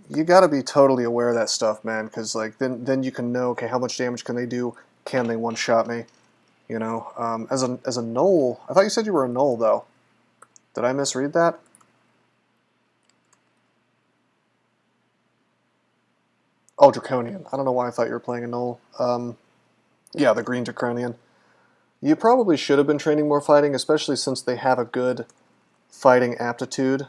You gotta be totally aware of that stuff, man, because like then you can know, okay, how much damage can they do? Can they one-shot me? You know, as a Knoll, I thought you said you were a Knoll, though. Did I misread that? Oh, Draconian. I don't know why I thought you were playing a Knoll. Yeah, the green Draconian. You probably should have been training more fighting, especially since they have a good fighting aptitude.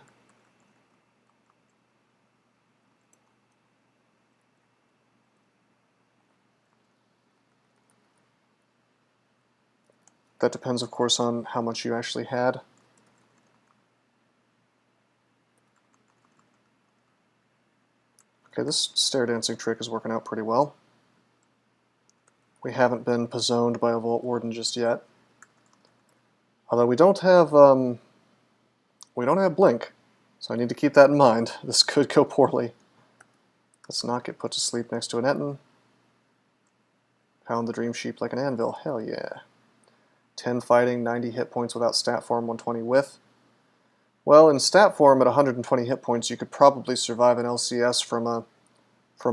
That depends, of course, on how much you actually had. Okay, this stair dancing trick is working out pretty well. We haven't been pizzoned by a Vault Warden just yet. Although we don't have we don't have blink, so I need to keep that in mind. This could go poorly. Let's not get put to sleep next to an Eton. Pound the Dream Sheep like an anvil. Hell yeah. 10 fighting, 90 hit points without stat form, 120 with. Well, in stat form at 120 hit points, you could probably survive an LCS from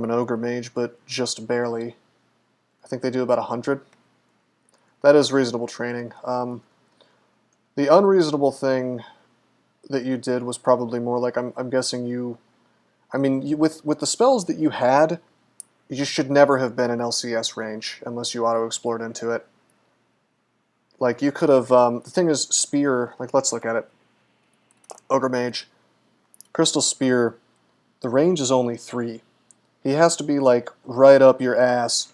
an Ogre Mage, but just barely. I think they do about 100. That is reasonable training. The unreasonable thing that you did was probably more like, I'm guessing you... I mean, with the spells that you had, you should never have been in LCS range unless you auto-explored into it. Like, you could have... the thing is, Spear... Like, let's look at it. Ogre Mage. Crystal Spear, the range is only 3. He has to be, like, right up your ass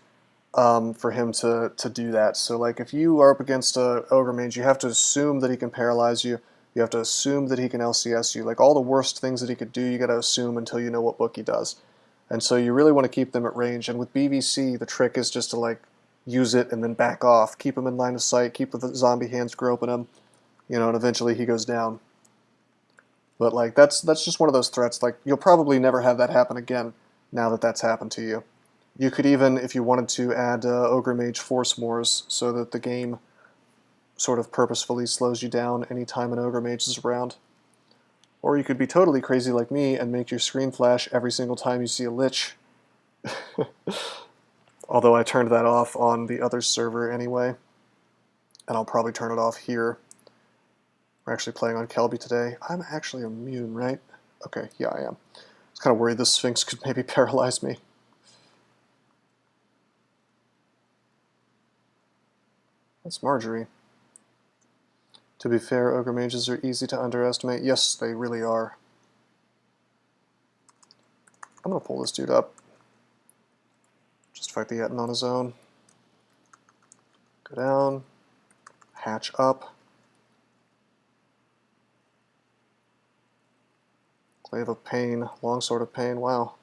for him to do that. So, like, if you are up against a Ogre Mage, you have to assume that he can paralyze you. You have to assume that he can LCS you. Like, all the worst things that he could do, you gotta assume until you know what book he does. And so you really want to keep them at range. And with BVC, the trick is just to, like, use it and then back off. Keep him in line of sight, keep the zombie hands groping him, you know, and eventually he goes down. But, like, that's just one of those threats. Like, you'll probably never have that happen again now that that's happened to you. You could even, if you wanted to, add Ogre Mage Force Mores so that the game sort of purposefully slows you down anytime an Ogre Mage is around. Or you could be totally crazy like me and make your screen flash every single time you see a Lich. Although I turned that off on the other server anyway. And I'll probably turn it off here. We're actually playing on Kelby today. I'm actually immune, right? Okay, yeah, I am. I was kind of worried this Sphinx could maybe paralyze me. That's Marjorie. To be fair, Ogre Mages are easy to underestimate. Yes, they really are. I'm going to pull this dude up. Just fight the Eton on his own. Go down. Hatch up. Glaive of Pain. Longsword of Pain. Wow.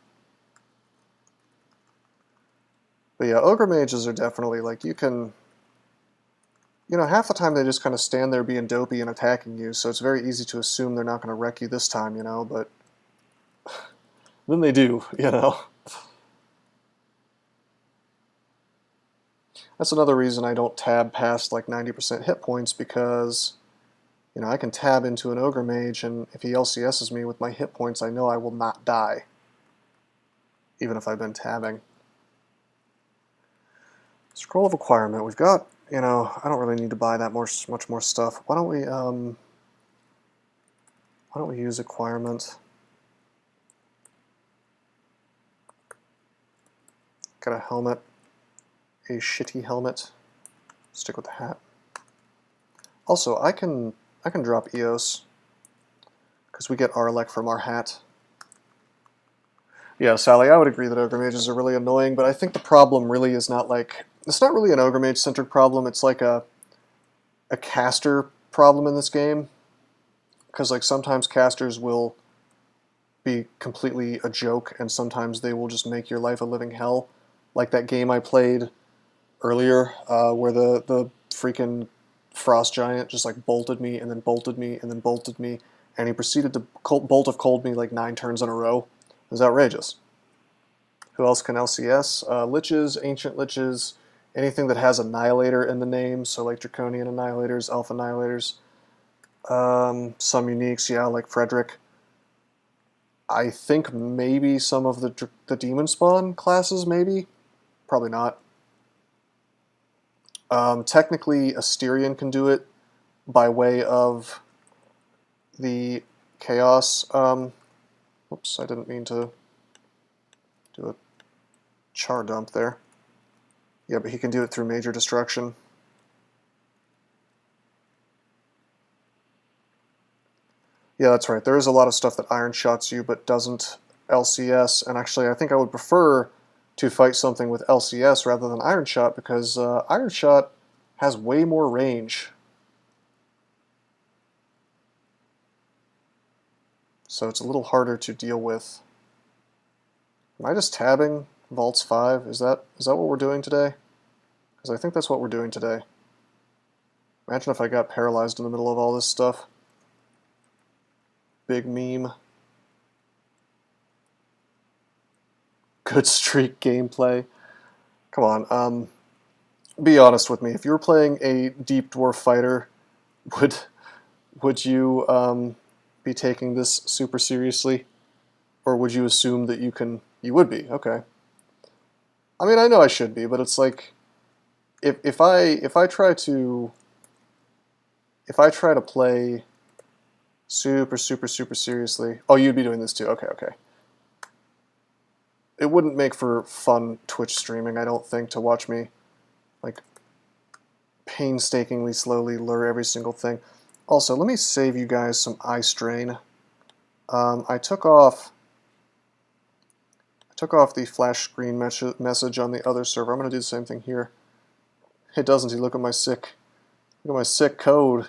But yeah, Ogre Mages are definitely, like, you can... You know, half the time they just kind of stand there being dopey and attacking you, so it's very easy to assume they're not going to wreck you this time, you know, but then they do, you know. That's another reason I don't tab past like 90% hit points, because, you know, I can tab into an Ogre Mage, and if he LCSs me with my hit points, I know I will not die, even if I've been tabbing. Scroll of Acquirement. We've got... You know, I don't really need to buy that much more stuff. Why don't we use Acquirement? Got a helmet, a shitty helmet. Stick with the hat. Also, I can drop EOS because we get Arlek from our hat. Yeah, Sally, I would agree that Ogre Mages are really annoying, but I think the problem really is not like... It's not really an Ogre Mage-centered problem, it's like a caster problem in this game. Because like sometimes casters will be completely a joke, and sometimes they will just make your life a living hell. Like that game I played earlier, where the freaking Frost Giant just like bolted me, and then bolted me, and then bolted me, and he proceeded to bolt of cold me like 9 turns in a row. It was outrageous. Who else can LCS? Liches, Ancient Liches, anything that has Annihilator in the name, so like Draconian Annihilators, Elf Annihilators. Some uniques, yeah, like Frederick. I think maybe some of the Demon Spawn classes, maybe? Probably not. Technically, Asterion can do it by way of the Chaos. Oops, I didn't mean to do a char dump there. Yeah, but he can do it through Major Destruction. Yeah, that's right. There is a lot of stuff that Iron Shots you, but doesn't LCS. And actually, I think I would prefer to fight something with LCS rather than Iron Shot, because Iron Shot has way more range. So it's a little harder to deal with. Am I just tabbing Vaults 5? Is that what we're doing today? Because I think that's what we're doing today. Imagine if I got paralyzed in the middle of all this stuff. big meme. Good streak gameplay. Come on, be honest with me. If you were playing a deep dwarf fighter, would you be taking this super seriously, or would you assume that you would be? Okay. I mean, I know I should be, but it's like if I try to play super seriously. Oh, you'd be doing this too. Okay, okay. It wouldn't make for fun Twitch streaming, I don't think, to watch me like painstakingly slowly lure every single thing. Also, let me save you guys some eye strain. I took off the flash screen message on the other server. I'm going to do the same thing here. It doesn't he? Look at my CeCK. Look at my CeCK code.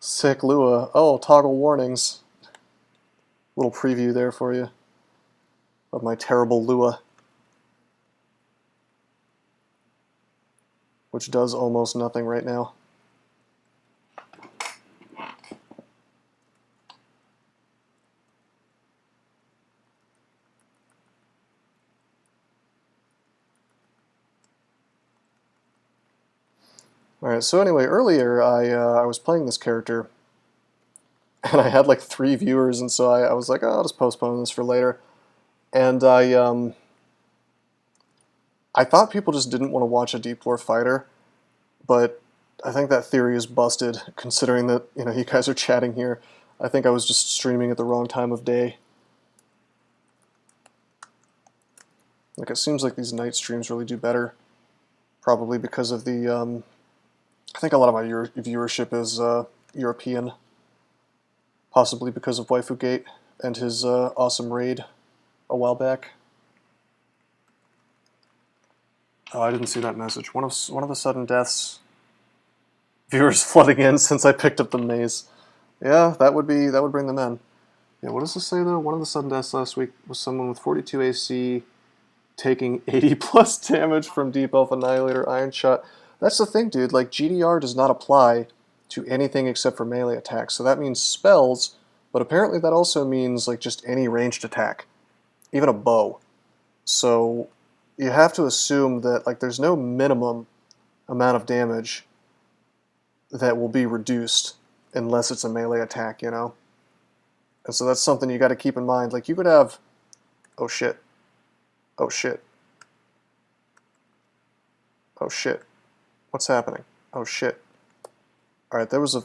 CeCK Lua. Oh, toggle warnings. Little preview there for you of my terrible Lua, which does almost nothing right now. Alright, so anyway, earlier I was playing this character, and I had like 3 viewers, and so I was like, oh, I'll just postpone this for later. And I thought people just didn't want to watch a deep dwarf fighter, but I think that theory is busted, considering that, you know, you guys are chatting here. I think I was just streaming at the wrong time of day. Like, it seems like these night streams really do better, probably because of the, I think a lot of my viewership is European, possibly because of WaifuGate and his awesome raid a while back. Oh, I didn't see that message. One of the sudden deaths. Viewers flooding in since I picked up the maze. Yeah, that would bring them in. Yeah, what does this say though? One of the sudden deaths last week was someone with 42 AC taking 80 plus damage from Deep Elf Annihilator Iron Shot. That's the thing, dude. Like, GDR does not apply to anything except for melee attacks. So that means spells, but apparently that also means like just any ranged attack, even a bow. So you have to assume that like there's no minimum amount of damage that will be reduced unless it's a melee attack, you know? And so that's something you got to keep in mind. Like, you could have... Oh, shit. Oh, shit. Oh, shit. What's happening? Oh, shit. Alright, there was an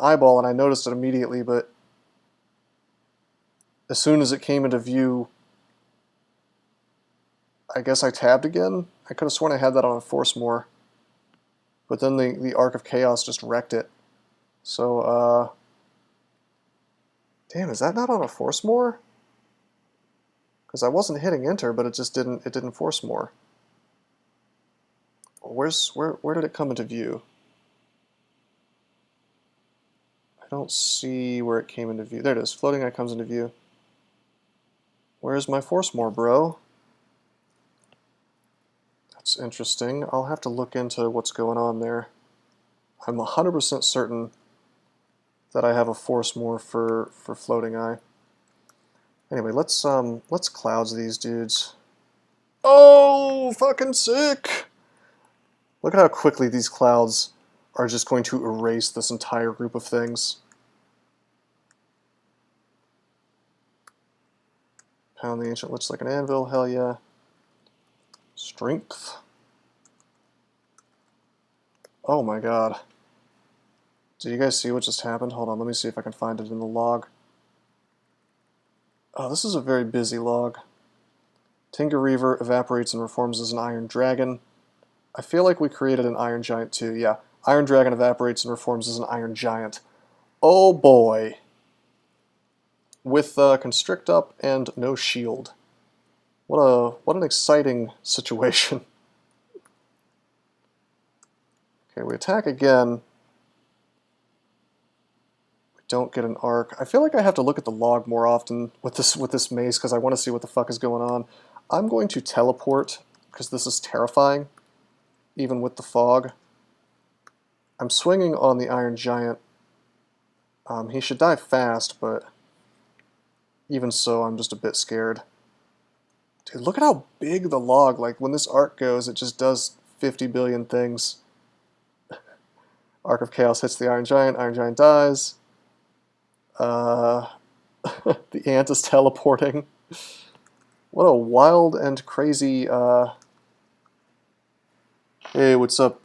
eyeball, and I noticed it immediately, but as soon as it came into view, I guess I tabbed again? I could have sworn I had that on a force more. But then the Arc of Chaos just wrecked it. So, damn, is that not on a force more? Because I wasn't hitting enter, but it didn't force more. Where did it come into view? I don't see where it came into view. There it is. Floating eye comes into view. Where's my force more, bro? That's interesting. I'll have to look into what's going on there. I'm 100% certain that I have a force more for floating eye. Anyway, let's clouds these dudes. Oh, fucking sick! Look at how quickly these clouds are just going to erase this entire group of things. Pound the ancient Lich like an anvil, hell yeah. Strength. Oh my god. Did you guys see what just happened? Hold on, let me see if I can find it in the log. Oh, this is a very busy log. Tinga Reaver evaporates and reforms as an Iron Dragon. I feel like we created an Iron Giant too. Yeah, Iron Dragon evaporates and reforms as an Iron Giant. Oh boy. With Constrict up and no shield. What an exciting situation. Okay, we attack again. We don't get an arc. I feel like I have to look at the log more often with this maze because I want to see what the fuck is going on. I'm going to teleport because this is terrifying, even with the fog. I'm swinging on the Iron Giant. He should die fast, but even so, I'm just a bit scared. Dude, look at how big the log, like when this arc goes, it just does 50 billion things. Arc of Chaos hits the Iron Giant dies. The ant is teleporting. What a wild and crazy, hey, what's up,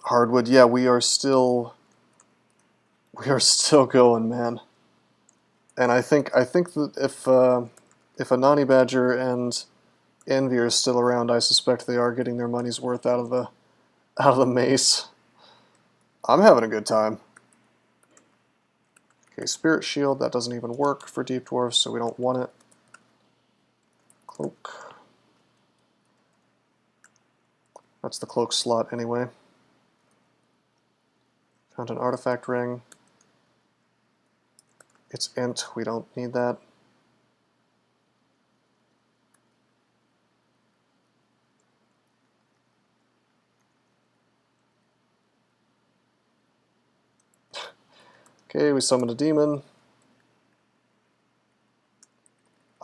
Hardwood? Yeah, we are still going, man. And I think that if a NaNe Badger and Envy are still around, I suspect they are getting their money's worth out of the mace. I'm having a good time. Okay, Spirit Shield, that doesn't even work for Deep Dwarfs, so we don't want it. Cloak. That's the cloak slot anyway. Found an artifact ring. It's int, we don't need that. Okay, we summoned a demon.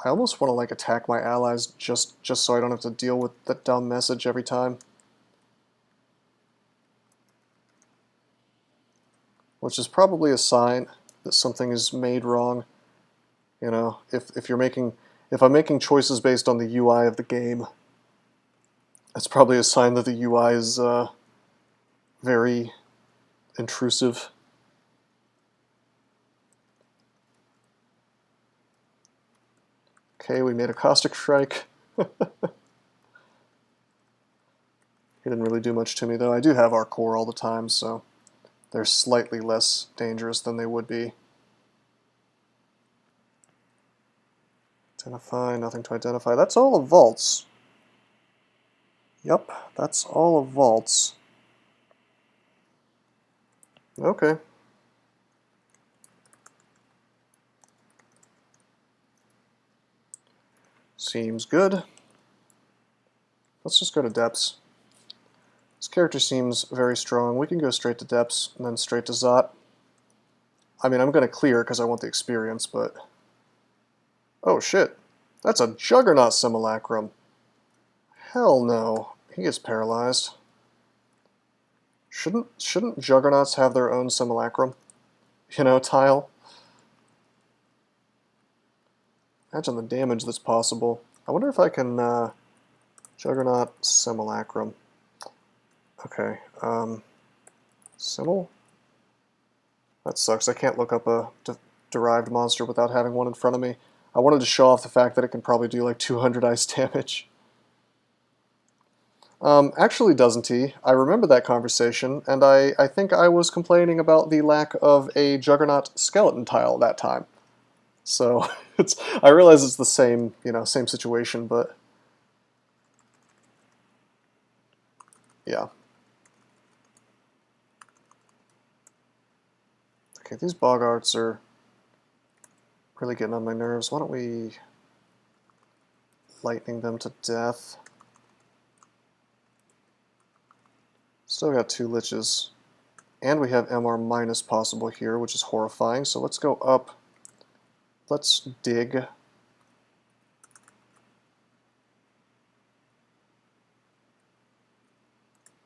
I almost want to like attack my allies just so I don't have to deal with that dumb message every time. Which is probably a sign that something is made wrong. You know, if I'm making choices based on the UI of the game, that's probably a sign that the UI is very intrusive. Okay, we made a Caustic Strike. He didn't really do much to me, though. I do have our core all the time, so they're slightly less dangerous than they would be. Identify, nothing to identify. That's all of vaults. Yep, that's all of vaults. Okay. Seems good. Let's just go to depths. This character seems very strong. We can go straight to depths and then straight to Zot. I mean, I'm going to clear because I want the experience, but... Oh shit, that's a Juggernaut Simulacrum. Hell no, he is paralyzed. Shouldn't Juggernauts have their own Simulacrum? You know, tile? Imagine the damage that's possible. I wonder if I can, Juggernaut Simulacrum. Okay, Simul? That sucks. I can't look up a derived monster without having one in front of me. I wanted to show off the fact that it can probably do like 200 ice damage. Actually doesn't he? I remember that conversation, and I think I was complaining about the lack of a Juggernaut skeleton tile that time. So, I realize it's the same, same situation, but... Yeah. Okay, these Boggarts are really getting on my nerves. Why don't we lightning them to death? Still got 2 liches. And we have MR minus possible here, which is horrifying. So let's go up. Let's dig. Okay,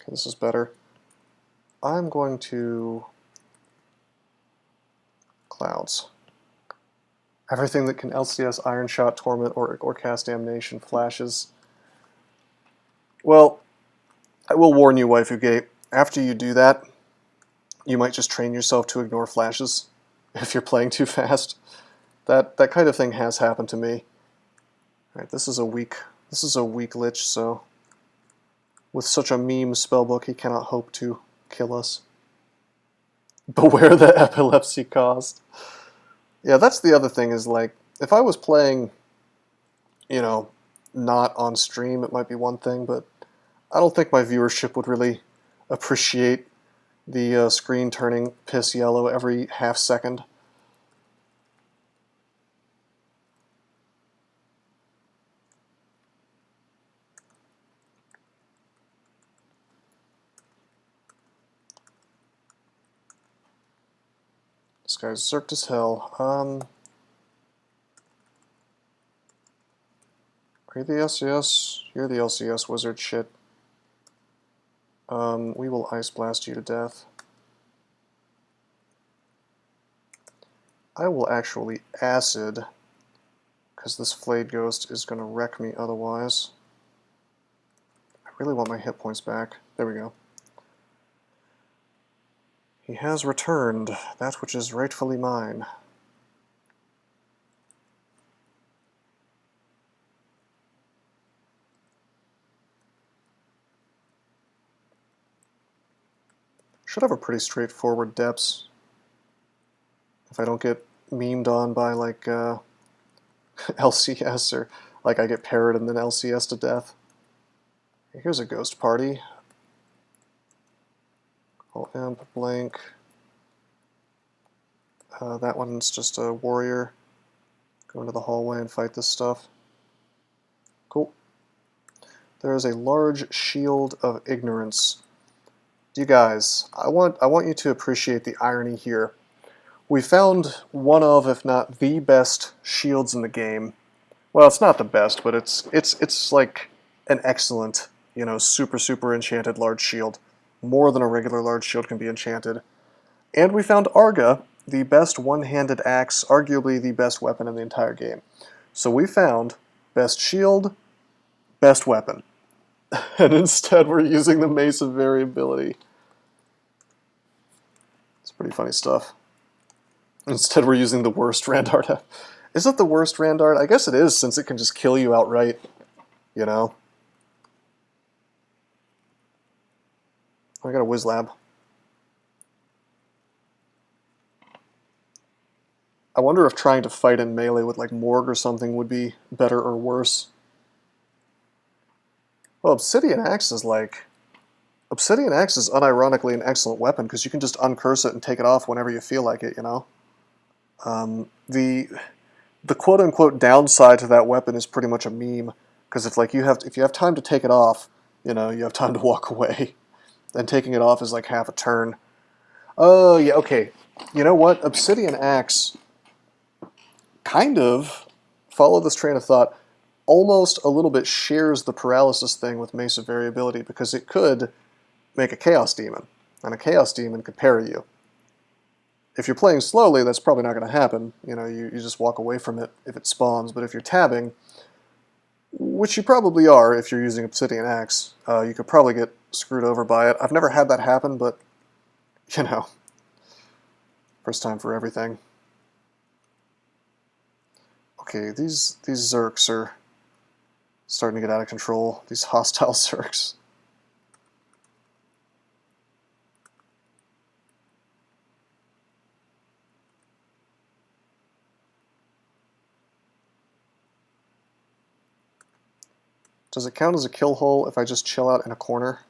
this is better. I'm going to clouds. Everything that can LCS Iron Shot, Torment, or cast Damnation flashes. Well, I will warn you, Waifu Gate, after you do that, you might just train yourself to ignore flashes if you're playing too fast. That kind of thing has happened to me. Alright, this is a weak lich, so with such a meme spellbook, he cannot hope to kill us. Beware the epilepsy caused. Yeah, that's the other thing, is like, if I was playing, not on stream, it might be one thing, but I don't think my viewership would really appreciate the screen turning piss yellow every half second. This guy's zerked as hell. Are you the LCS? You're the LCS wizard, shit. We will Ice Blast you to death. I will actually Acid, because this Flayed Ghost is going to wreck me otherwise. I really want my hit points back. There we go. He has returned that which is rightfully mine. Should have a pretty straightforward depths. If I don't get memed on by like LCS or like I get parried and then LCS to death. Here's a ghost party. I'll amp blank. That one's just a warrior. Go into the hallway and fight this stuff. Cool. There is a large shield of ignorance. You guys, I want you to appreciate the irony here. We found one of, if not the best shields in the game. Well, it's not the best, but it's like an excellent, you know, super enchanted large shield. More than a regular large shield can be enchanted. And we found Arga, the best one-handed axe, arguably the best weapon in the entire game. So we found best shield, best weapon. And instead we're using the Mace of Variability. It's pretty funny stuff. Instead we're using the worst Randart. Is it the worst Randart? I guess it is, since it can just kill you outright, you know? I got a Wizlab. I wonder if trying to fight in melee with like Morg or something would be better or worse. Well, Obsidian Axe is like... Obsidian Axe is unironically an excellent weapon because you can just uncurse it and take it off whenever you feel like it, you know? The quote-unquote downside to that weapon is pretty much a meme, because if you have time to take it off, you know, you have time to walk away. And taking it off is like half a turn. Oh, yeah, okay. You know what? Obsidian Axe kind of, follow this train of thought, almost a little bit shares the paralysis thing with Mace of Variability, because it could make a Chaos Demon, and a Chaos Demon could parry you. If you're playing slowly, that's probably not going to happen. You know, you just walk away from it if it spawns, but if you're tabbing, which you probably are if you're using Obsidian Axe, you could probably get screwed over by it. I've never had that happen, but, you know, first time for everything. Okay, these Zerks are starting to get out of control, these hostile Zerks. Does it count as a kill hole if I just chill out in a corner?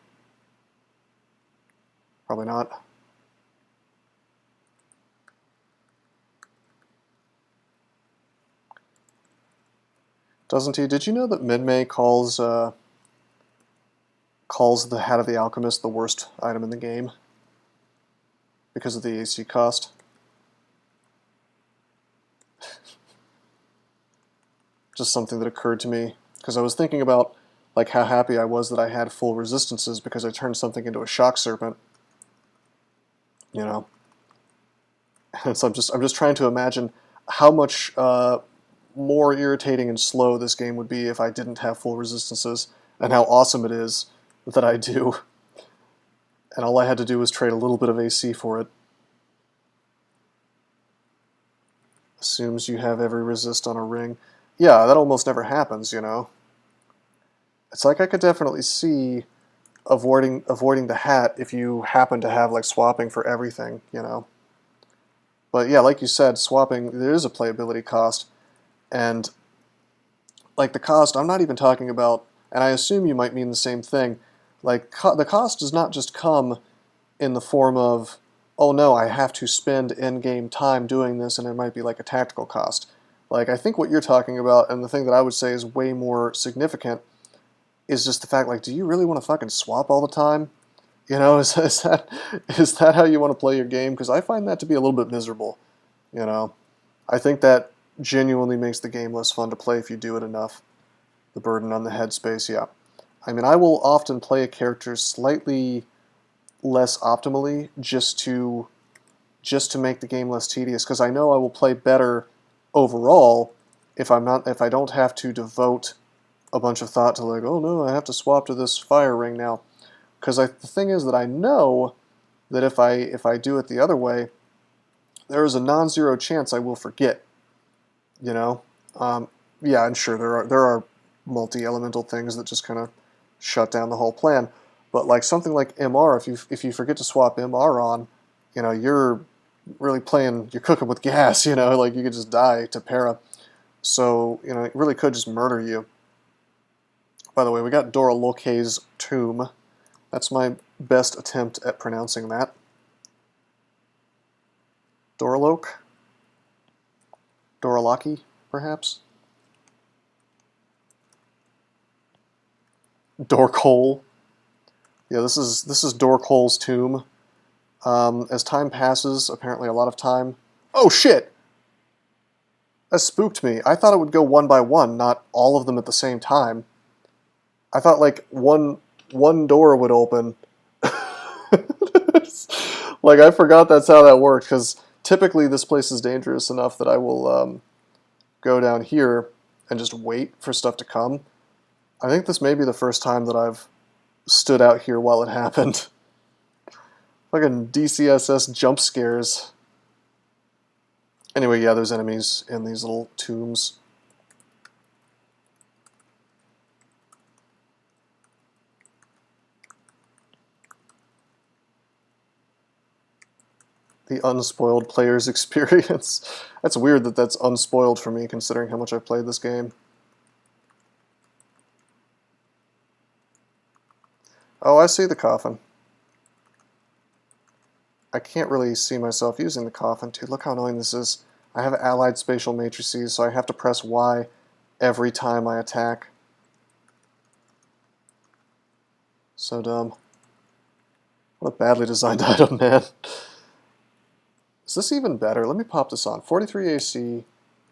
Probably not. Doesn't he? Did you know that Minmay calls the Hat of the Alchemist the worst item in the game? Because of the AC cost? Just something that occurred to me. Because I was thinking about like how happy I was that I had full resistances because I turned something into a shock serpent. You know? And so I'm just trying to imagine how much more irritating and slow this game would be if I didn't have full resistances, and how awesome it is that I do. And all I had to do was trade a little bit of AC for it. Assumes you have every resist on a ring. Yeah, that almost never happens, you know. It's like I could definitely see avoiding the hat if you happen to have like swapping for everything, you know. But yeah, like you said, swapping, there is a playability cost. And like the cost, I'm not even talking about, and I assume you might mean the same thing, like the cost does not just come in the form of, oh no, I have to spend in-game time doing this, and it might be like a tactical cost. Like, I think what you're talking about, and the thing that I would say is way more significant, is just the fact, like, do you really want to fucking swap all the time? You know, is that how you want to play your game? Because I find that to be a little bit miserable, you know. I think that genuinely makes the game less fun to play if you do it enough. the burden on the headspace, yeah. I mean, I will often play a character slightly less optimally just to make the game less tedious, because I know I will play better overall if I don't have to devote a bunch of thought to like, oh no, I have to swap to this fire ring now. Because the thing is that I know that if I do it the other way, there is a non-zero chance I will forget. You know, yeah, and sure there are multi-elemental things that just kind of shut down the whole plan. But like something like MR, if you forget to swap MR on, you know, you're really you're cooking with gas. You know, like you could just die to para. So you know, it really could just murder you. By the way, we got Doraloke's tomb. That's my best attempt at pronouncing that. Doraloke? Doralaki, perhaps? Dorcole. Yeah, this is Dorcole's tomb. As time passes, apparently a lot of time... Oh, shit! That spooked me. I thought it would go one by one, not all of them at the same time. I thought, like, one door would open. Like, I forgot that's how that worked, because typically this place is dangerous enough that I will go down here and just wait for stuff to come. I think this may be the first time that I've stood out here while it happened. Fucking DCSS jump scares. Anyway, yeah, there's enemies in these little tombs. The unspoiled player's experience. That's weird that that's unspoiled for me, considering how much I've played this game. Oh, I see the coffin. I can't really see myself using the coffin. Dude, look how annoying this is. I have allied spatial matrices, so I have to press Y every time I attack. So dumb. What a badly designed item, man. Is this even better? Let me pop this on. 43 AC,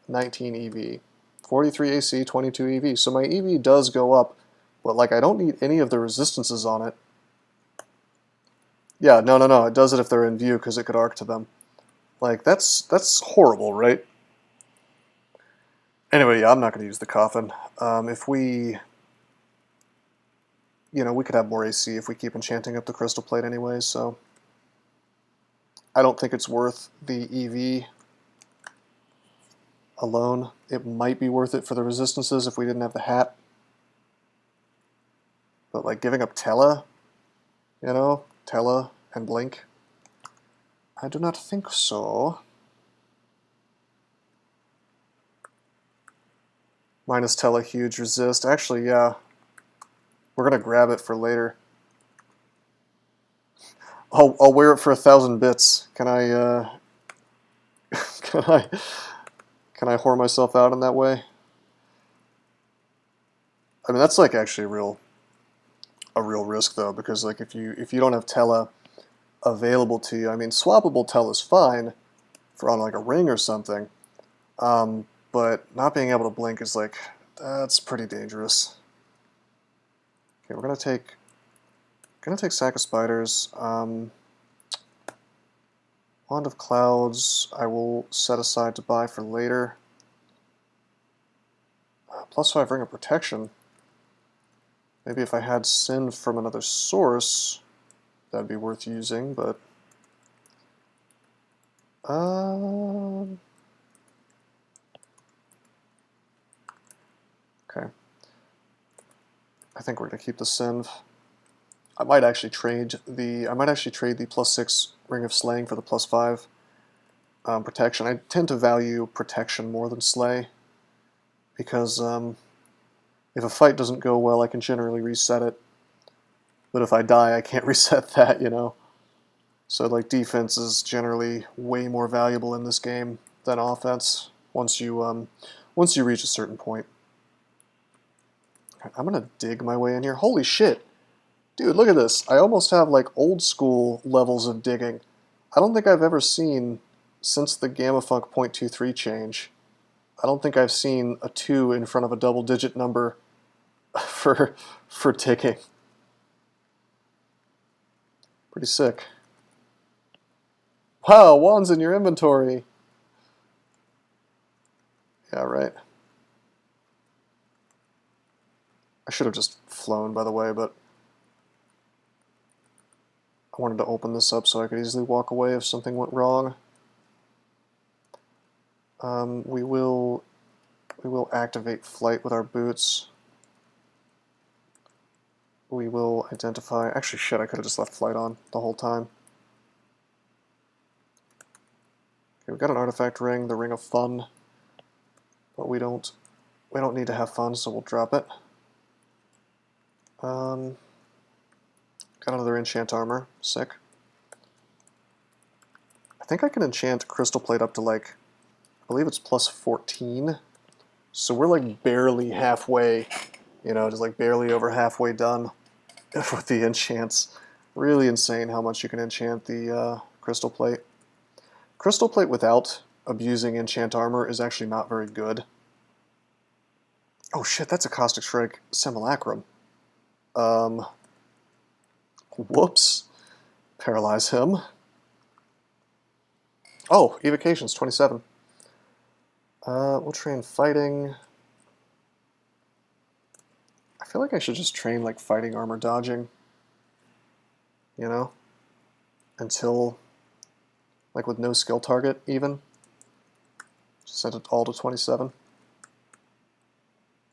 19 EV. 43 AC, 22 EV. So my EV does go up, but like I don't need any of the resistances on it. Yeah, no. It does it if they're in view because it could arc to them. Like that's horrible, right? Anyway, yeah, I'm not going to use the coffin. If we, you know, we could have more AC if we keep enchanting up the crystal plate anyway, so I don't think it's worth the EV alone. It might be worth it for the resistances if we didn't have the hat. But like giving up Tela, you know, Tela and Blink, I do not think so. Minus Tela, huge resist. Actually, yeah, we're gonna grab it for later. I'll wear it for 1,000 bits. Can I can I whore myself out in that way? I mean, that's like actually a real risk though, because like if you don't have Tela available to you, I mean, swappable Tela is fine for on like a ring or something, but not being able to blink is like, that's pretty dangerous. Okay, we're gonna take Sack of Spiders. Wand of Clouds I will set aside to buy for later. +5 Ring of Protection. Maybe if I had Sin from another source, that'd be worth using, but okay. I think we're gonna keep the Sin. I might actually trade the +6 Ring of Slaying for the +5 protection. I tend to value protection more than slay, because if a fight doesn't go well, I can generally reset it. But if I die, I can't reset that, you know? So like defense is generally way more valuable in this game than offense once you reach a certain point. Okay, I'm gonna dig my way in here. Holy shit! Dude, look at this. I almost have like old school levels of digging. I don't think I've ever seen, since the GammaFunk 0.23 change, I don't think I've seen a 2 in front of a double-digit number for ticking. Pretty sick. Wow, one's in your inventory. Yeah, right. I should have just flown, by the way, but I wanted to open this up so I could easily walk away if something went wrong. We will activate flight with our boots. We will identify... Actually, shit, I could have just left flight on the whole time. Okay, we've got an artifact ring, the Ring of Fun, but we don't need to have fun, so we'll drop it. Got another enchant armor, sick. I think I can enchant crystal plate up to like, I believe it's plus 14. So we're like barely halfway, you know, just like barely over halfway done with the enchants. Really insane how much you can enchant the crystal plate. Crystal plate without abusing enchant armor is actually not very good. Oh shit, that's a Caustic Strike Simulacrum. Whoops. Paralyze him. Oh, evocations, 27. We'll train fighting. I feel like I should just train like fighting armor dodging. You know? Until, like with no skill target even. Just set it all to 27.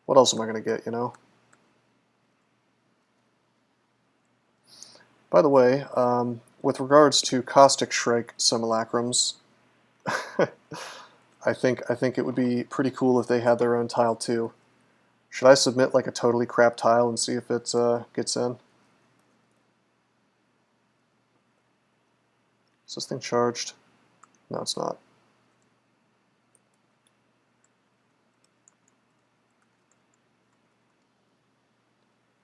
What else am I going to get, you know? By the way, with regards to Caustic Strike Simulacrums, I think it would be pretty cool if they had their own tile too. Should I submit like a totally crap tile and see if it gets in? Is this thing charged? No, it's not.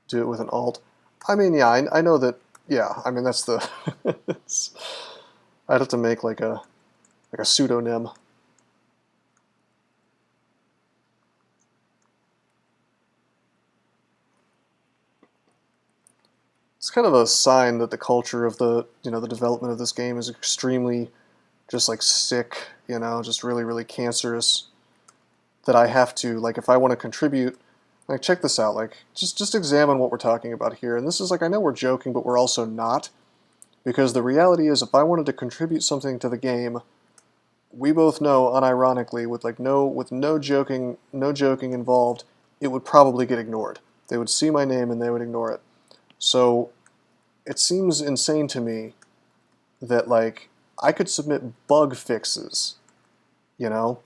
Do it with an alt. I mean, yeah, I know that. Yeah, I mean that's the. I'd have to make like a pseudonym. It's kind of a sign that the culture of the the development of this game is extremely just like sick, you know, just really, really cancerous. That I have to, like, if I want to contribute, like, check this out, like, just examine what we're talking about here. And this is like, I know we're joking, but we're also not. Because the reality is, if I wanted to contribute something to the game, we both know, unironically, with like no joking involved, it would probably get ignored. They would see my name and they would ignore it. So it seems insane to me that like I could submit bug fixes, you know?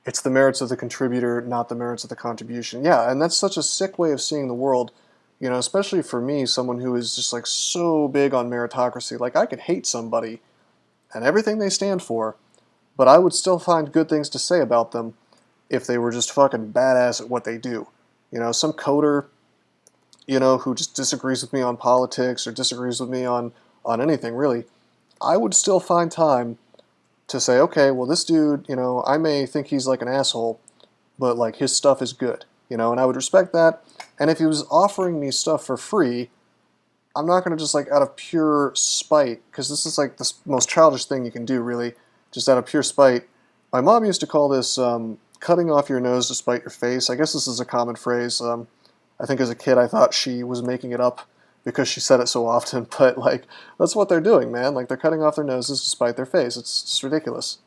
It's the merits of the contributor, not the merits of the contribution. Yeah, and that's such a sick way of seeing the world, you know, especially for me, someone who is just like so big on meritocracy. Like I could hate somebody and everything they stand for, but I would still find good things to say about them if they were just fucking badass at what they do. You know, some coder, you know, who just disagrees with me on politics or disagrees with me on anything, really, I would still find time to say, okay, well, this dude, you know, I may think he's like an asshole, but like his stuff is good, you know, and I would respect that. And if he was offering me stuff for free, I'm not going to just like out of pure spite, because this is like the most childish thing you can do, really, just out of pure spite. My mom used to call this cutting off your nose to spite your face. I guess this is a common phrase. I think as a kid I thought she was making it up because she said it so often, but like that's what they're doing, man. Like they're cutting off their noses to spite their face. It's just ridiculous.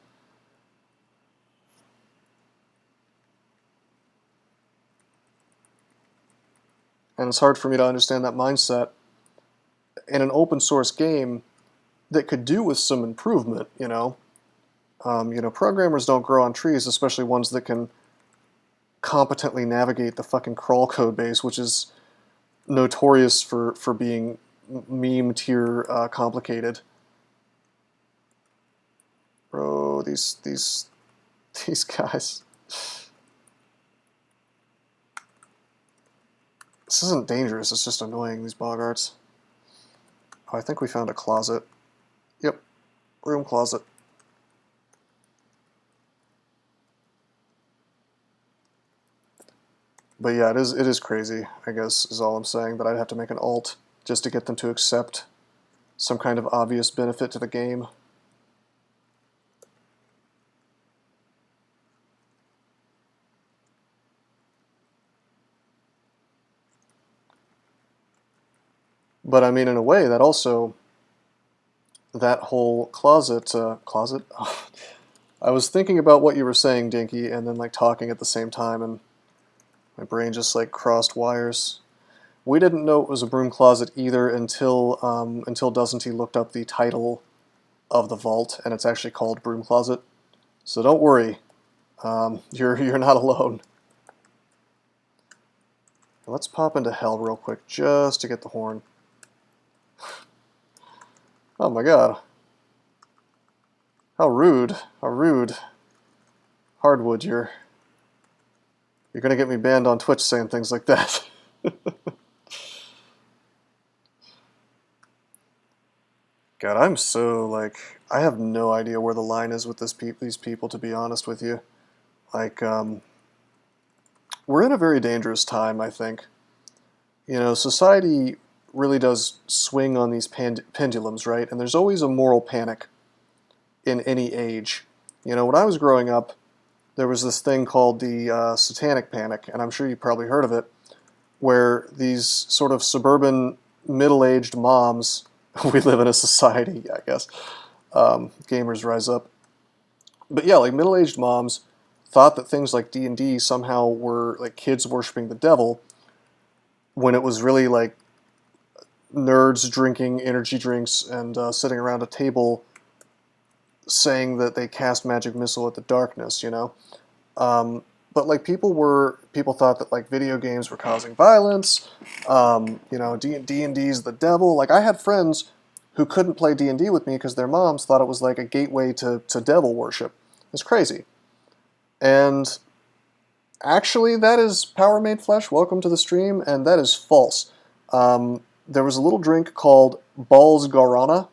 And it's hard for me to understand that mindset in an open source game that could do with some improvement, you know. Programmers don't grow on trees, especially ones that can competently navigate the fucking crawl code base, which is notorious for being meme tier complicated. Bro, these guys. This isn't dangerous, it's just annoying, these boggarts. Oh, I think we found a closet. Yep, room closet. But yeah, it is crazy, I guess, is all I'm saying, that I'd have to make an alt just to get them to accept some kind of obvious benefit to the game. But I mean, in a way, that also, that whole closet, I was thinking about what you were saying, Dinky, and then like talking at the same time, and my brain just like crossed wires. We didn't know it was a broom closet either until Doesn't He looked up the title of the vault, and it's actually called Broom Closet. So don't worry, you're not alone. Let's pop into hell real quick just to get the horn. Oh my god. How rude. How rude. Hardwood, you're gonna get me banned on Twitch saying things like that. God, I'm so, like, I have no idea where the line is with these people, to be honest with you. Like, we're in a very dangerous time, I think. You know, society really does swing on these pendulums, right? And there's always a moral panic in any age. You know, when I was growing up, there was this thing called the Satanic Panic, and I'm sure you probably heard of it, where these sort of suburban middle-aged moms, we live in a society, I guess, gamers rise up. But yeah, like middle-aged moms thought that things like D&D somehow were like kids worshiping the devil, when it was really like nerds drinking energy drinks and sitting around a table saying that they cast magic missile at the darkness, you know? But like people thought that like video games were causing violence, you know, D&D's the devil. Like I had friends who couldn't play D&D with me because their moms thought it was like a gateway to devil worship. It's crazy. And actually that is Power Made Flesh, welcome to the stream, and that is false. There was a little drink called Balls Guarana.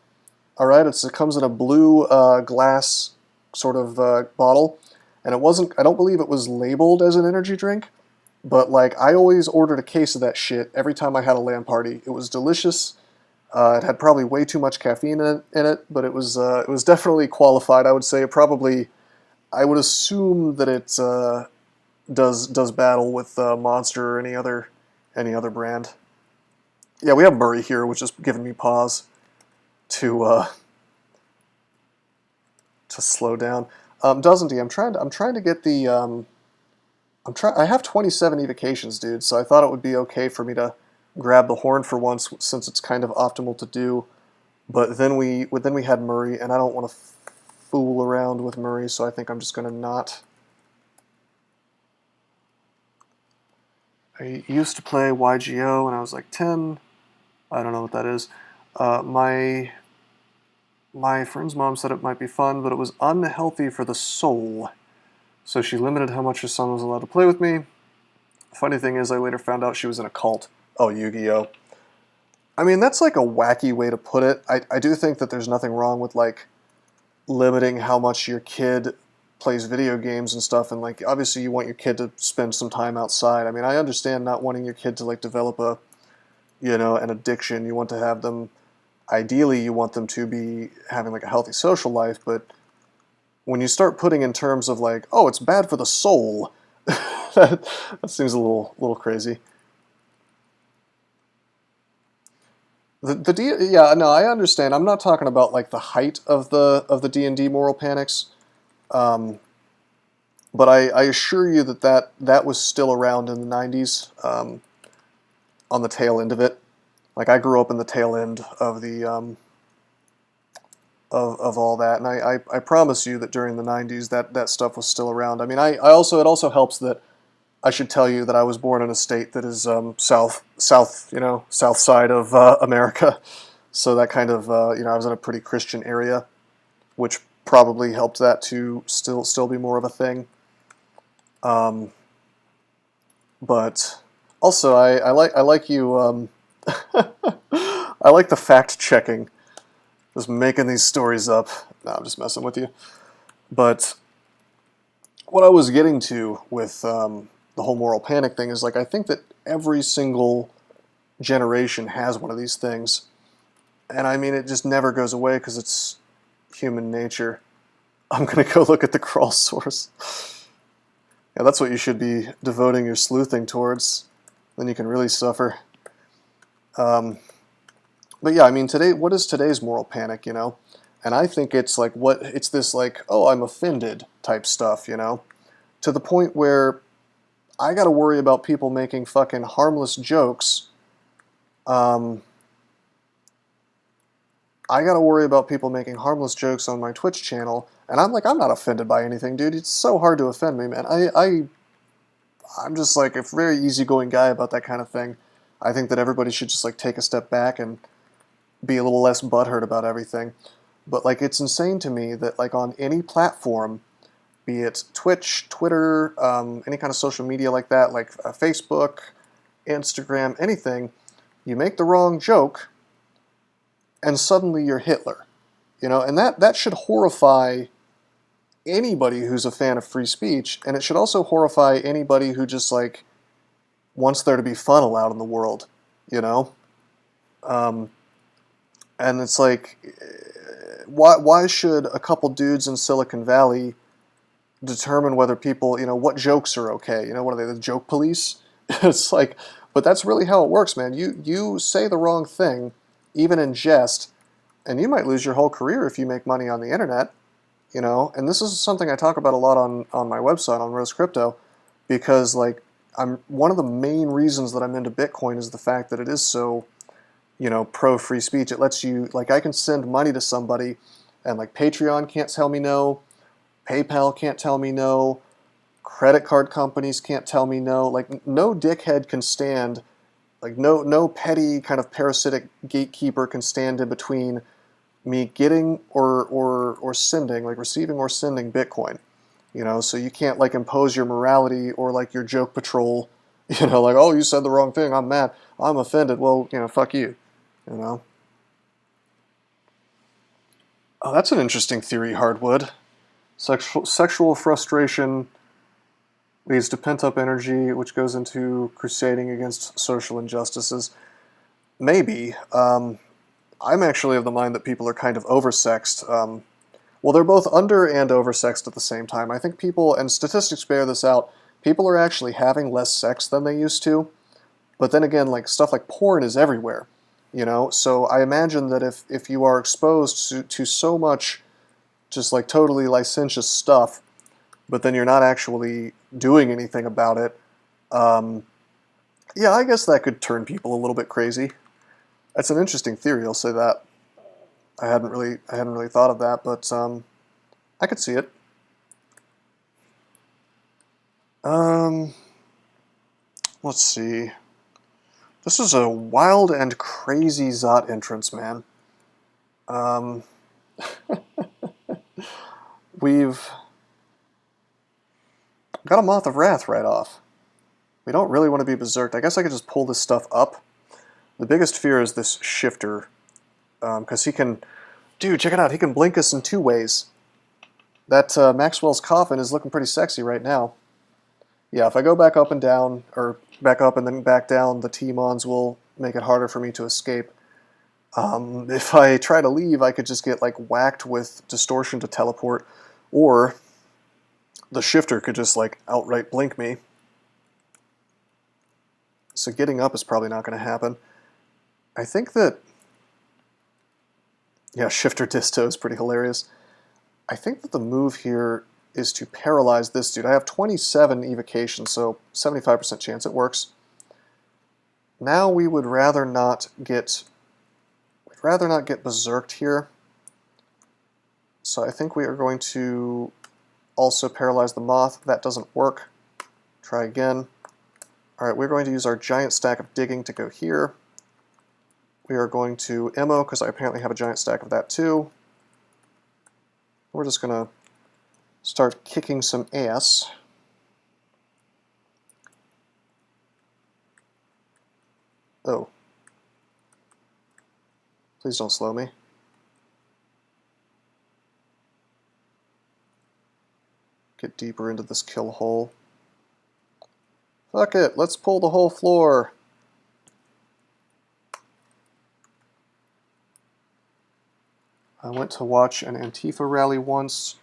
Alright, it comes in a blue glass sort of bottle. And it wasn't, I don't believe it was labeled as an energy drink, but like I always ordered a case of that shit every time I had a LAN party. It was delicious. It had probably way too much caffeine in it, but it was definitely qualified. I would say I would assume that it does battle with Monster or any other brand. Yeah, we have Murray here, which is giving me pause to slow down. Doesn't he? I'm trying to get the I have 27 evocations, dude, so I thought it would be okay for me to grab the horn for once, since it's kind of optimal to do. But then we had Murray, and I don't want to fool around with Murray, so I think I'm just gonna not. I used to play YGO when I was like 10. I don't know what that is. My friend's mom said it might be fun, but it was unhealthy for the soul. So she limited how much her son was allowed to play with me. Funny thing is, I later found out she was in a cult. Oh, Yu-Gi-Oh! I mean, that's like a wacky way to put it. I do think that there's nothing wrong with like limiting how much your kid plays video games and stuff, and like obviously you want your kid to spend some time outside. I mean, I understand not wanting your kid to like develop an addiction. You want to have them, ideally you want them to be having like a healthy social life, but when you start putting in terms of like, oh, it's bad for the soul, that seems a little crazy. Yeah, no, I understand. I'm not talking about like the height of the D&D moral panics, but I assure you that was still around in the 90s, on the tail end of it. Like I grew up in the tail end of the of all that, and I promise you that during the 90s that stuff was still around. I mean, it also helps that I should tell you that I was born in a state that is south side of America, so that kind of I was in a pretty Christian area, which probably helped that to still be more of a thing. But also I like you. I like the fact checking, just making these stories up. No, I'm just messing with you. But what I was getting to with the the whole moral panic thing is, like, I think that every single generation has one of these things. And I mean, it just never goes away because it's human nature. I'm going to go look at the crawl source. Yeah, that's what you should be devoting your sleuthing towards. Then you can really suffer. But yeah, I mean, today, what is today's moral panic, you know? And I think it's like, it's this like, oh, I'm offended type stuff, you know? To the point where I got to worry about people making fucking harmless jokes. I got to worry about people making harmless jokes on my Twitch channel, and I'm like, I'm not offended by anything, dude. It's so hard to offend me, man. I'm just like a very easygoing guy about that kind of thing. I think that everybody should just like take a step back and be a little less butthurt about everything. But like, it's insane to me that like on any platform, be it Twitch, Twitter, any kind of social media like that, like Facebook, Instagram, anything, you make the wrong joke, and suddenly you're Hitler, you know, and that should horrify anybody who's a fan of free speech, and it should also horrify anybody who just like wants there to be fun allowed in the world, you know. And it's like, why should a couple dudes in Silicon Valley determine whether people, you know, what jokes are okay? You know, what are they, the joke police? It's like, but that's really how it works, man. You say the wrong thing, even in jest, and you might lose your whole career if you make money on the internet, you know. And this is something I talk about a lot on my website, on Rose Crypto, because like one of the main reasons that I'm into Bitcoin is the fact that it is so, you know, pro free speech. It lets you, like, I can send money to somebody, and like Patreon can't tell me no, PayPal can't tell me no, credit card companies can't tell me no. Like, no dickhead can stand. Like, no petty kind of parasitic gatekeeper can stand in between me getting or sending, like receiving or sending Bitcoin, you know. So you can't like impose your morality or like your joke patrol, you know, like, oh, you said the wrong thing, I'm mad, I'm offended, well, you know, fuck you, you know. Oh, that's an interesting theory, Hardwood. Sexual frustration leads to pent-up energy, which goes into crusading against social injustices. Maybe. I'm actually of the mind that people are kind of oversexed. Well, they're both under and oversexed at the same time. I think people, and statistics bear this out, people are actually having less sex than they used to. But then again, like, stuff like porn is everywhere, you know? So I imagine that if you are exposed to so much just like totally licentious stuff, but then you're not actually doing anything about it, yeah, I guess that could turn people a little bit crazy. That's an interesting theory, I'll say that. I hadn't really thought of that, but I could see it. Let's see. This is a wild and crazy Zot entrance, man. We've got a Moth of Wrath right off. We don't really want to be berserked. I guess I could just pull this stuff up. The biggest fear is this shifter, because he can... Dude, check it out. He can blink us in two ways. That Maxwell's Coffin is looking pretty sexy right now. Yeah, if I go back up and down, or back up and then back down, the T-Mons will make it harder for me to escape. If I try to leave, I could just get like whacked with distortion to teleport, or the shifter could just like outright blink me. So getting up is probably not going to happen. I think that... Yeah, shifter disto is pretty hilarious. I think that the move here is to paralyze this dude. I have 27 evocation, so 75% chance it works. Now we would rather not get... We'd rather not get berserked here. So I think we are going to also paralyze the moth. That doesn't work. Try again. Alright, we're going to use our giant stack of digging to go here. We are going to MO, because I apparently have a giant stack of that too. We're just going to start kicking some ass. Oh. Please don't slow me. Get deeper into this kill hole. Fuck it, let's pull the whole floor. I went to watch an Antifa rally once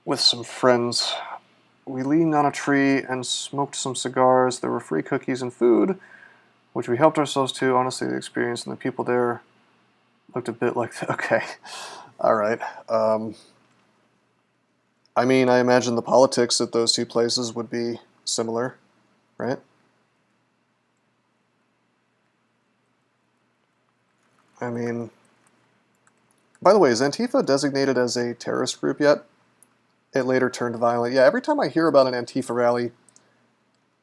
with some friends. We leaned on a tree and smoked some cigars. There were free cookies and food, which we helped ourselves to. Honestly, the experience and the people there looked a bit like that. Okay, all right. I mean, I imagine the politics at those two places would be similar, right? I mean, by the way, is Antifa designated as a terrorist group yet? It later turned violent. Yeah, every time I hear about an Antifa rally,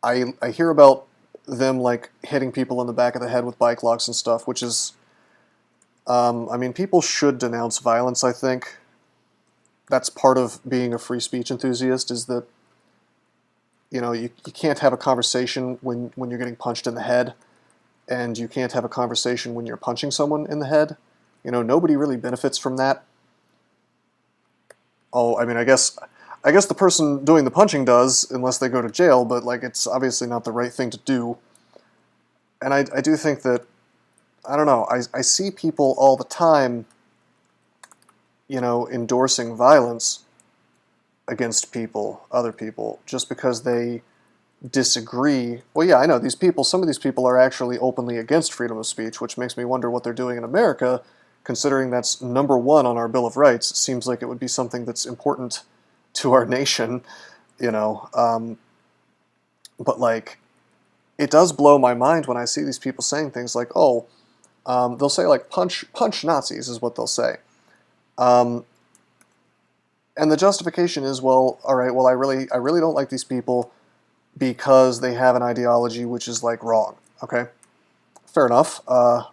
I hear about them like hitting people in the back of the head with bike locks and stuff, which is, I mean, people should denounce violence, I think. That's part of being a free speech enthusiast, is that, you know, you can't have a conversation when you're getting punched in the head, and you can't have a conversation when you're punching someone in the head. You know, nobody really benefits from that. Oh, I mean, I guess the person doing the punching does, unless they go to jail, but, like, it's obviously not the right thing to do. And I do think that, I don't know, I see people all the time, you know, endorsing violence against people, other people, just because they disagree. Well, yeah, I know, these people, some of these people are actually openly against freedom of speech, which makes me wonder what they're doing in America, considering that's #1 on our Bill of Rights. It seems like it would be something that's important to our nation, you know. But, like, it does blow my mind when I see these people saying things like, oh, they'll say, like, punch Nazis is what they'll say. And the justification is, well, all right, well, I really don't like these people because they have an ideology which is, like, wrong. Okay, fair enough. I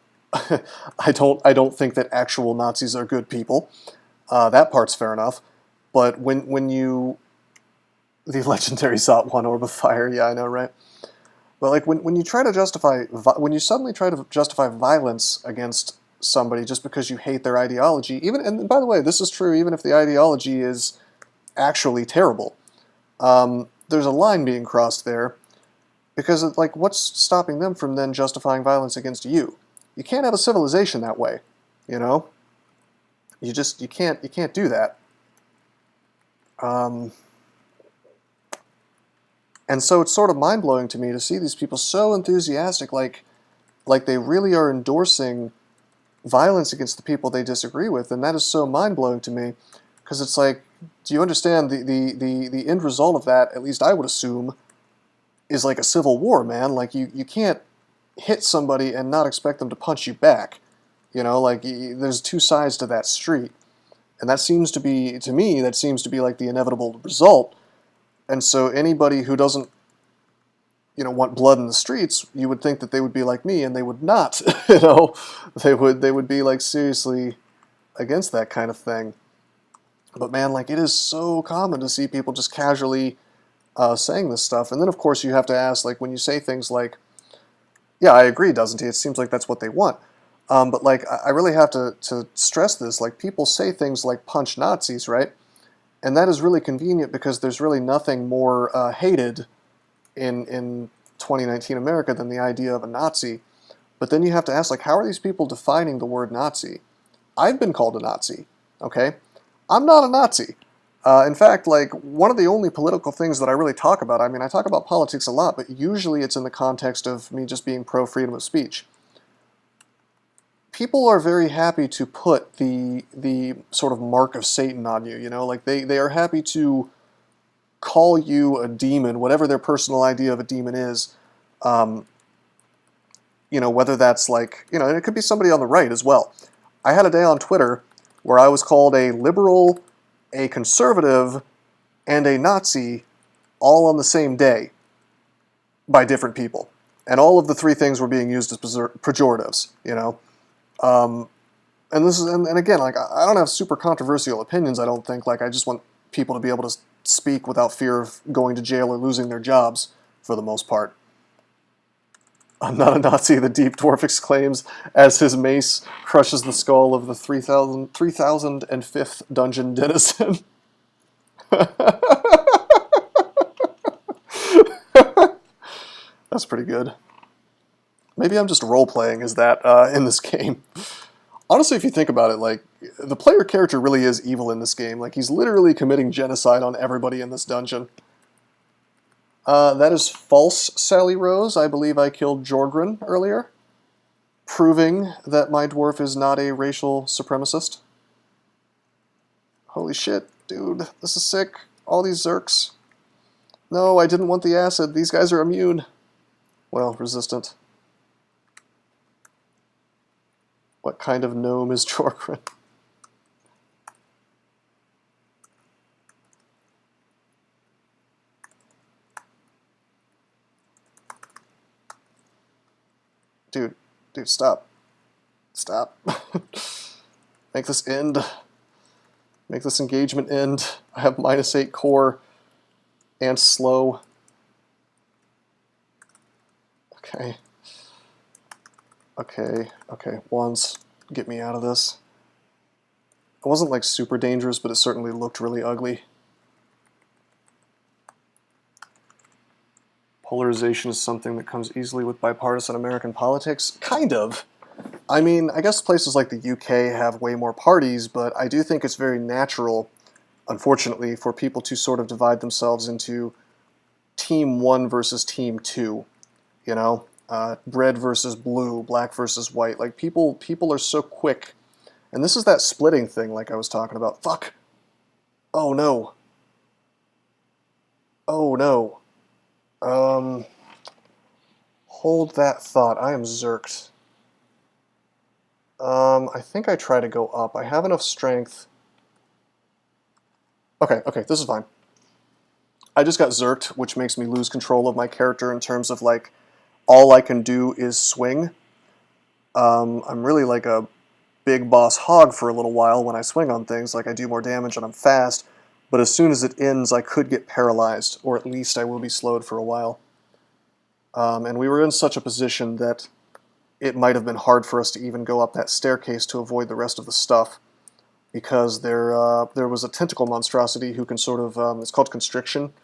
don't think that actual Nazis are good people. That part's fair enough. But when you, the legendary Zot 1 orb of fire, yeah, I know, right? But, like, when you try to justify, when you suddenly try to justify violence against somebody just because you hate their ideology, even, and by the way, this is true even if the ideology is actually terrible, there's a line being crossed there, because, like, what's stopping them from then justifying violence against you? You can't have a civilization that way, you know? You can't do that. And so it's sort of mind-blowing to me to see these people so enthusiastic, like they really are endorsing violence against the people they disagree with, and that is so mind-blowing to me, because it's like, do you understand the end result of that, at least I would assume, is like a civil war, man. Like, you can't hit somebody and not expect them to punch you back. You know, like, there's two sides to that street. And that seems to be, to me, that seems to be like the inevitable result. And so anybody who doesn't, you know, want blood in the streets, you would think that they would be like me, and they would not. You know, they would be, like, seriously against that kind of thing. But man, like, it is so common to see people just casually saying this stuff. And then, of course, you have to ask, like, when you say things like, yeah, I agree, doesn't he? It seems like that's what they want. But, like, I really have to stress this. Like, people say things like punch Nazis, right? And that is really convenient because there's really nothing more hated in 2019 America than the idea of a Nazi. But then you have to ask, like, how are these people defining the word Nazi? I've been called a Nazi, okay? I'm not a Nazi. In fact, like, one of the only political things that I really talk about, I mean, I talk about politics a lot, but usually it's in the context of me just being pro-freedom of speech. People are very happy to put the sort of mark of Satan on you, you know? Like, they are happy to call you a demon, whatever their personal idea of a demon is. You know, whether that's, like, you know, and it could be somebody on the right as well. I had a day on Twitter where I was called a liberal, a conservative, and a Nazi all on the same day by different people. And all of the three things were being used as pejoratives, you know? And this is, and again, like, I don't have super controversial opinions, I don't think. Like, I just want people to be able to speak without fear of going to jail or losing their jobs, for the most part. I'm not a Nazi, the Deep Dwarf exclaims as his mace crushes the skull of the 3005th dungeon denizen. That's pretty good. Maybe I'm just role-playing as that in this game. Honestly, if you think about it, like, the player character really is evil in this game. Like, he's literally committing genocide on everybody in this dungeon. That is false, Sally Rose. I believe I killed Jorgren earlier, proving that my dwarf is not a racial supremacist. Holy shit, dude. This is sick. All these Zerks. No, I didn't want the acid. These guys are immune. Well, resistant. What kind of gnome is Jorgren? Dude, stop. Stop. Make this end. Make this engagement end. I have -8 core and slow. Okay. Okay, wands, get me out of this. It wasn't like super dangerous, but it certainly looked really ugly. Polarization is something that comes easily with bipartisan American politics. Kind of. I mean, I guess places like the UK have way more parties, but I do think it's very natural, unfortunately, for people to sort of divide themselves into Team 1 versus Team 2, you know? Red versus blue, black versus white. Like, people are so quick. And this is that splitting thing like I was talking about. Fuck! Oh no. Oh no. Hold that thought. I am zerked. I think I try to go up. I have enough strength. Okay, this is fine. I just got zerked, which makes me lose control of my character in terms of, like, all I can do is swing. I'm really like a big boss hog for a little while when I swing on things. Like, I do more damage and I'm fast, but as soon as it ends, I could get paralyzed, or at least I will be slowed for a while. And we were in such a position that it might have been hard for us to even go up that staircase to avoid the rest of the stuff, because there was a tentacle monstrosity who can sort of, it's called constriction,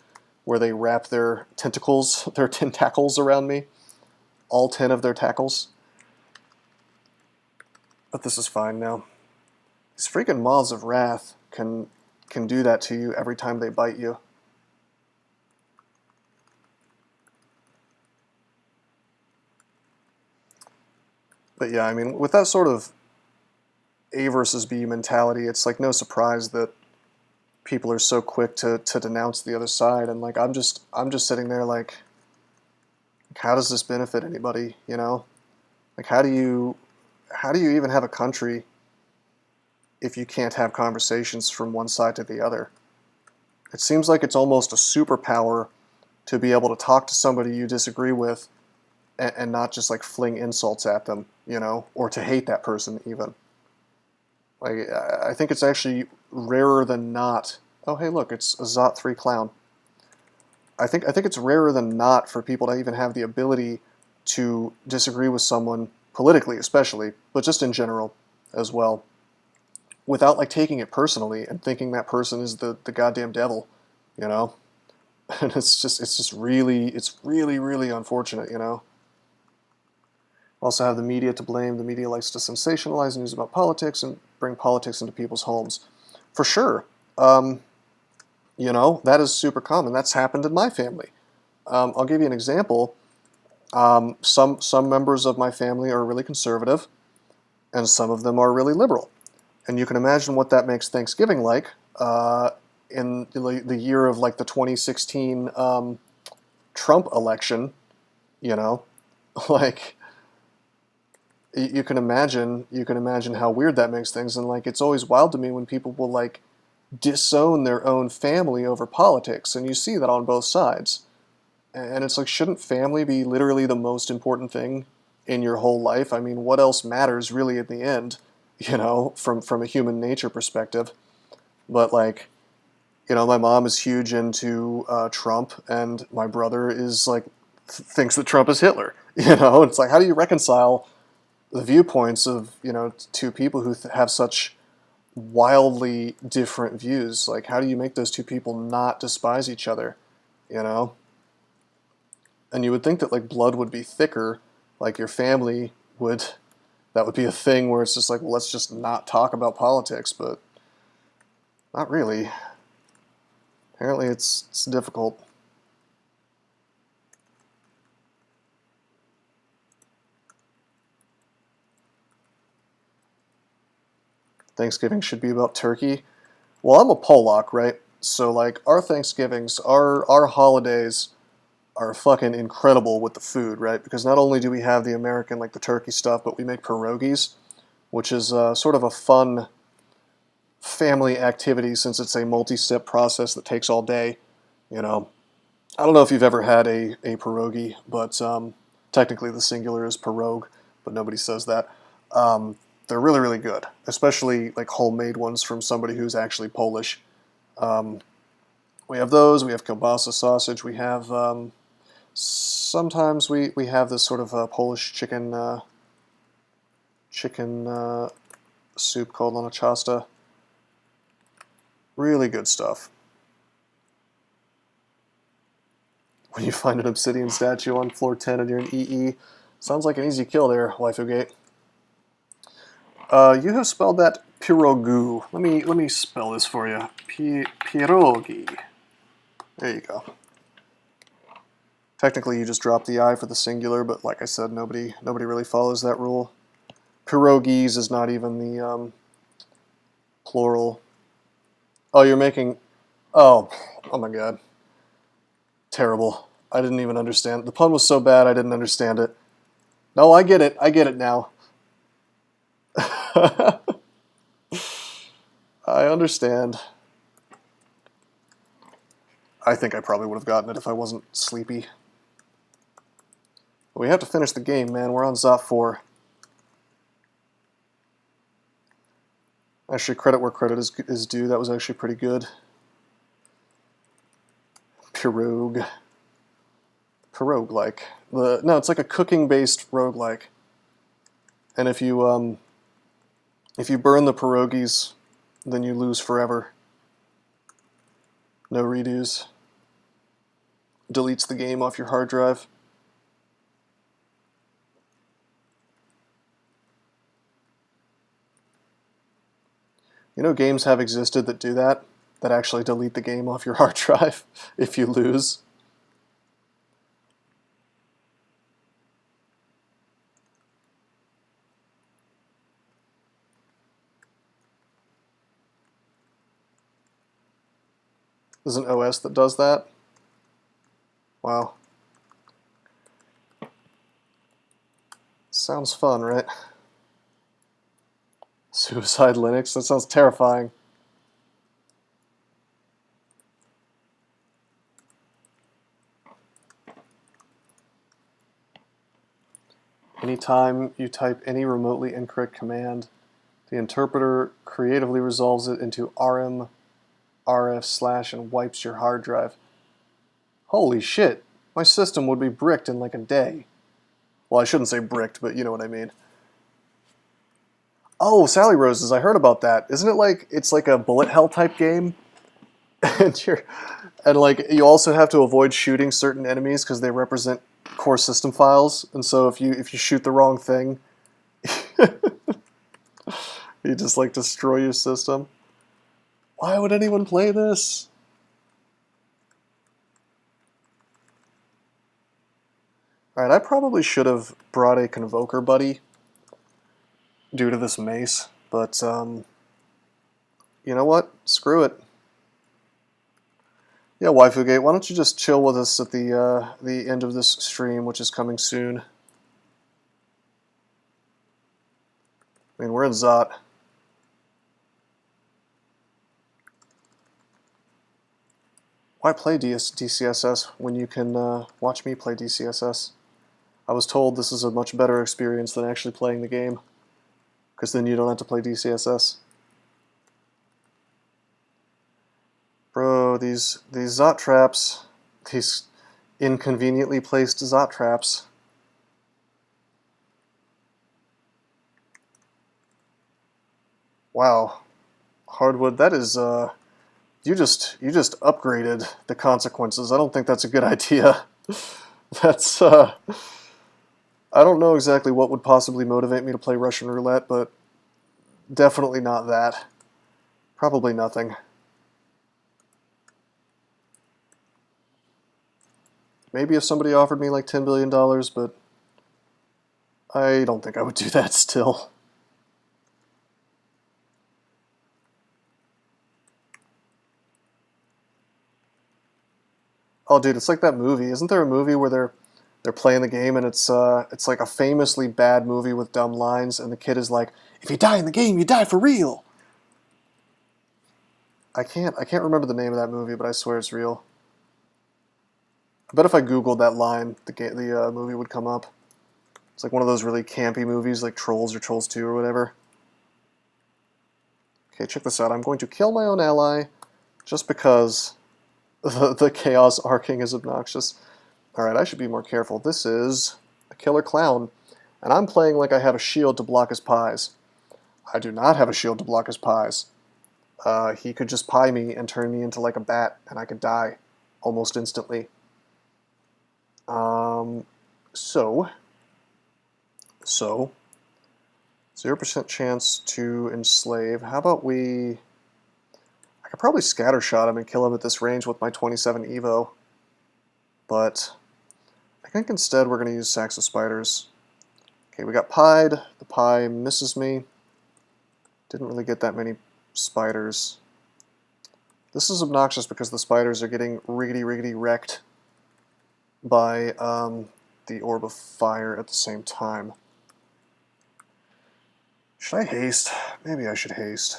where they wrap their tentacles, their tentacles around me. All 10 of their tackles. But this is fine now. These freaking Maws of Wrath can do that to you every time they bite you. But yeah, I mean, with that sort of A versus B mentality, it's like no surprise that people are so quick to denounce the other side. And like, I'm just sitting there like, how does this benefit anybody, you know? Like, how do you even have a country if you can't have conversations from one side to the other? It seems like it's almost a superpower to be able to talk to somebody you disagree with and not just like fling insults at them, you know, or to hate that person even. Like, I think it's actually rarer than not. Oh, hey, look, it's a Zot 3 clown. I think it's rarer than not for people to even have the ability to disagree with someone, politically especially, but just in general as well, without like taking it personally and thinking that person is the goddamn devil, you know? And it's really unfortunate, you know? Also have the media to blame. The media likes to sensationalize news about politics and bring politics into people's homes. For sure. You know, that is super common. That's happened in my family. I'll give you an example. Some members of my family are really conservative, and some of them are really liberal. And you can imagine what that makes Thanksgiving like in the year of like the 2016 Trump election. You know, like you can imagine how weird that makes things. And like, it's always wild to me when people will like disown their own family over politics, and you see that on both sides. And it's like, shouldn't family be literally the most important thing in your whole life? I mean, what else matters really in the end, you know, from a human nature perspective? But like, you know, my mom is huge into Trump, and my brother is like, thinks that Trump is Hitler, you know? It's like, how do you reconcile the viewpoints of, you know, two people who have such wildly different views? Like, how do you make those two people not despise each other, you know? And you would think that like blood would be thicker, like your family would, that would be a thing where it's just like, well, let's just not talk about politics, but not really. Apparently it's difficult. Thanksgiving should be about turkey. Well, I'm a Polak, right? So like our Thanksgivings, our holidays are fucking incredible with the food, right? Because not only do we have the American, like the turkey stuff, but we make pierogies, which is sort of a fun family activity since it's a multi-step process that takes all day. You know, I don't know if you've ever had a pierogi, but technically the singular is pierog, but nobody says that. They're really, really good, especially like homemade ones from somebody who's actually Polish. We have those, we have kielbasa sausage, we have, sometimes we have this sort of Polish chicken soup called lanachasta. Really good stuff. When you find an obsidian statue on floor 10 and you're in EE, sounds like an easy kill there, Waifugate. You have spelled that pirogu. Let me spell this for you. Pirogi. There you go. Technically, you just drop the I for the singular, but like I said, nobody really follows that rule. Pierogies is not even the plural. Oh, you're making. Oh my God. Terrible. I didn't even understand. The pun was so bad, I didn't understand it. No, I get it. I get it now. I understand. I think I probably would have gotten it if I wasn't sleepy. But we have to finish the game, man. We're on Zot 4. Actually, credit where credit is due. That was actually pretty good. Pirog. Pirog-like. No, it's like a cooking-based roguelike. And if you burn the pierogies, then you lose forever. No redos. Deletes the game off your hard drive. You know, games have existed that do that actually delete the game off your hard drive if you lose. There's an OS that does that. Wow. Sounds fun, right? Suicide Linux? That sounds terrifying. Anytime you type any remotely incorrect command, the interpreter creatively resolves it into rm rf / and wipes your hard drive. Holy shit, my system would be bricked in like a day. Well, I shouldn't say bricked, but you know what I mean. Oh, Sally Roses, I heard about that. Isn't it like, it's like a bullet hell type game? and like you also have to avoid shooting certain enemies because they represent core system files, and so if you shoot the wrong thing, you just like destroy your system. Why would anyone play this? Alright, I probably should have brought a Convoker buddy due to this mace, but you know what? Screw it. Yeah, Waifugate, why don't you just chill with us at the end of this stream, which is coming soon. I mean, we're in Zot. Why play DCSS when you can watch me play DCSS? I was told this is a much better experience than actually playing the game, because then you don't have to play DCSS. Bro, these Zot traps, these inconveniently placed Zot traps. Wow, Hardwood, that is you just upgraded the consequences. I don't think that's a good idea. That's, I don't know exactly what would possibly motivate me to play Russian roulette, but definitely not that. Probably nothing. Maybe if somebody offered me like $10 billion, but I don't think I would do that still. Oh, dude, it's like that movie. Isn't there a movie where they're playing the game and it's like a famously bad movie with dumb lines, and the kid is like, "If you die in the game, you die for real." I can't remember the name of that movie, but I swear it's real. I bet if I googled that line, the movie would come up. It's like one of those really campy movies, like Trolls or Trolls 2 or whatever. Okay, check this out. I'm going to kill my own ally just because the chaos arcing is obnoxious. Alright, I should be more careful. This is a killer clown, and I'm playing like I have a shield to block his pies. I do not have a shield to block his pies. He could just pie me and turn me into like a bat, and I could die almost instantly. So 0% chance to enslave. How about we... I could probably scattershot him and kill him at this range with my 27 Evo. But I think instead we're going to use sacks of spiders. Okay, we got pied. The pie misses me. Didn't really get that many spiders. This is obnoxious because the spiders are getting riggedy wrecked by the orb of fire at the same time. Should I haste? Maybe I should haste.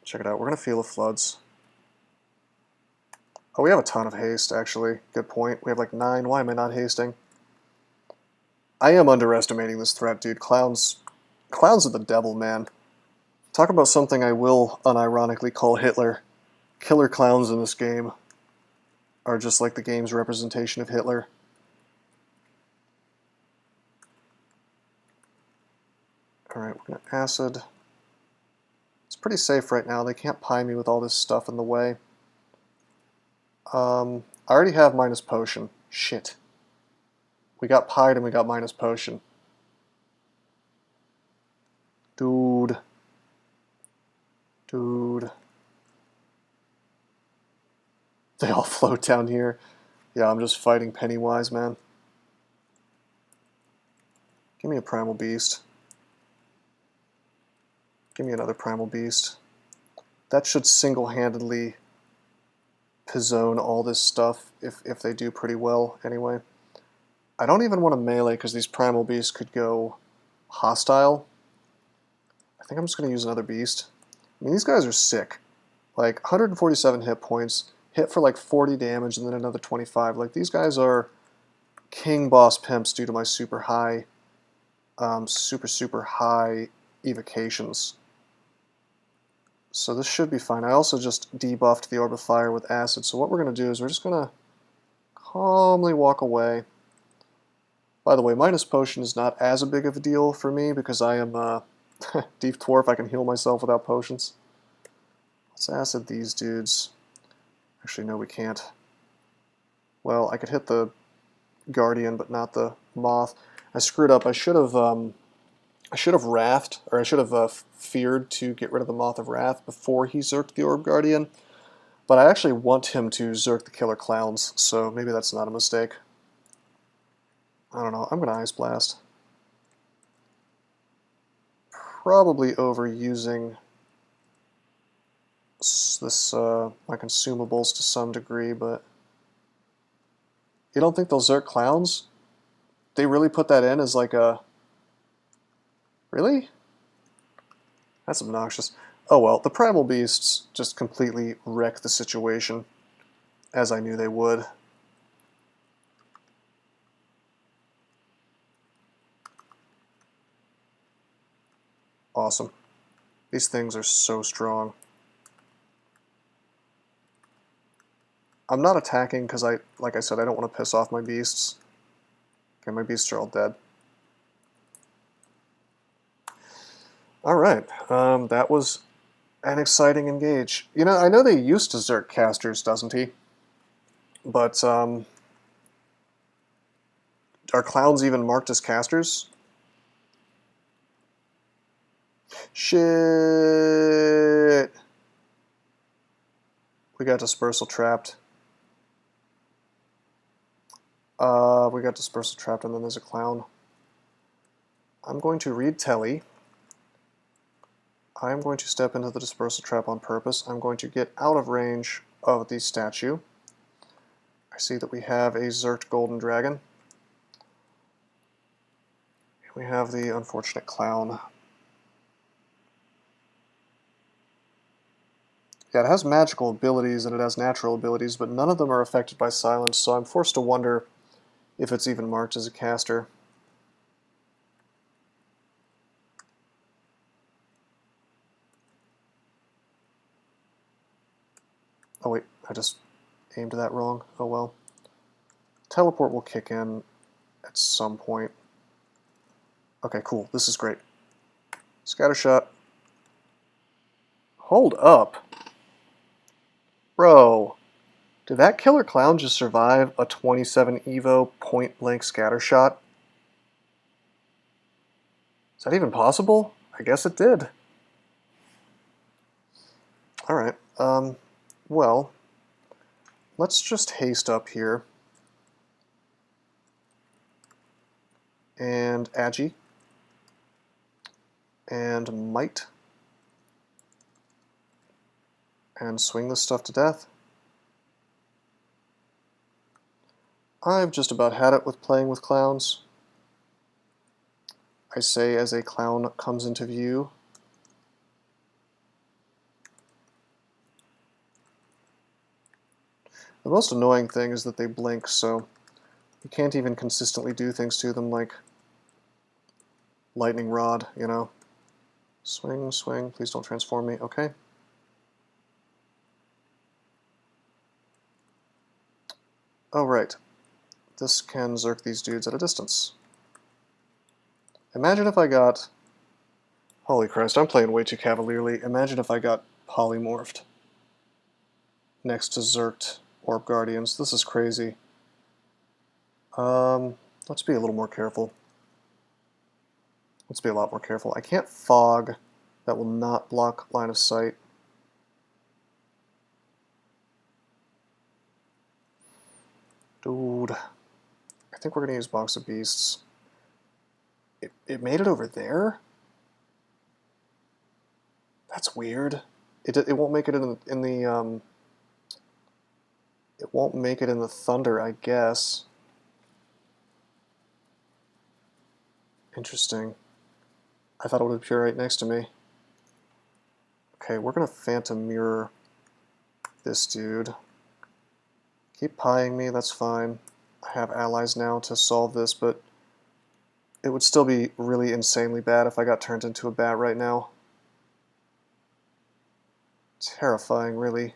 Check it out. We're going to feel the floods. Oh, we have a ton of haste, actually. Good point. We have like 9. Why am I not hasting? I am underestimating this threat, dude. Clowns are the devil, man. Talk about something I will unironically call Hitler. Killer clowns in this game are just like the game's representation of Hitler. Alright, we're going to acid. It's pretty safe right now. They can't pie me with all this stuff in the way. I already have minus potion. Shit. We got pied and we got minus potion. Dude. They all float down here. Yeah, I'm just fighting Pennywise, man. Give me a primal beast. Give me another primal beast. That should single-handedly pizzone all this stuff if they do pretty well anyway. I don't even want to melee because these primal beasts could go hostile. I think I'm just going to use another beast. I mean, these guys are sick. Like, 147 hit points, hit for like 40 damage, and then another 25. Like, these guys are king boss pimps due to my super high evocations. So this should be fine. I also just debuffed the Orb of Fire with Acid, so what we're going to do is we're just going to calmly walk away. By the way, minus potion is not as big of a deal for me because I am Deep Dwarf. I can heal myself without potions. Let's Acid these dudes. Actually, no, we can't. Well, I could hit the Guardian, but not the Moth. I screwed up. I should have Wrathed, or I should have feared to get rid of the Moth of Wrath before he zerked the Orb Guardian. But I actually want him to zerk the Killer Clowns, so maybe that's not a mistake. I don't know. I'm going to Ice Blast. Probably overusing this my consumables to some degree, but you don't think they'll zerk clowns? They really put that in as like a... Really? That's obnoxious. Oh well, the Primal Beasts just completely wreck the situation, as I knew they would. Awesome. These things are so strong. I'm not attacking because like I said, I don't want to piss off my beasts. Okay, my beasts are all dead. Alright, that was an exciting engage. You know, I know they used to zerk casters, doesn't he? But are clowns even marked as casters? Shit! We got dispersal trapped. We got dispersal trapped, and then there's a clown. I'm going to read Telly. I'm going to step into the dispersal trap on purpose. I'm going to get out of range of the statue. I see that we have a Zerked Golden Dragon. We have the unfortunate clown. Yeah, it has magical abilities and it has natural abilities, but none of them are affected by silence, so I'm forced to wonder if it's even marked as a caster. Oh wait, I just aimed that wrong. Oh well. Teleport will kick in at some point. Okay, cool. This is great. Scattershot. Hold up. Bro, did that killer clown just survive a 27 Evo point-blank scattershot? Is that even possible? I guess it did. Alright, well, let's just haste up here. And Agi. And Might. And swing this stuff to death. I've just about had it with playing with clowns. I say as a clown comes into view. The most annoying thing is that they blink, so you can't even consistently do things to them like lightning rod, you know. Swing, swing, please don't transform me, okay. Oh right, this can Zerk these dudes at a distance. Imagine if I got, holy Christ, I'm playing way too cavalierly. Imagine if I got polymorphed next to Zerked Orb Guardians. This is crazy. Let's be a little more careful. Let's be a lot more careful. I can't fog. That will not block line of sight. Dude. I think we're going to use Box of Beasts. It made it over there? That's weird. It won't make it in the it won't make it in the Thunder, I guess. Interesting. I thought it would appear right next to me. Okay, we're gonna Phantom Mirror this dude. Keep pieing me, that's fine. I have allies now to solve this, but it would still be really insanely bad if I got turned into a bat right now. Terrifying, really.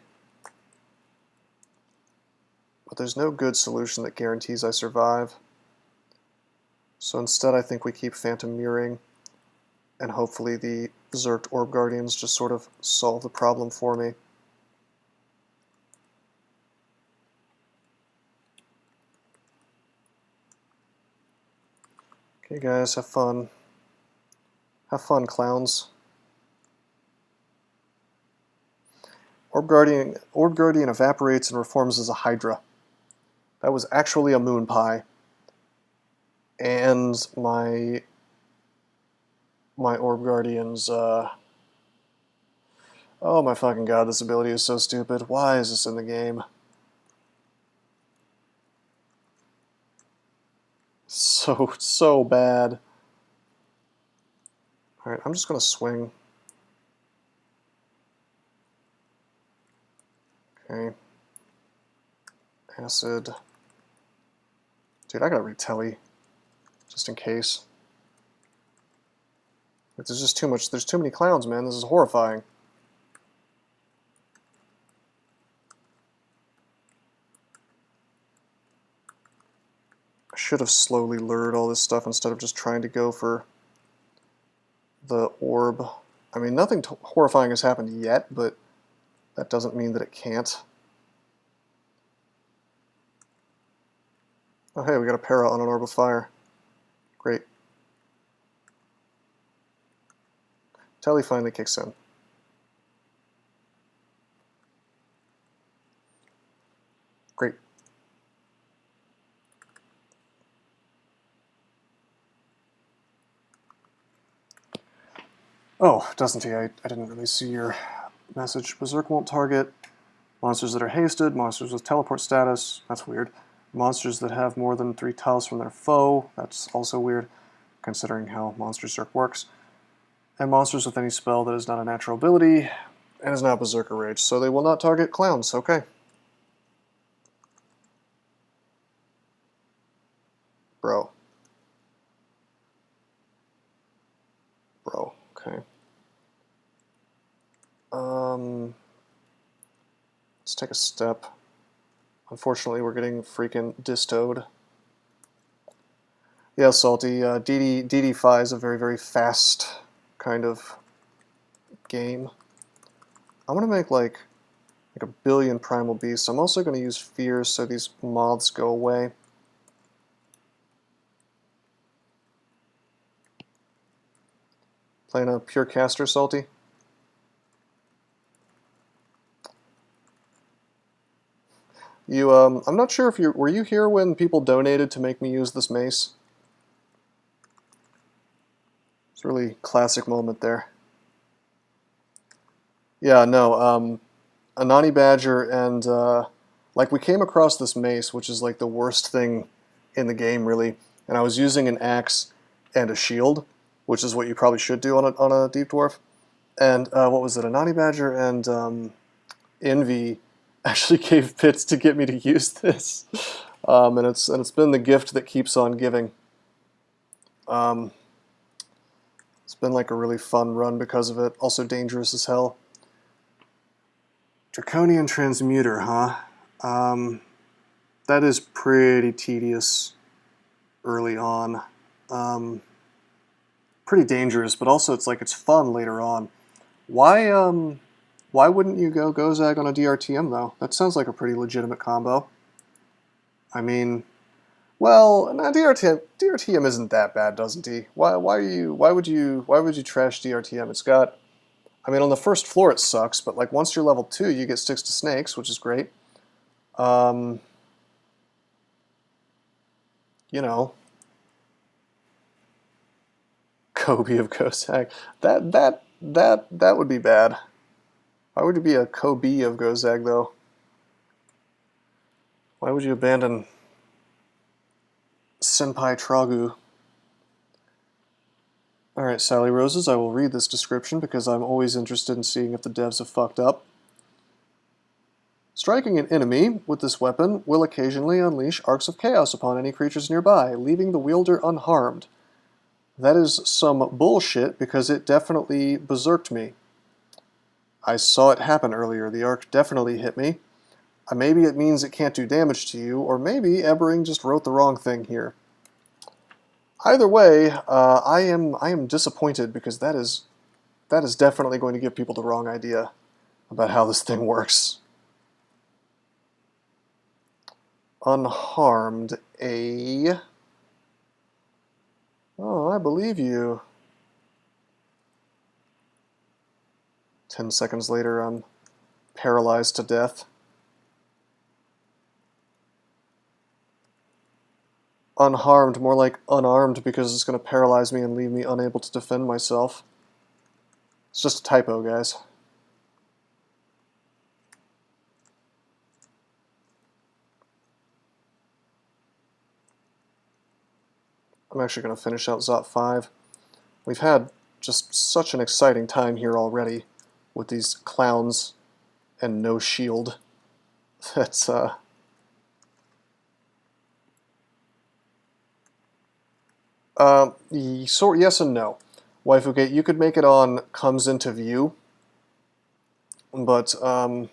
But there's no good solution that guarantees I survive. So instead I think we keep Phantom Mirroring, and hopefully the Zerked Orb Guardians just sort of solve the problem for me. Okay guys, have fun. Have fun, clowns. Orb Guardian evaporates and reforms as a Hydra. That was actually a moon pie. And my Orb Guardians, oh my fucking god, this ability is so stupid. Why is this in the game? So bad. Alright, I'm just gonna swing. Okay. Acid. Dude, I gotta read Telly. Just in case. Like, there's just too much. There's too many clowns, man. This is horrifying. I should have slowly lured all this stuff instead of just trying to go for the orb. I mean, nothing horrifying has happened yet, but that doesn't mean that it can't. Oh hey, we got a para on an orb of fire. Great. Tele finally kicks in. Great. Oh, doesn't he? I didn't really see your message. Berserk won't target monsters that are hasted, monsters with teleport status. That's weird. Monsters that have more than 3 tiles from their foe. That's also weird, considering how Monster Zerk works. And monsters with any spell that is not a natural ability and is not Berserker Rage. So they will not target clowns. Okay. Bro. Okay. Let's take a step. Unfortunately, we're getting freaking distoed. Yeah, Salty. DDFi is a very, very fast kind of game. I'm gonna make like a billion primal beasts. I'm also gonna use fears so these moths go away. Playing a pure caster, Salty. You, I'm not sure if were you here when people donated to make me use this mace? It's a really classic moment there. Yeah, no, a NaNe Badger and, like, we came across this mace, which is like the worst thing in the game, really, and I was using an axe and a shield, which is what you probably should do on a Deep Dwarf, and, what was it, a NaNe Badger and, Envy actually gave bits to get me to use this, and it's been the gift that keeps on giving. It's been like a really fun run because of it. Also dangerous as hell. Draconian Transmuter, huh? That is pretty tedious early on. Pretty dangerous, but also it's fun later on. Why wouldn't you go GoZag on a DrTm though? That sounds like a pretty legitimate combo. I mean, well, no, DrTm isn't that bad, doesn't he? Why would you trash DrTm? It's got, I mean, on the first floor it sucks, but like once you're level 2, you get sticks to snakes, which is great. You know, KoEE of GoZag. That would be bad. Why would you be a KoEE of GoZag though? Why would you abandon Senpai Tragu? Alright, Sally Roses, I will read this description because I'm always interested in seeing if the devs have fucked up. Striking an enemy with this weapon will occasionally unleash arcs of chaos upon any creatures nearby, leaving the wielder unharmed. That is some bullshit because it definitely berserked me. I saw it happen earlier. The arc definitely hit me. Maybe it means it can't do damage to you, or maybe Ebering just wrote the wrong thing here. Either way, I am disappointed because that is definitely going to give people the wrong idea about how this thing works. Unharmed, eh? Oh, I believe you. 10 seconds later, I'm paralyzed to death. Unharmed, more like unarmed, because it's going to paralyze me and leave me unable to defend myself. It's just a typo, guys. I'm actually going to finish out Zot 5. We've had just such an exciting time here already with these clowns and no shield. That's, so yes and no. Waifuke, you could make it on comes into view, but then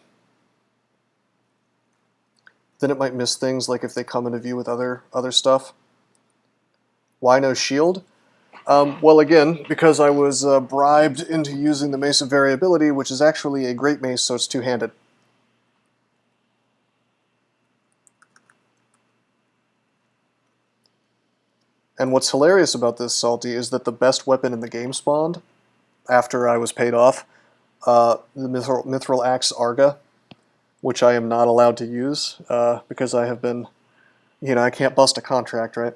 it might miss things like if they come into view with other stuff. Why no shield? Well, again, because I was bribed into using the Mace of Variability, which is actually a great mace, so it's two-handed. And what's hilarious about this, Salty, is that the best weapon in the game spawned after I was paid off. The Mithril Axe Arga, which I am not allowed to use because I have been, I can't bust a contract, right?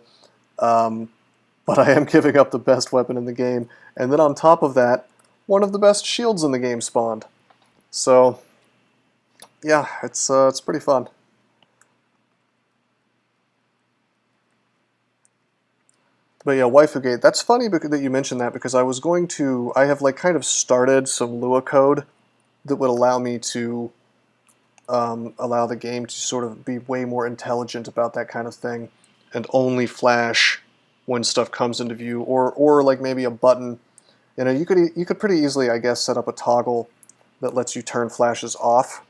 But I am giving up the best weapon in the game. And then on top of that, one of the best shields in the game spawned. So, yeah, it's pretty fun. But yeah, Waifu Gate, that's funny that you mentioned that, because I have like kind of started some Lua code that would allow me to allow the game to sort of be way more intelligent about that kind of thing and only flash when stuff comes into view, or like maybe a button. You could pretty easily, I guess, set up a toggle that lets you turn flashes off,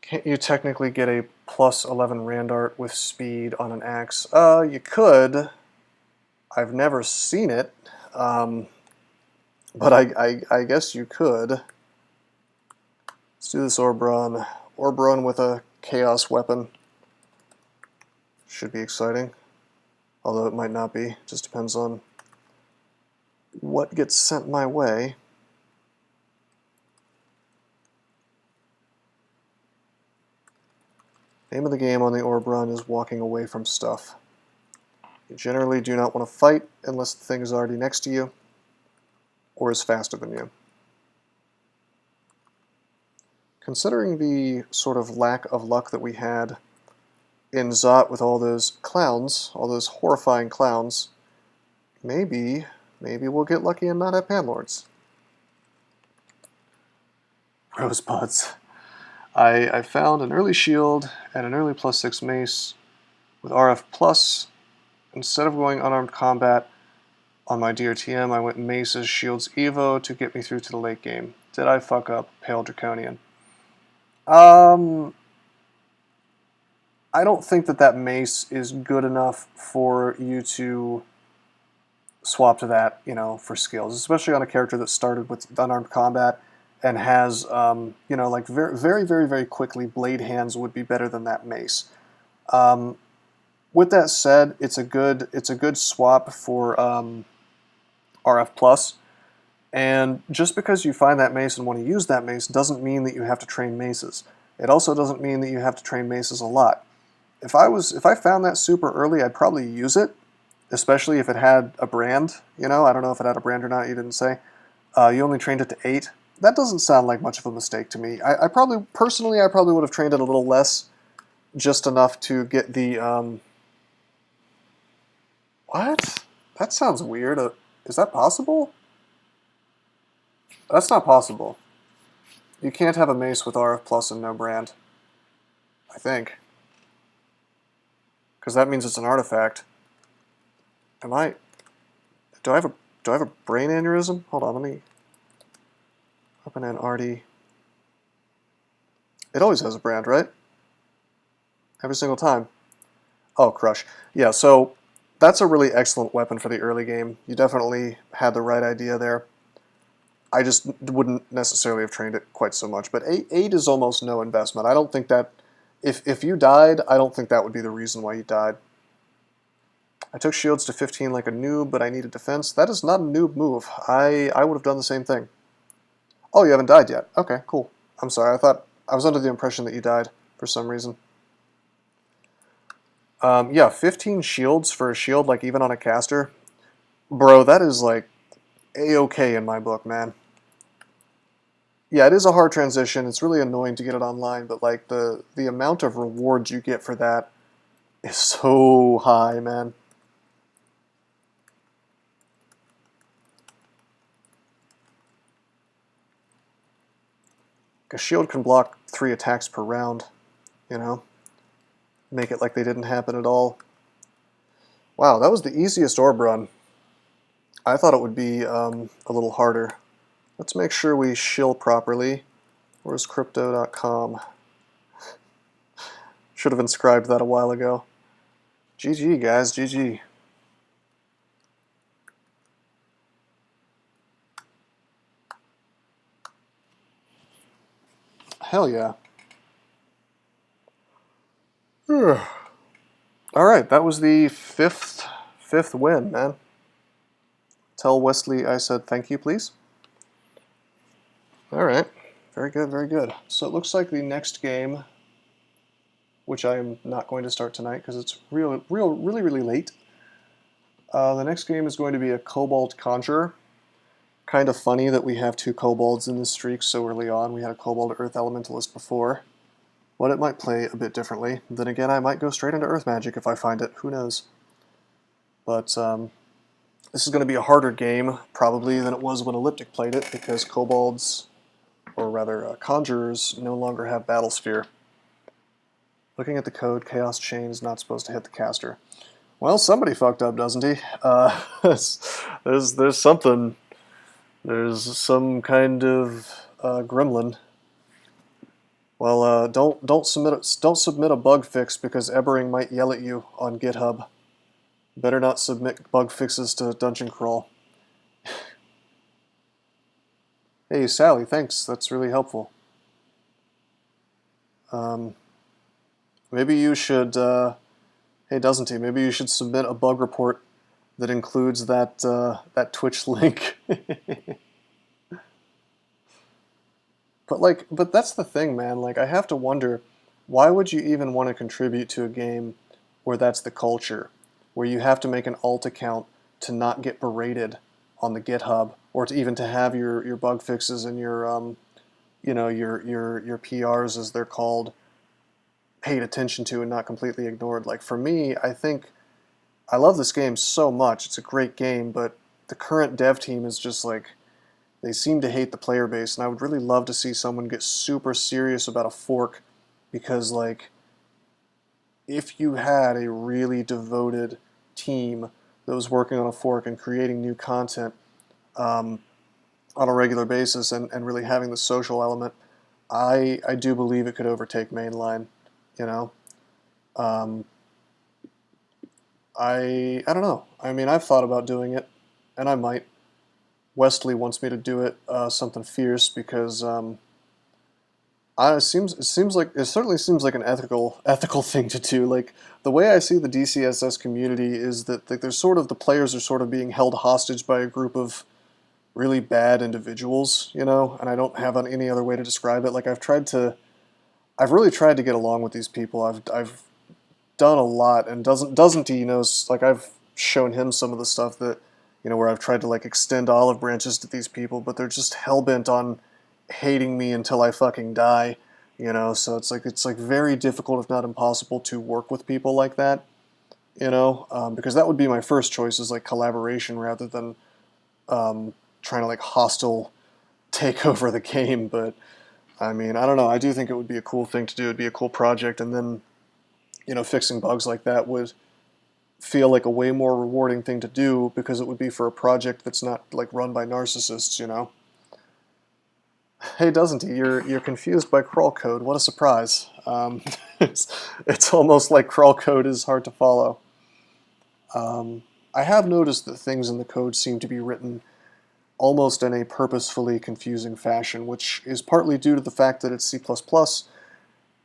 Can't you technically get a plus 11 randart with speed on an axe? You could. I've never seen it, but I guess you could. Let's do this Orbron. Orbron with a chaos weapon. Should be exciting. Although it might not be. Just depends on what gets sent my way. Name of the game on the Orbron is walking away from stuff. You generally do not want to fight unless the thing is already next to you or is faster than you. Considering the sort of lack of luck that we had in Zot with all those clowns, all those horrifying clowns, maybe we'll get lucky and not have Panlords. Rosebuds. I found an early shield and an early +6 mace with RF plus. Instead of going unarmed combat on my DrTm, I went maces shields evo to get me through to the late game. Did I fuck up? Pale Draconian. I don't think that mace is good enough for you to swap to that, for skills, especially on a character that started with unarmed combat and has, like very, very, very, very quickly, blade hands would be better than that mace. With that said, it's a good swap for RF plus, and just because you find that mace and want to use that mace doesn't mean that you have to train maces. It also doesn't mean that you have to train maces a lot. If I found that super early, I'd probably use it, especially if it had a brand. I don't know if it had a brand or not. You didn't say. You only trained it to 8. That doesn't sound like much of a mistake to me. I probably would have trained it a little less, just enough to get the, what? That sounds weird. Is that possible? That's not possible. You can't have a mace with RF plus and no brand, I think. Because that means it's an artifact. Do I have a brain aneurysm? Hold on, let me open an RD. It always has a brand, right? Every single time. Oh, crush. Yeah, so that's a really excellent weapon for the early game. You definitely had the right idea there. I just wouldn't necessarily have trained it quite so much. But 8 is almost no investment. I don't think that, if you died, I don't think that would be the reason why you died. I took shields to 15 like a noob, but I needed defense. That is not a noob move. I would have done the same thing. Oh, you haven't died yet. Okay, cool. I'm sorry. I was under the impression that you died for some reason. Yeah, 15 shields for a shield, like even on a caster. Bro, that is like A-okay in my book, man. Yeah, it is a hard transition. It's really annoying to get it online, but like the amount of rewards you get for that is so high, man. A shield can block 3 attacks per round, Make it like they didn't happen at all. Wow, that was the easiest orb run. I thought it would be a little harder. Let's make sure we shill properly. Where's crypto.com? Should have inscribed that a while ago. GG, guys, GG. Hell yeah. All right, that was the fifth win, man. Tell Wesley I said thank you, please. All right, very good, very good. So it looks like the next game, which I am not going to start tonight because it's really late. The next game is going to be a Cobalt Conjurer. Kind of funny that we have two Kobolds in this streak so early on. We had a Cobalt Earth Elementalist before. But it might play a bit differently. Then again, I might go straight into Earth Magic if I find it. Who knows? But this is going to be a harder game, probably, than it was when Elliptic played it, because Kobolds, or rather Conjurers, no longer have Battle Sphere. Looking at the code, Chaos Chain is not supposed to hit the caster. Well, somebody fucked up, doesn't he? There's something. There's some kind of gremlin. Well, don't submit a bug fix because Ebbering might yell at you on GitHub. Better not submit bug fixes to Dungeon Crawl. Hey Sally, thanks. That's really helpful. Maybe you should. Hey, doesn't he? Maybe you should submit a bug report that includes that that Twitch link. But that's the thing, man. Like, I have to wonder, why would you even want to contribute to a game where that's the culture, where you have to make an alt account to not get berated on the GitHub, or to even to have your bug fixes and your you know, your PRs, as they're called, paid attention to and not completely ignored. Like, for me, I think I love this game so much. It's a great game, but the current dev team is just like, they seem to hate the player base, and I would really love to see someone get super serious about a fork, because, like, if you had a really devoted team that was working on a fork and creating new content on a regular basis and really having the social element, I do believe it could overtake mainline, you know? I don't know. I mean, I've thought about doing it, and I might. Wesley wants me to do it something fierce because it certainly seems like an ethical thing to do. Like, the way I see the DCSS community is that there's sort of, the players are sort of being held hostage by a group of really bad individuals, you know, and I don't have any other way to describe it. Like, I've really tried to get along with these people. I've done a lot, and doesn't he knows, like, I've shown him some of the stuff that, you know, where I've tried to, like, extend olive branches to these people, but they're just hell-bent on hating me until I fucking die, you know, so it's like very difficult, if not impossible, to work with people like that, you know, because that would be my first choice, is, like, collaboration rather than trying to, like, hostile take over the game. But, I mean, I don't know, I do think it would be a cool thing to do. It'd be a cool project, and then, you know, fixing bugs like that would feel like a way more rewarding thing to do, because it would be for a project that's not, like, run by narcissists, you know. Hey, doesn't he? You're confused by crawl code. What a surprise. It's almost like crawl code is hard to follow. I have noticed that things in the code seem to be written almost in a purposefully confusing fashion, which is partly due to the fact that it's C++,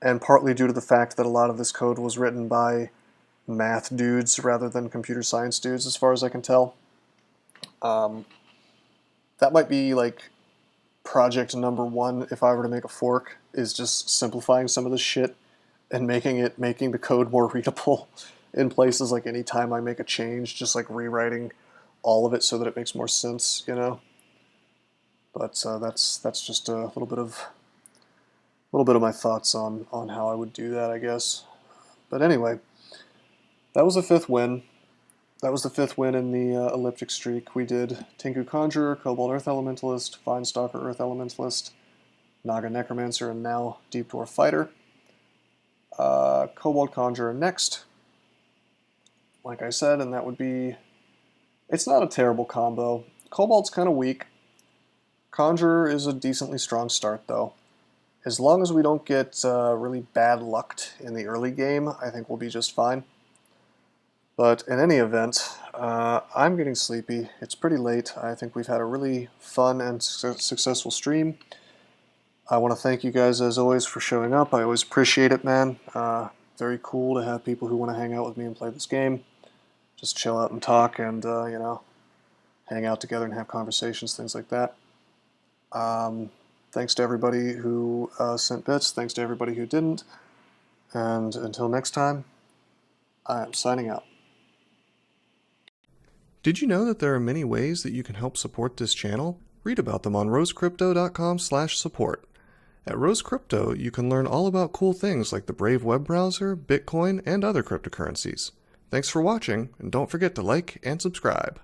and partly due to the fact that a lot of this code was written by math dudes rather than computer science dudes, as far as I can tell. That might be, like, project number one if I were to make a fork, is just simplifying some of this shit and making the code more readable in places. Like, anytime I make a change, just, like, rewriting all of it so that it makes more sense, you know. But that's just a little bit of my thoughts on how I would do that, I guess. But anyway, that was the fifth win. That was the fifth win in the Elliptic Streak. We did Tinku Conjurer, Cobalt Earth Elementalist, Fine Stalker Earth Elementalist, Naga Necromancer, and now Deep Dwarf Fighter. Cobalt Conjurer next, like I said, and that would be... It's not a terrible combo. Cobalt's kind of weak. Conjurer is a decently strong start, though. As long as we don't get really bad lucked in the early game, I think we'll be just fine. But in any event, I'm getting sleepy. It's pretty late. I think we've had a really fun and successful stream. I want to thank you guys, as always, for showing up. I always appreciate it, man. very cool to have people who want to hang out with me and play this game. Just chill out and talk and, you know, hang out together and have conversations, things like that. Thanks to everybody who sent bits. Thanks to everybody who didn't. And until next time, I am signing out. Did you know that there are many ways that you can help support this channel? Read about them on rosecrypto.com/support. At Rose Crypto, you can learn all about cool things like the Brave web browser, Bitcoin, and other cryptocurrencies. Thanks for watching, and don't forget to like and subscribe.